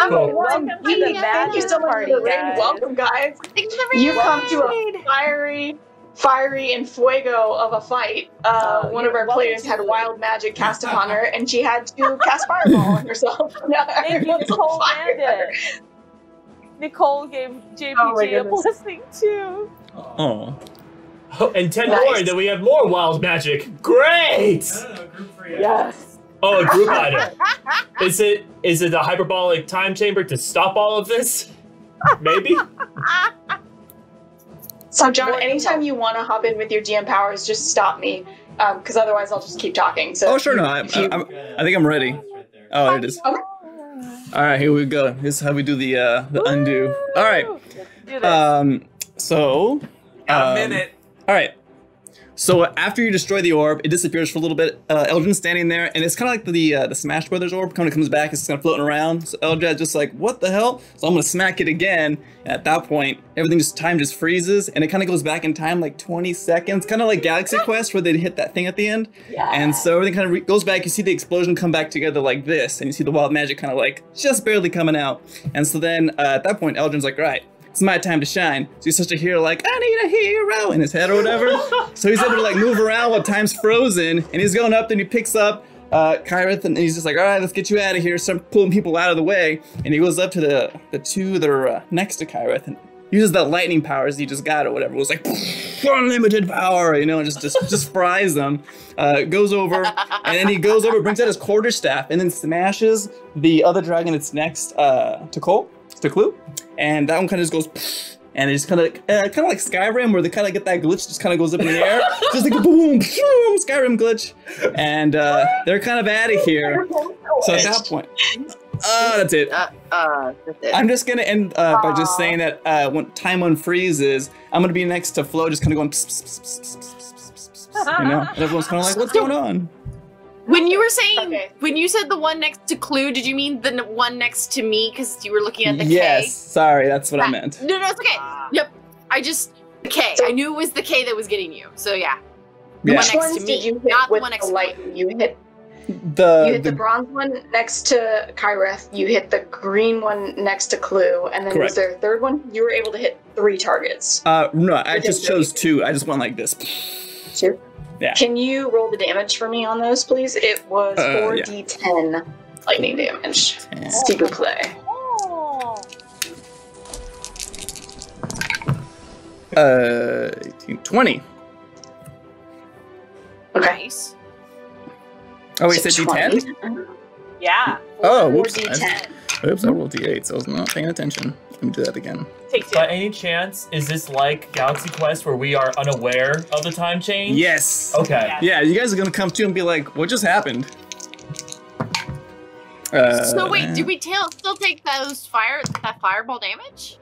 Cool. Welcome to the Thank you so much party, for the raid. guys. Welcome, guys. Thanks for You come to a fiery and fuego of a fight. One of our welcome players to had it. wild magic cast upon her, and she had to cast fireball on herself. Now Thank you, everyone's on Nicole fire. Landon. Nicole gave JPG Oh my a goodness. blessing too. Oh. Oh, and 10 Nice. more, and then we have more wild magic. Great! I don't know, group free. Yes. Oh, a group item. Is it a hyperbolic time chamber to stop all of this? Maybe? So, John, anytime you want to hop in with your GM powers, just stop me, because otherwise I'll just keep talking. So, Oh, sure, no. I think I'm ready. Right there. Oh, there it is. Okay. All right, here we go. This is how we do the undo. All right. Do this. So. Got a minute. All right. So after you destroy the orb, it disappears for a little bit. Aeldren's standing there, and it's kind of like the Smash Brothers orb. Kind of comes back, it's kind of floating around. So Aeldren's just like, what the hell? So I'm gonna smack it again. And at that point, time just freezes, and it kind of goes back in time like 20 seconds, kind of like Galaxy Quest where they hit that thing at the end. Yeah. And so everything kind of goes back. You see the explosion come back together like this, and you see the wild magic kind of like just barely coming out. And so then at that point, Aeldren's like, right. It's my time to shine. So he's such a hero, like, I need a hero in his head or whatever. So he's able to like move around while time's frozen, and he's going up, and he picks up Kyreth, and he's just like, all right, let's get you out of here. Start pulling people out of the way. And he goes up to the two that are next to Kyreth and uses that lightning powers he just got or whatever. It was like, unlimited power, you know, and just fries them. Goes over, and then he goes over, brings out his quarterstaff, and then smashes the other dragon that's next to Kluh. And that one kind of just goes and it's kind of like Skyrim, where they kind of get that glitch, just kind of goes up in the air, just like a boom, boom, Skyrim glitch, and they're kind of out of here. So at that point, that's it. I'm just gonna end by just saying that when time unfreezes, I'm gonna be next to Flo, just kind of going, pss, pss, pss, pss, pss, pss, pss, pss, and everyone's kind of like, what's going on? When you were saying, when you said the one next to Kluh, did you mean the one next to me? Because you were looking at the K? Yes, sorry, that's what I meant. No, it's okay. Yep, the K. I knew it was the K that was getting you. So yeah, Yeah. one Which next ones to did me, you hit not the with one next the to light? Kluh. You hit The bronze one next to Kyreth, you hit the green one next to Kluh, and then Correct. was there a third one? You were able to hit 3 targets. no, I just chose 2. I just went like this. 2? Yeah. Can you roll the damage for me on those, please? It was 4d10 lightning damage. Yeah. S'il vous plaît. Oh. 18, 20. Okay. Nice. Oh, wait, So said D10? 20. Yeah. Oh, whoops. 4d10. Oops, I rolled D8, so I was not paying attention. Let me do that again. Take 2. By any chance, is this like Galaxy Quest where we are unaware of the time change? Yes. Okay. Yeah. Yeah, you guys are gonna come to and be like, what just happened? So wait, did we still take that fireball damage?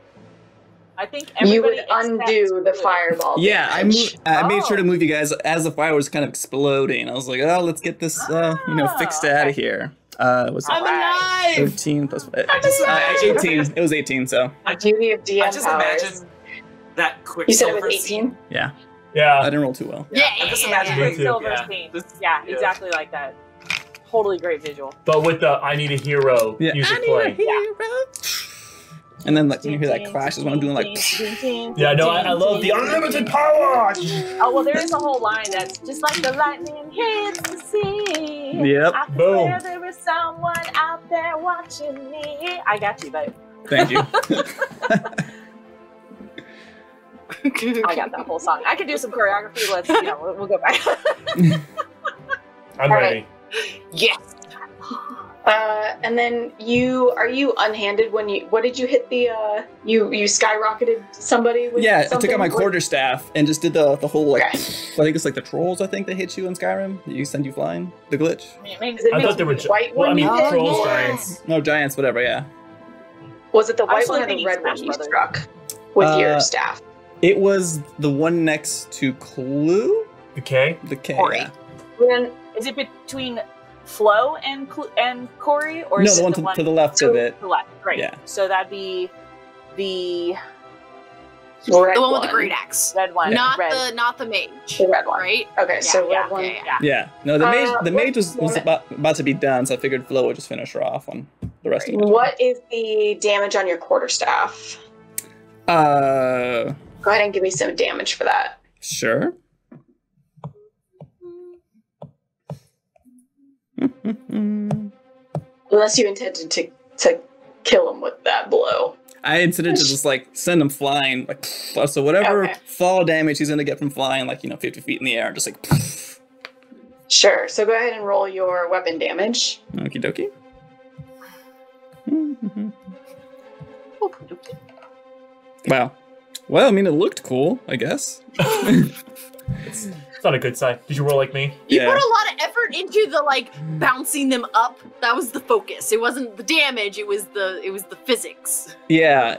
I think You would everybody undo except the Kluh. fireball Yeah, damage. I made sure to move you guys as the fire was kind of exploding. I was like, oh, let's get this, fixed out of here. Was it I'm alive! 13 plus I just imagine 18? It was 18, so Beauty of DM I just powers. imagine that quick You said it silver was 18? yeah, I Yeah. didn't roll too well. Yeah. I'm just Me imagining too. Silver yeah. scene. This- Yeah, yeah. exactly like that. Totally great visual. But with the I need a hero Yeah. music playing. And then like when you hear that crash is when I'm doing like. Yeah, no, I love the unlimited power! Oh, well, there is a whole line that's just like the lightning hits the sea. Yep. I Boom. swear there is someone out there watching me. I got you, babe. Thank you. I got that whole song. I could do some choreography. Let's, we'll go back. I'm All ready. Yes. And then are you unhanded when what did you hit the, you skyrocketed somebody with Yeah, I something? took out my What- quarterstaff and just did the whole like. Okay. I think it's like the trolls. I think they hit you in Skyrim. You send you flying. The glitch. I thought they were white well, I one mean, you hit? trolls, Or- giants. No giants, whatever. Yeah. Was it the white was one or the thinking red Smash one you Brothers. struck with your Uh, staff? It was the one next to Kluh. Okay. The K. Corey. Yeah. Then Is it between Flo and Corey, or No, is the it one to the left of it. to the left? Great. Yeah. So that'd be the red The one with the great axe. red one. Not red. the mage. The red one. Right? Okay, so Yeah, red one. yeah. Yeah. No, the mage was what- about to be done, so I figured Flo would just finish her off on the rest of it. What is the damage on your quarterstaff? Uh, Go ahead and give me some damage for that. sure. Unless you intended to kill him with that blow. I intended to just like send him flying, like so whatever Okay. fall damage he's gonna get from flying, like 50 feet in the air, just like Sure, so go ahead and roll your weapon damage. okie dokie. Wow. Well, I mean, it looked cool, I guess. It's not a good sign. Did you roll like me? You Yeah. put a lot of effort into the bouncing them up. That was the focus. It wasn't the damage. It was the physics. Yeah,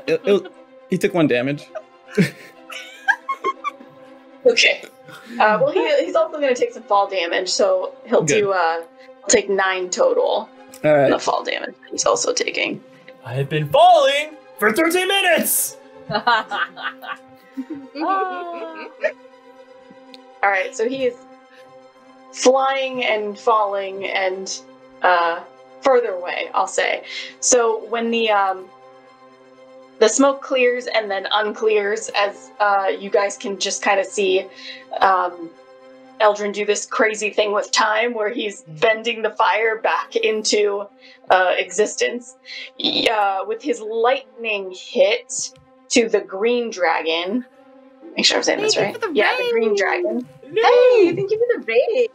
he took 1 damage. Okay. Well, he's also going to take some fall damage, so he'll Good. take 9 total All on the right. fall damage he's also taking. I have been falling for 13 minutes! All right, so he is flying and falling and further away, I'll say. So when the smoke clears and then unclears, as you guys can just kind of see Aeldren do this crazy thing with time where he's bending the fire back into existence. With his lightning hit to the green dragon. Make sure I'm saying this Thank right. you for the Yeah, the raid. green dragon. Hey, thank you for the raid.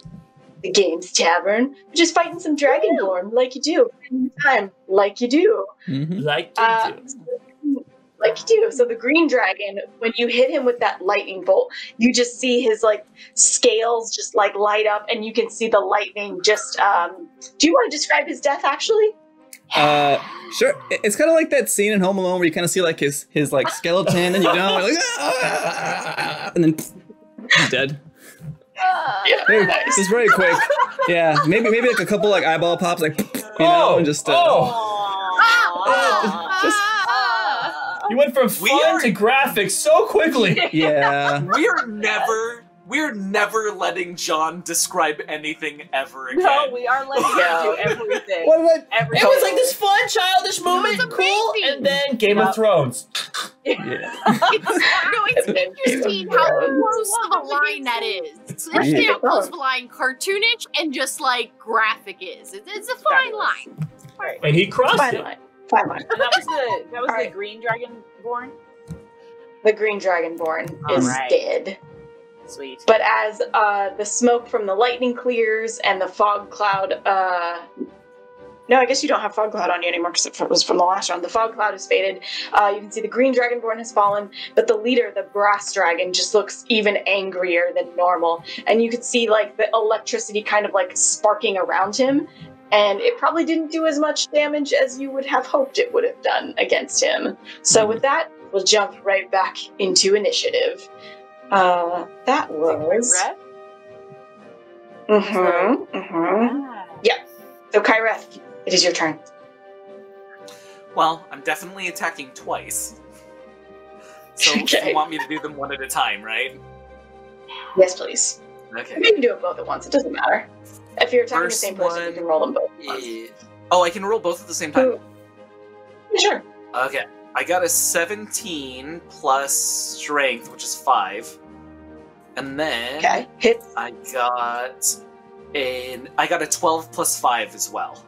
The game's tavern. We're just fighting some dragonborn, like you do. In time, like you do. Mhm. Like Uh, you do. like you do. So the green dragon, when you hit him with that lightning bolt, you just see his like scales just like light up, and you can see the lightning just. Do you want to describe his death actually? Sure. It's kind of like that scene in Home Alone where you kind of see like his like skeleton, and you know, like, and then he's dead. Yeah, nice. Just very quick. Yeah, maybe like a couple like eyeball pops, like you know, and just. Just you went from fun to graphics so quickly. yeah. We're never letting John describe anything ever again. No, we are letting him do everything. What did I? It was like this fun, childish moment, cool, amazing. and then Game of Thrones. Yeah. It's interesting how close of a line that is. It's interesting how close of a line cartoonish and just like graphic is. It's a fine line. And he crossed Fine it. line. Fine line. And that was the Alright. green dragonborn. The green dragonborn is Alright. dead. Sweet. But as the smoke from the lightning clears and the fog cloud, no, I guess you don't have fog cloud on you anymore because it was from the last round. The fog cloud has faded. You can see the green dragonborn has fallen, but the leader, the brass dragon, just looks even angrier than normal. And you could see like the electricity kind of like sparking around him. And it probably didn't do as much damage as you would have hoped it would have done against him. So with that, we'll jump right back into initiative. That was... Red? Yeah. So Kyreth, it is your turn. Well, I'm definitely attacking twice. So Okay. you want me to do them one at a time, right? Yes, please. Okay. You can do it both at once. It doesn't matter. If you're attacking First the same person, you one can roll them both at once. Oh, I can roll both at the same time? Sure. Okay. I got a 17 plus strength, which is 5. And then Okay. Hit. I got a 12 plus 5 as well.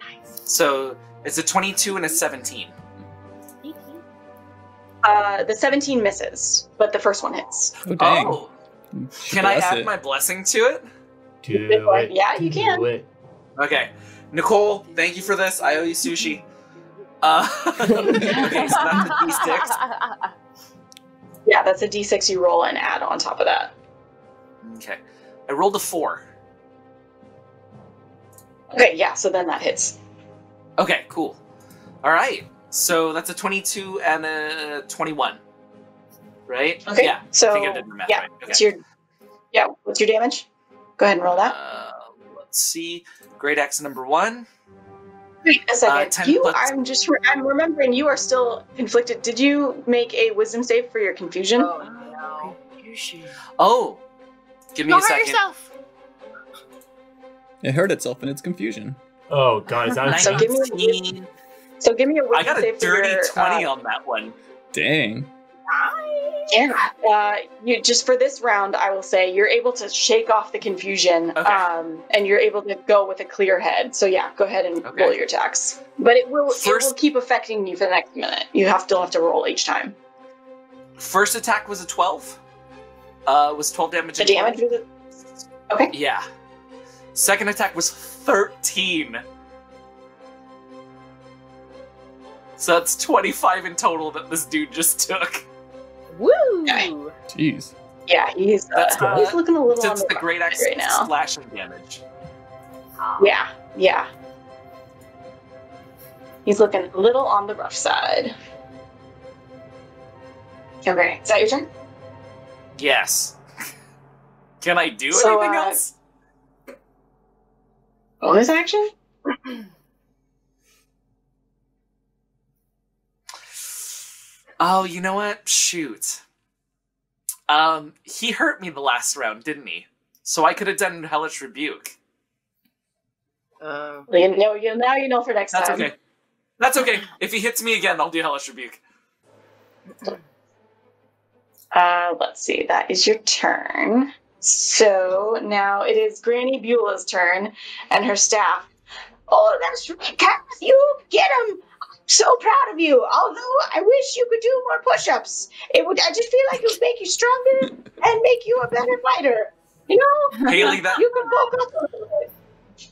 Nice. So it's a 22 and a 17. The 17 misses, but the first one hits. Oh dang. Oh! Can I add my blessing to it? Do it. Yeah, you can. Do it. Okay. Nicole, thank you for this. I owe you sushi. Okay, so that's a D6. Yeah, that's a d6 you roll and add on top of that. Okay. I rolled a 4. Okay, yeah, so then that hits. Okay, cool. Alright. So that's a 22 and a 21. Right? Okay, Yeah. so I think I did the math yeah, right. Okay. what's your damage? Go ahead and roll that. Let's see. Great axe number 1. Wait a second. 10 plus- I'm remembering you are still inflicted. Did you make a wisdom save for your confusion? Oh no. Oh! Give me Go a hurt second. yourself. It hurt itself in its confusion. Oh god, is that So give me a 19. So give me a wisdom I got a save for dirty your, 20 on that one. Dang. Yeah. You just for this round, I will say you're able to shake off the confusion, Okay. and you're able to go with a clear head. So yeah, go ahead and Okay. roll your attacks. But it will First- keep affecting you for the next minute. You still have to roll each time. First attack was a 12. Was 12 damage. The in damage total. was okay. Yeah. Second attack was 13. So that's 25 in total that this dude just took. Woo! Okay. Jeez. Yeah, he's That's good. he's looking a little Since on the the great rough axe side right now. slashing damage. Yeah. He's looking a little on the rough side. Okay, is that your turn? Yes. Can I do So, anything else? Bonus action? Oh, you know what? Shoot. He hurt me the last round, didn't he? So I could have done Hellish Rebuke. Now you know for next That's time. okay. That's okay. If he hits me again, I'll do Hellish Rebuke. Let's see. That is your turn. So now it is Granny Beulah's turn, and her staff. Oh, that's right, Cat with you. Get him. I'm so proud of you. Although I wish you could do more push-ups. I just feel like it would make you stronger and make you a better fighter. You know, Haley, that you can bulk up a little bit.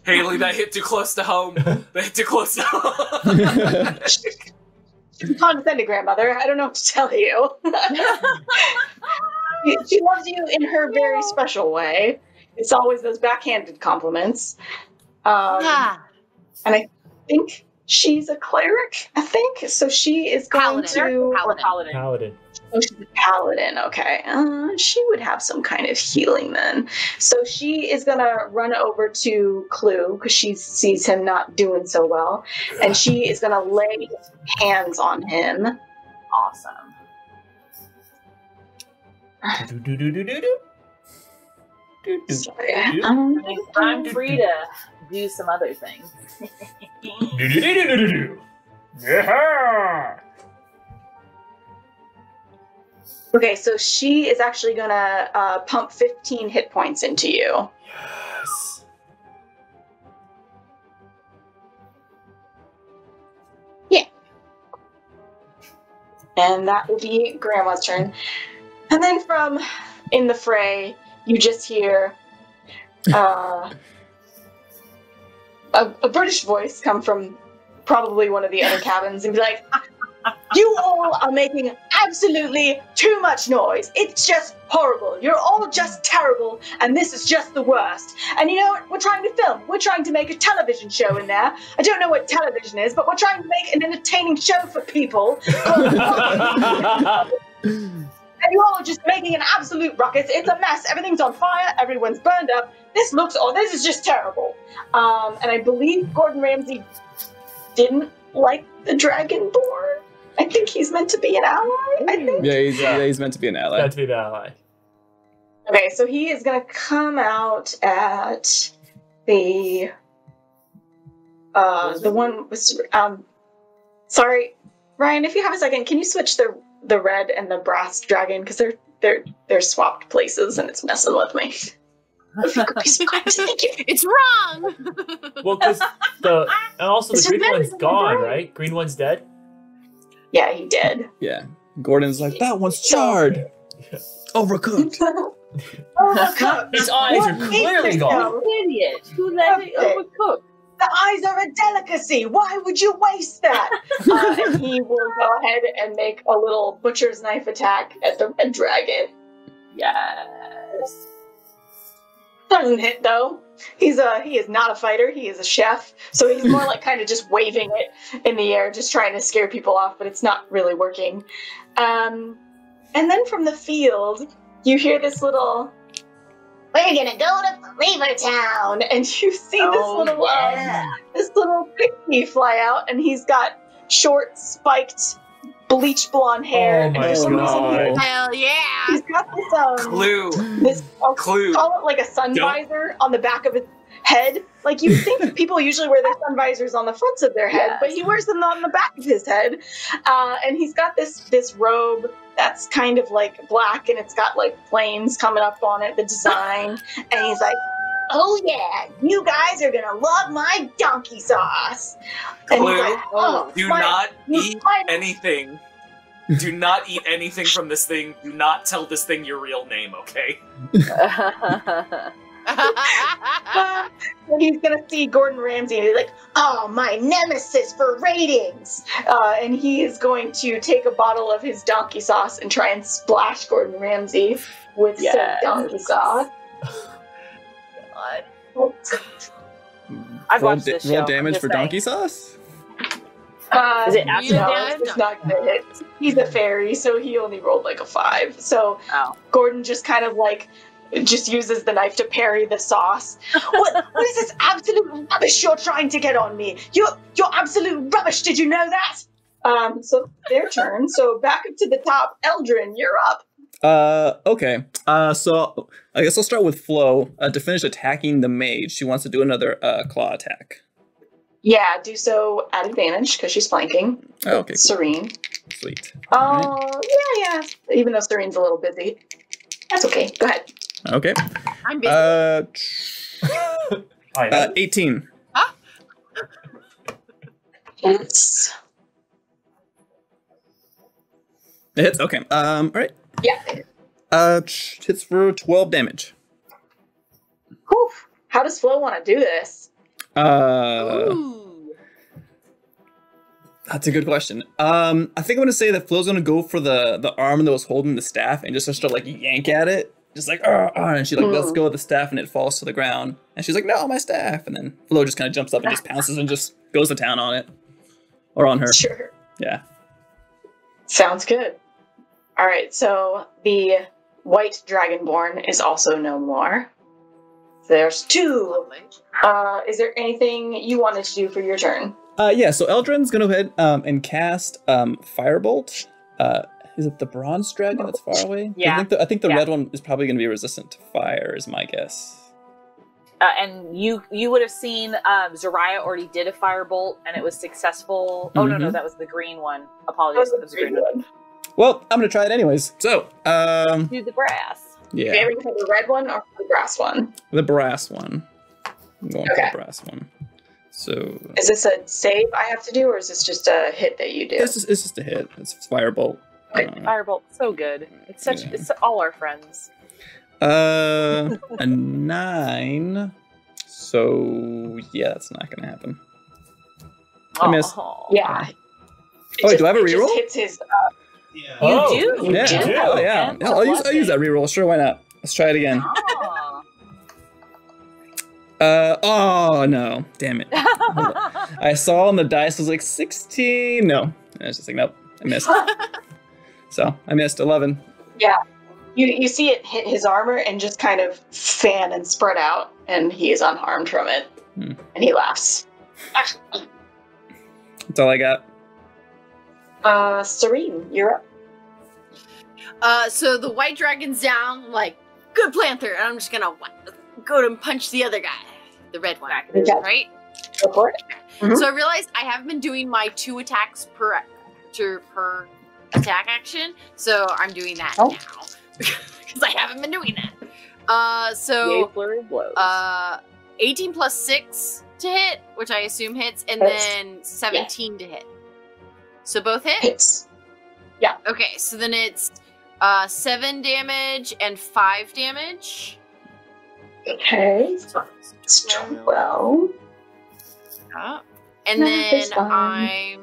Haley, that hit too close to home. That hit too close to home. Condescending grandmother. I don't know what to tell you. She loves you in her very special way. It's always those backhanded compliments. And I think she's a cleric, I think. So she is going to... Paladin. Oh, she's a paladin. Okay. She would have some kind of healing then. So she is going to run over to Kluh because she sees him not doing so well. And she is going to lay hands on him. Awesome. Sorry. I'm free to do some other things. Yeah. Okay, so she is actually going to pump 15 hit points into you. Yes. Yeah. And that will be Grandma's turn. And then from in the fray, you just hear a British voice come from probably one of the other cabins and be like, "You all are making absolutely too much noise. It's just horrible. You're all just terrible, and this is just the worst. And you know what? We're trying to film. We're trying to make a television show in there. I don't know what television is, but we're trying to make an entertaining show for people. And you all are just making an absolute ruckus. It's a mess. Everything's on fire. Everyone's burned up. This is just terrible." And I believe Gordon Ramsay didn't like the dragonborn. I think he's meant to be an ally, I think. Yeah, he's meant to be an ally. Meant to be the ally. Okay, so he is going to come out at the one with, sorry, Ryan, if you have a second, can you switch the red and the brass dragon? Because they're swapped places and it's messing with me. It's wrong. Well, because and also the green one's gone, right? Green one's dead. Yeah, he did. Yeah. Gordon's like, that one's charred. Overcooked. Overcooked. His eyes are clearly gone. Idiot. Who let it overcook? The eyes are a delicacy. Why would you waste that? And he will go ahead and make a little butcher's knife attack at the red dragon. Yes. Doesn't hit though. He is not a fighter. He is a chef. So he's more like kind of just waving it in the air, just trying to scare people off, but it's not really working. And then from the field, you hear this little, "We're gonna go to Flavor Town," and you see this little pixie fly out, and he's got short, spiked, bleach blonde hair. Oh my God. Hell yeah. He's got this Clue. this Clue. call it like a sun visor on the back of his head. Like you think people usually wear their sun visors on the fronts of their head, but he wears them on the back of his head. And he's got this robe that's kind of like black and it's got like flames coming up on it, the design. And he's like, "Oh yeah, you guys are gonna love my donkey sauce." And Clue, he's like, "Oh, do not eat anything. Do not eat anything from this thing. Do not tell this thing your real name, okay?" And he's gonna see Gordon Ramsay and he's like, "Oh, my nemesis for ratings!" And he is going to take a bottle of his donkey sauce and try and splash Gordon Ramsay with some donkey sauce. God. I've watched this show. Roll damage for donkey sauce? Is it after No, damage? it's not gonna hit. He's a fairy, so he only rolled like a 5. So Gordon just kind of like just uses the knife to parry the sauce. What is this absolute rubbish you're trying to get on me? You're absolute rubbish. Did you know that? So their turn. So back up to the top. Aeldren, you're up. Okay. So I guess I'll start with Flo. To finish attacking the mage, she wants to do another claw attack. Yeah, do so at advantage because she's flanking. Oh, okay. Cool. Serene. Sweet. Oh, yeah. Even though Serene's a little busy. That's okay. Go ahead. Okay. I'm busy. 18. Huh? It's... It hits? Okay. All right. Yeah. Hits for 12 damage. Whew. How does Flo want to do this? Ooh. That's a good question. I think I'm gonna say that Flo's gonna go for the arm that was holding the staff and just start like yank at it, just like and she like lets go of the staff and it falls to the ground. And she's like, "No, my staff!" And then Flo just kind of jumps up and just pounces and just goes to town on it, or on her. Sure. Yeah. Sounds good. All right, so the white dragonborn is also no more. There's 2. Is there anything you wanted to do for your turn? Yeah, so Aeldren's gonna go ahead and cast Firebolt. Is it the bronze dragon that's far away? Yeah. I think the red one is probably gonna be resistant to fire, is my guess. And you would have seen Zariah already did a firebolt and it was successful. Oh no, that was the green one. Apologies, that was the green one. Well, I'm gonna try it anyways. So, Do the brass. yeah, Are you aiming for the red one or for the brass one? the brass one. I'm going for Okay. the brass one. So Is this a save I have to do, or is this just a hit that you do? it's just a hit. It's Firebolt. Firebolt, so good. It's such. Yeah. It's all our friends. A 9. So yeah, that's not gonna happen. I missed. Oh. Yeah. Oh, wait, do I have a It just reroll? hits his. You Oh, do. Yeah. You do. Oh yeah. And Yeah, I'll use that reroll. Sure, why not? Let's try it again. Oh. Oh no, damn it. I saw on the dice was like 16. No, I was just like, nope, I missed. So I missed 11. Yeah. You see it hit his armor and just kind of fan and spread out, and he is unharmed from it. Hmm. And he laughs. That's all I got. Serene, you're up. So the white dragon's down, like, good Planther, and I'm just gonna go and punch the other guy, the red one, Okay. right? Go for it. Mhm. So I realized I haven't been doing my 2 attacks per attack action, so I'm doing that Oh. now because I haven't been doing that. Yay, So flurry of blows. 18 plus 6 to hit, which I assume hits, and Hits. then 17 to hit. So both hit. Hits. Okay, so then it's 7 damage and 5 damage. Okay. 12. And No, then it's fine.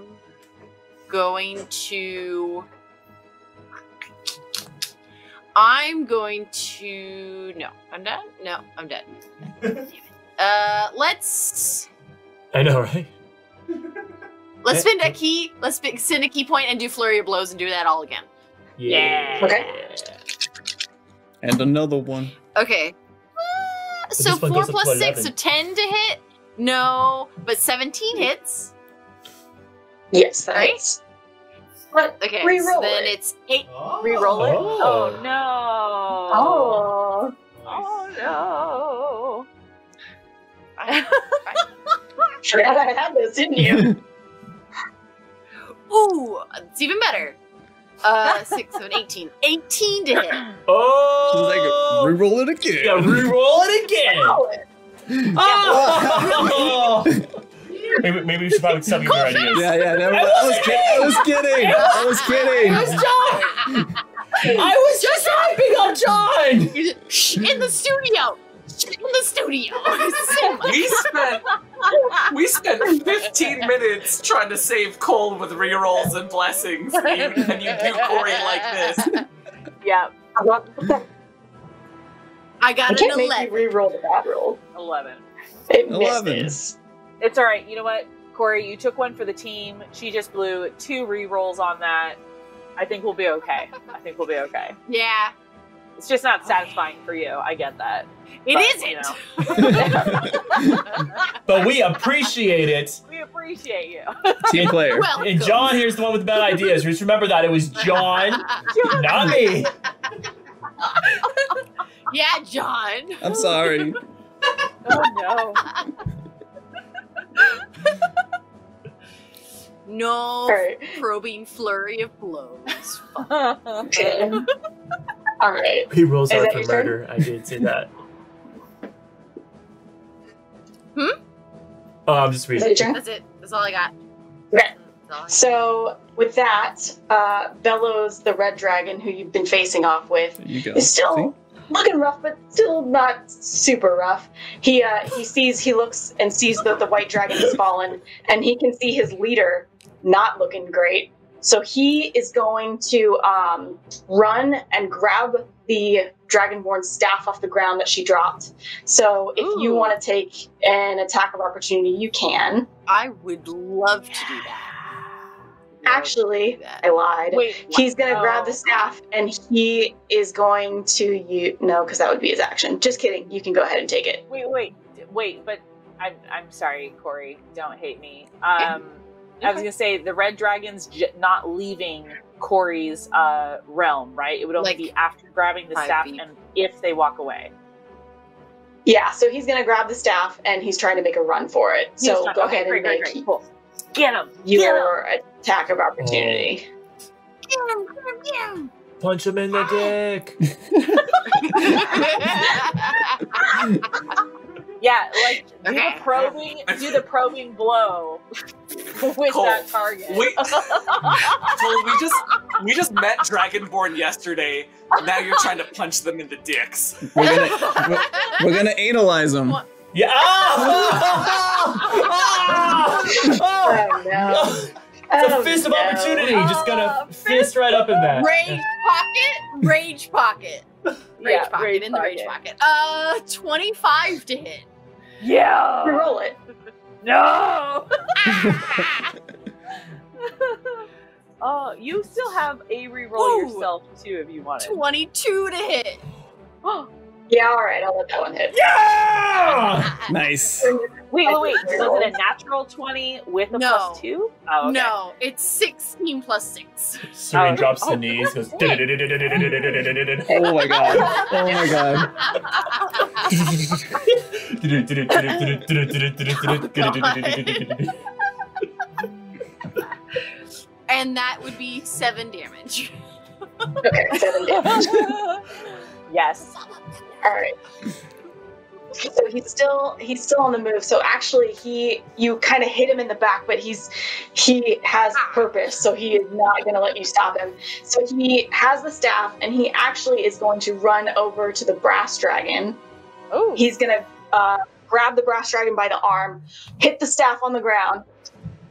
I'm going to. No, I'm done. No, I'm done. Let's I know, right? spend a key. Let's send a key point and do flurry of blows and do that all again. Yeah. Okay. And another one. Okay. So this one 4 goes up plus to 6, so 11. 10 to hit. No, but 17 hits. Yes, that Right? hits. But Okay, so reroll then it. it's 8. Oh. Reroll it. Oh. Oh no. Oh. Oh no. Forgot I had this, didn't you? Ooh, it's even better. 6, 7, 18. 18 to hit. Oh. She's like, reroll it again. Yeah, reroll it again. Roll it. Oh. maybe we should probably stop your ideas. Yeah, never mind. I was kidding. I was kidding. I was just hyping on John. Shh, in the studio. In the studio. We spent 15 minutes trying to save Cole with rerolls and blessings, and you do Corey like this. Yeah. I got I an can't make 11. you re-roll the bad roll. 11. It 11. misses. It's all right. You know what, Corey? You took one for the team. She just blew 2 re-rolls on that. I think we'll be okay. Yeah, It's just not satisfying for you. I get that. it But, isn't. you know, But we appreciate it. we appreciate you. Team player. Well, And John here's the one with the bad ideas. Just remember that it was John, not me. yeah, John. I'm sorry. Oh No Alright. probing flurry of blows. no. Okay. Alright. He rolls Is out that for your turn? murder. I did say that. Hmm? Oh, I'm just Is reading. it your turn? That's it. That's all I got. Okay. That's all I got. So, with that, Bellows, the red dragon who you've been facing off with, There you go. is still looking rough, but still not super rough. He looks and sees that the white dragon has fallen, and he can see his leader not looking great. So he is going to run and grab the dragonborn staff off the ground that she dropped. So if you Ooh. want to take an attack of opportunity, you can. I would love to do that. Actually, I lied. Wait, He's going to grab oh. the staff and he is going to no, because that would be his action. Just kidding. You can go ahead and take it. Wait, but I'm sorry, Corey. Don't hate me. I was gonna say the red dragon's not leaving Corey's realm, right? It would only Like, be after grabbing the 5 staff feet. and if they walk away. Yeah, so he's going to grab the staff and he's trying to make a run for it. So go ahead and make Cool. Get him. your attack of opportunity. Punch him in the dick. Yeah, like do Okay. the probing blow with Cole, that target. wait. Cole, we just met Dragonborn yesterday. Now you're trying to punch them in the dicks. We're gonna analyze them. Yeah. Oh, no. It's a fist of opportunity. Just gonna fist right up in that. Rage pocket. Yeah, Rage rage pocket. 25 to hit. Yeah. Roll it. No. Oh, you still have a reroll Ooh. yourself too if you wanted. 22 to hit. Yeah, all right. I'll let that one hit. Yeah. Nice. Wait. Was it a natural 20 with a No. +2? Oh, okay. No, it's 16 plus 6. Serene drops to the knees. Goes. Oh my god. Oh my god. And that would be 7 damage. Okay, 7 damage. Yes. All right. So he's still on the move. So actually, you kind of hit him in the back, but he has purpose. So he is not going to let you stop him. So he has the staff, and he actually is going to run over to the brass dragon. Oh. He's going to grab the brass dragon by the arm, hit the staff on the ground.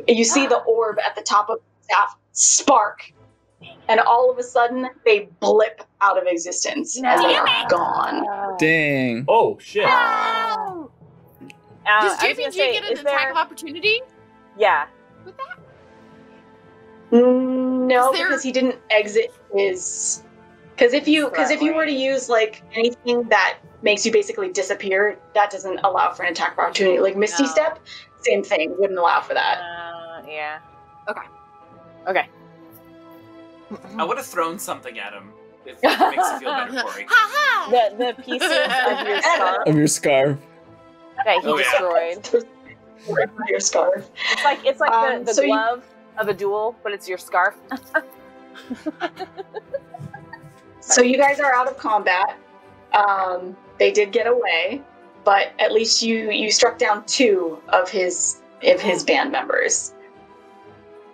You see the orb at the top of the staff spark, and all of a sudden they blip out of existence and they are gone. Dang. Oh shit. Does I was JPG gonna say, get an is attack there- of opportunity Yeah. with that? No, Is there- because he didn't exit his. Because if you were to use like anything that makes you basically disappear, that doesn't allow for an attack of opportunity. Like Misty No. Step, same thing, wouldn't allow for that. Yeah. Okay. I would have thrown something at him if it makes you feel better, Corey. Ha ha! The pieces of your scarf Of your scarf. that he Oh, yeah. destroyed. Your scarf. It's like the so you- glove of a duel, but it's your scarf. So you guys are out of combat. They did get away, but at least you struck down 2 of his band members.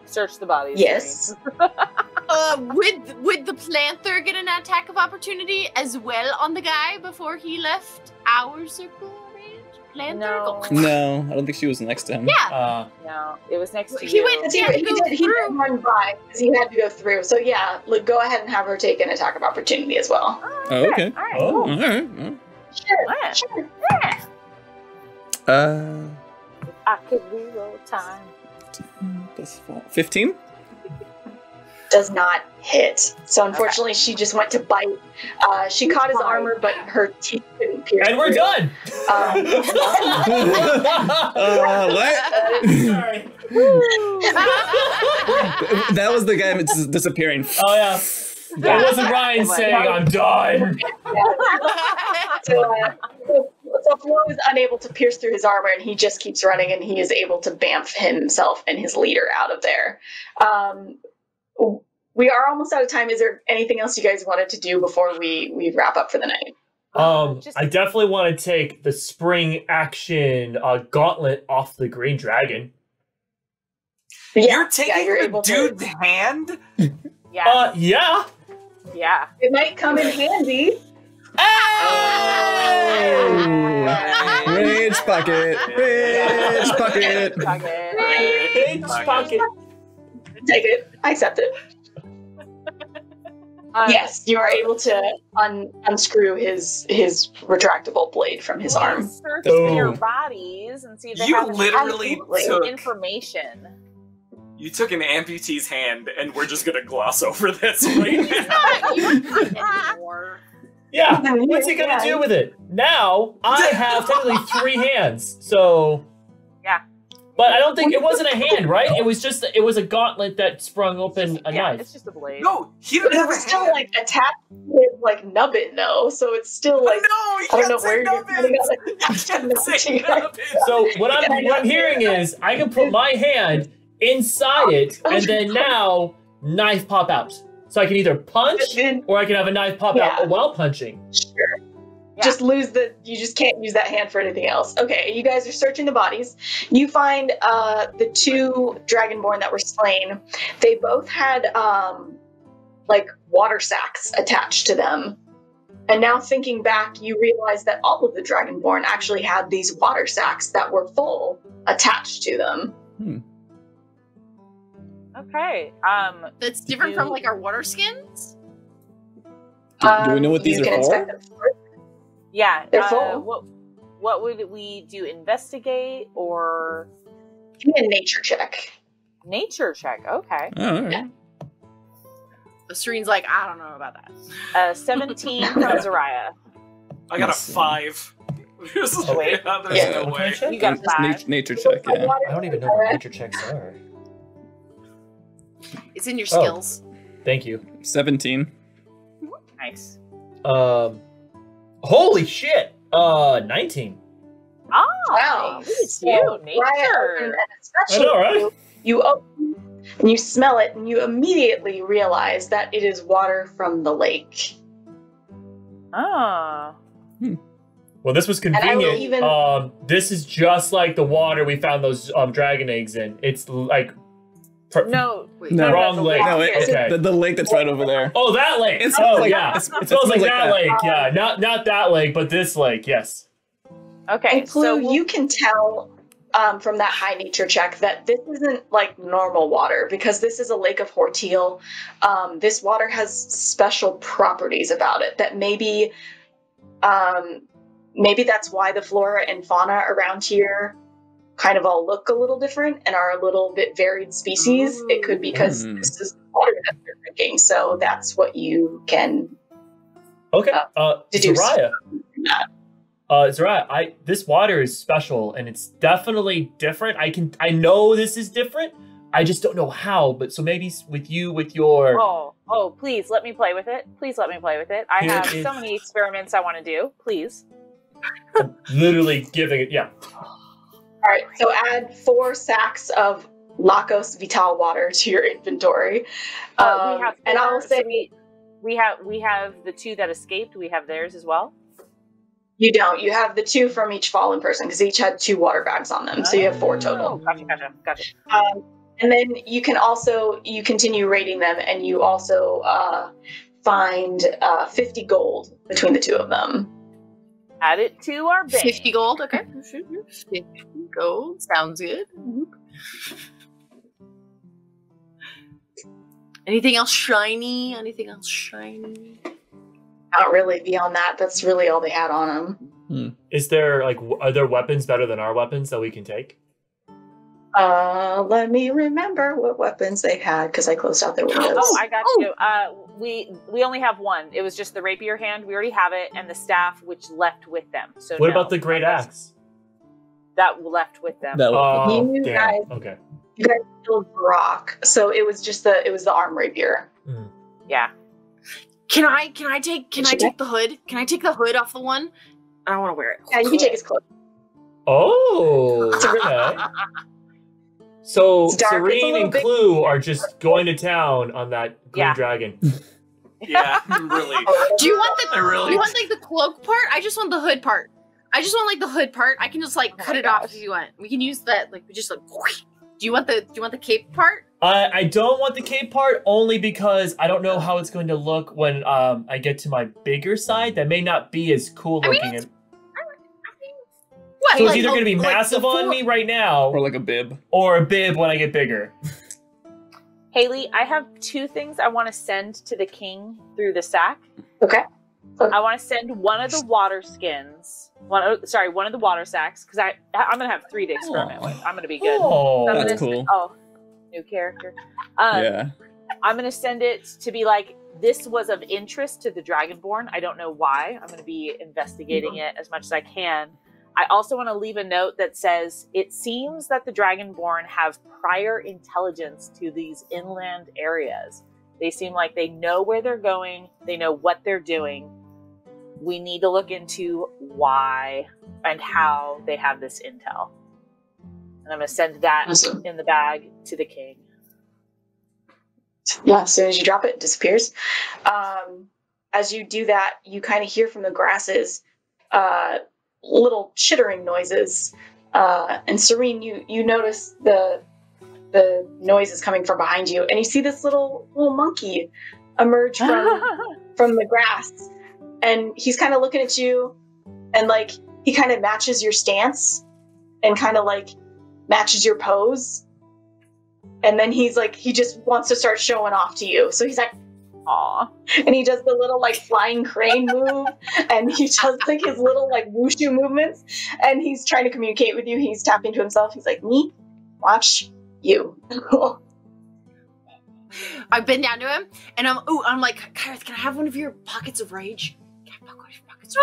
Search the bodies. Yes. Would the Planther get an attack of opportunity as well on the guy before he left our circle of range? Planther? No. No, I don't think she was next to him. Yeah. No, it was next to He you. went- He Yeah, did go run by because he had to go through. So yeah, go ahead and have her take an attack of opportunity as well. Oh, okay. All right. Oh. All right. Well, Sure, sure. I could reroll time. plus 15? Does not hit. So unfortunately, she just went to bite. She caught his armor, but her teeth couldn't pierce. And we're through. done. What? Sorry. That was the guy that's disappearing. Oh yeah. That wasn't Ryan saying I'm done. So Flo is unable to pierce through his armor, and he just keeps running, and he is able to bamf himself and his leader out of there. We are almost out of time. Is there anything else you guys wanted to do before we wrap up for the night? I definitely want to take the spring action gauntlet off the green dragon. You're taking you're the able to- dude's hand? Yeah. Yeah. Yeah. It might come in handy. Rage pocket. Rage pocket. Rage pocket. Take it. I accept it. Yes, you are able to unscrew his retractable blade from his arm. Search Boom. your bodies and see if they You have any literally took information. you took an amputee's hand, and we're just gonna gloss over this right now. You're not anymore. Yeah, what's he gonna do with it? Now, I have technically 3 hands, so... Yeah. But I don't think, it wasn't a hand, right? It was a gauntlet that sprung open a Yeah, knife. it's just a blade. No, he But didn't it have a was still hand. like attached with like nubbin though, so it's still like I know, you I don't can't know say where you're nubbins. putting You can't say nubbins. So what I'm hearing is, I can put my hand inside it, and then now, knife pop out. So I can either punch, or I can have a knife pop out while punching. Sure. Yeah. Just you just can't use that hand for anything else. Okay, you guys are searching the bodies. You find the 2 dragonborn that were slain. They both had like water sacks attached to them. And now thinking back, you realize that all of the dragonborn actually had these water sacks that were full attached to them. Okay. That's different from like our water skins. Do we know what these you are can for? inspect them first. Yeah. They're full. What would we do? Investigate or Give me a nature check. nature check? Okay. Oh, all right. Serene's like, I don't know about that. 17 from Zariah. I got a Let's see. 5. There's wait. no Yeah. way. You got 5. Nature check, yeah. I don't even know what nature checks are. It's in your Oh. skills. Thank you. 17. Nice. Holy shit! 19. Oh, Wow. look at So, you, Ryan, nature. and I especially know, right? you open and you smell it, and you immediately realize that it is water from the lake. Ah. Well, this was I will convenient. even- This is just like the water we found those dragon eggs in. It's like No. Wait, No. wrong the lake. No, Okay. the lake that's right over there. Oh, that lake. It Oh, smells like- yeah. it Smells like that that. lake. Yeah, not that lake, but this lake. Yes. Okay. And Kluh, we'll- you can tell from that high nature check that this isn't like normal water, because this is a lake of Horteal. This water has special properties about it that maybe that's why the flora and fauna around here kind of all look a little different and are a little bit varied species. It could be because this is water that they're drinking, so that's what you can Okay. deduce Zariah. from that. Zariah, this water is special and it's definitely different. I know this is different. I just don't know how. But so maybe with your Oh, please let me play with it. Please let me play with it. I Here have is- so many experiments I want to do. Please. I'm literally giving it. Yeah. All right, so add 4 sacks of Lacos Vital water to your inventory. We have and I'll four, say so we have the 2 that escaped. We have theirs as well. you don't. You have the 2 from each fallen person because each had 2 water bags on them, so you have 4 Oh, total. gotcha. And then you continue rating them, and you also find 50 gold between the 2 of them. Add it to our bank. 50 gold, okay. 50 gold, sounds good. Anything else shiny? Not really beyond that. That's really all they had on them. Is there are there weapons better than our weapons that we can take? Let me remember what weapons they had because I closed out their windows. Oh, I got you. We only have one. It was just the rapier hand. We already have it, and the staff, which left with them. So What no. about the great axe? That left with them. That Oh, You damn. guys- Okay. You guys killed Vrok, so it was the arm rapier. Yeah. Can I take the hood? Can I take the hood off the one? I don't want to wear it. Yeah, you can take his clothes. Oh, okay. So It's dark, it's a Serene little and bit- Kluh are just going to town on that green Yeah. dragon. Yeah, really. Do you want I really- do you want like the cloak part? I just want the hood part. I just want like the hood part. I can just like cut it off if you want. We can use that like just like. Do you want the cape part? I don't want the cape part only because I don't know how it's going to look when I get to my bigger side. That may not be as cool I mean, looking. it's- What? So it's like, either going to be like massive the on four- me right now Or like a bib. or a bib when I get bigger. Haley, I have 2 things I want to send to the king through the sack. Okay. I want to send one of the water skins. One of the water sacks, because I'm gonna have 3 to experiment with. I'm gonna be good. Oh, So I'm that's gonna cool. New character. Yeah. I'm gonna send it to be like, this was of interest to the dragonborn. I don't know why. I'm gonna be investigating it as much as I can. I also want to leave a note that says, it seems that the dragonborn have prior intelligence to these inland areas. They seem like they know where they're going. They know what they're doing. We need to look into why and how they have this intel. And I'm going to send that Awesome. in the bag to the king. Yeah, as soon as you drop it, it disappears. As you do that, you kind of hear from the grasses little chittering noises. And Serene, you notice the noises coming from behind you, and you see this little monkey emerge from the grass. And he's kind of looking at you, and like he kind of matches your stance and kind of like matches your pose. And then he's like, he just wants to start showing off to you. So he's like, aw. And he does the little like flying crane move, and he does like his little like wushu movements, and he's trying to communicate with you. He's tapping to himself. He's like, me? Watch you. I've been down to him, and I'm like, Kyreth, can I have one of your pockets of rage? Can I have one of your pockets of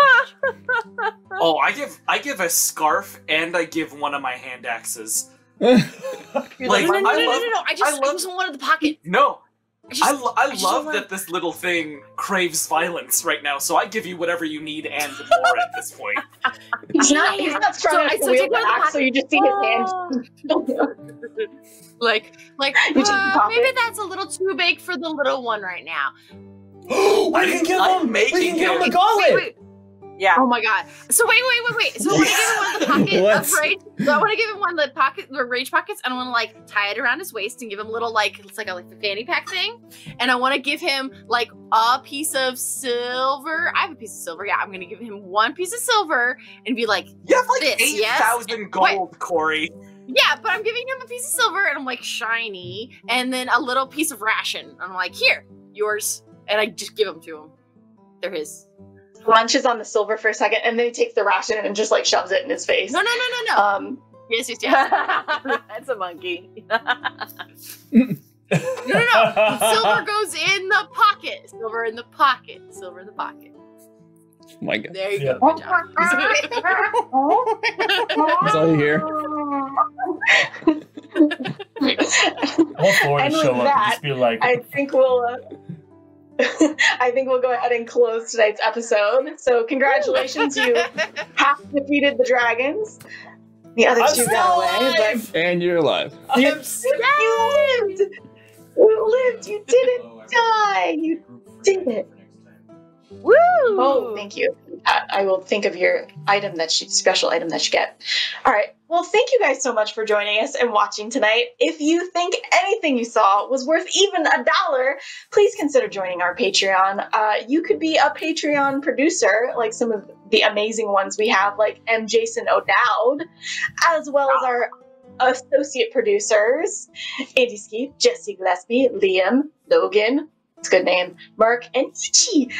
rage? Oh, I give a scarf and I give one of my hand axes. Like, Like, no. I I just want one of the pocket. No, I just love want- that this little thing craves violence right now, so I give you whatever you need and more at this point. He's not strong enough to so wield take one the of the axe, so you just see his hand. Like, You just pop maybe it. that's a little too big for the little one right now. we can give I'm him. making We can give him a it. gauntlet. Wait. Yeah. Oh my god. So wait. So I want to give him one of the pocket What? of rage. So I want to give him one of the rage pockets, and I want to like tie it around his waist and give him a little like, it's like a fanny pack thing. And I want to give him like a piece of silver. I have a piece of silver. Yeah, I'm gonna give him one piece of silver and be like, You have like This, yes? 8,000 gold, Corey. yeah, but I'm giving him a piece of silver, and I'm like shiny, and then a little piece of ration. I'm like, here, yours, and I just give them to him. They're his. Munches on the silver for a second, and then he takes the ration and just like shoves it in his face. No. Yes. It's a monkey. No. Silver goes in the pocket. Silver in the pocket. Silver in the pocket. Oh my god. There you Yeah. go. Good job. That's all you hear. All four to And with show up and that, just be like, I think we'll go ahead and close tonight's episode. So congratulations, you half defeated the dragons. The other I'm two still got away, alive! And you're alive. I'm but you lived. You lived. You didn't die. You did it. Woo! Oh, thank you. I will think of your item special item that you get. All right. Well, thank you guys so much for joining us and watching tonight. If you think anything you saw was worth even $1, please consider joining our Patreon. You could be a Patreon producer, like some of the amazing ones we have, like M. Jason O'Dowd, as well as our associate producers, Andy Skeet, Jesse Gillespie, Liam, Logan, it's a good name, Mark, and Ichi.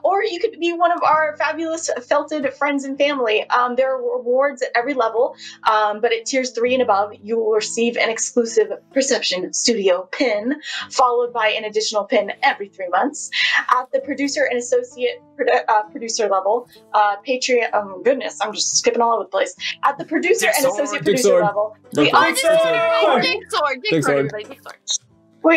Or you could be one of our fabulous felted friends and family. There are rewards at every level, but at tiers 3 and above, you will receive an exclusive Perception Studio pin, followed by an additional pin every 3 months. At the producer and associate producer level, Patreon, oh goodness, I'm just skipping all over the place. At the producer and associate producer level, we Big sword.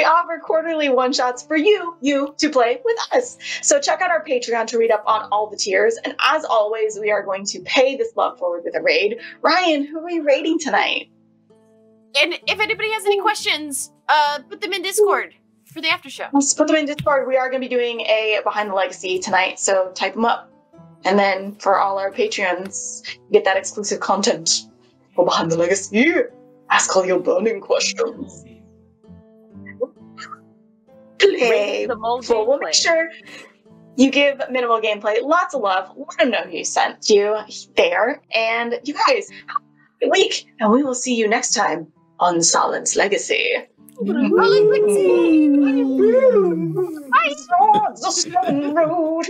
offer quarterly one-shots for you to play with us. So check out our Patreon to read up on all the tiers. And as always, we are going to pay this love forward with a raid. Ryan, who are we raiding tonight? And if anybody has any questions, put them in Discord for the after show. Let's put them in Discord. We are going to be doing a Behind the Legacy tonight, so type them up. And then for all our Patreons, you get that exclusive content for Behind the Legacy. Ask all your burning questions. Play The mold full. We'll gameplay. make sure you give minimal gameplay lots of love. Let them know who sent you there. And you guys, have a good week. And we will see you next time on Sahlen's Legacy. My swords of Stoneroot.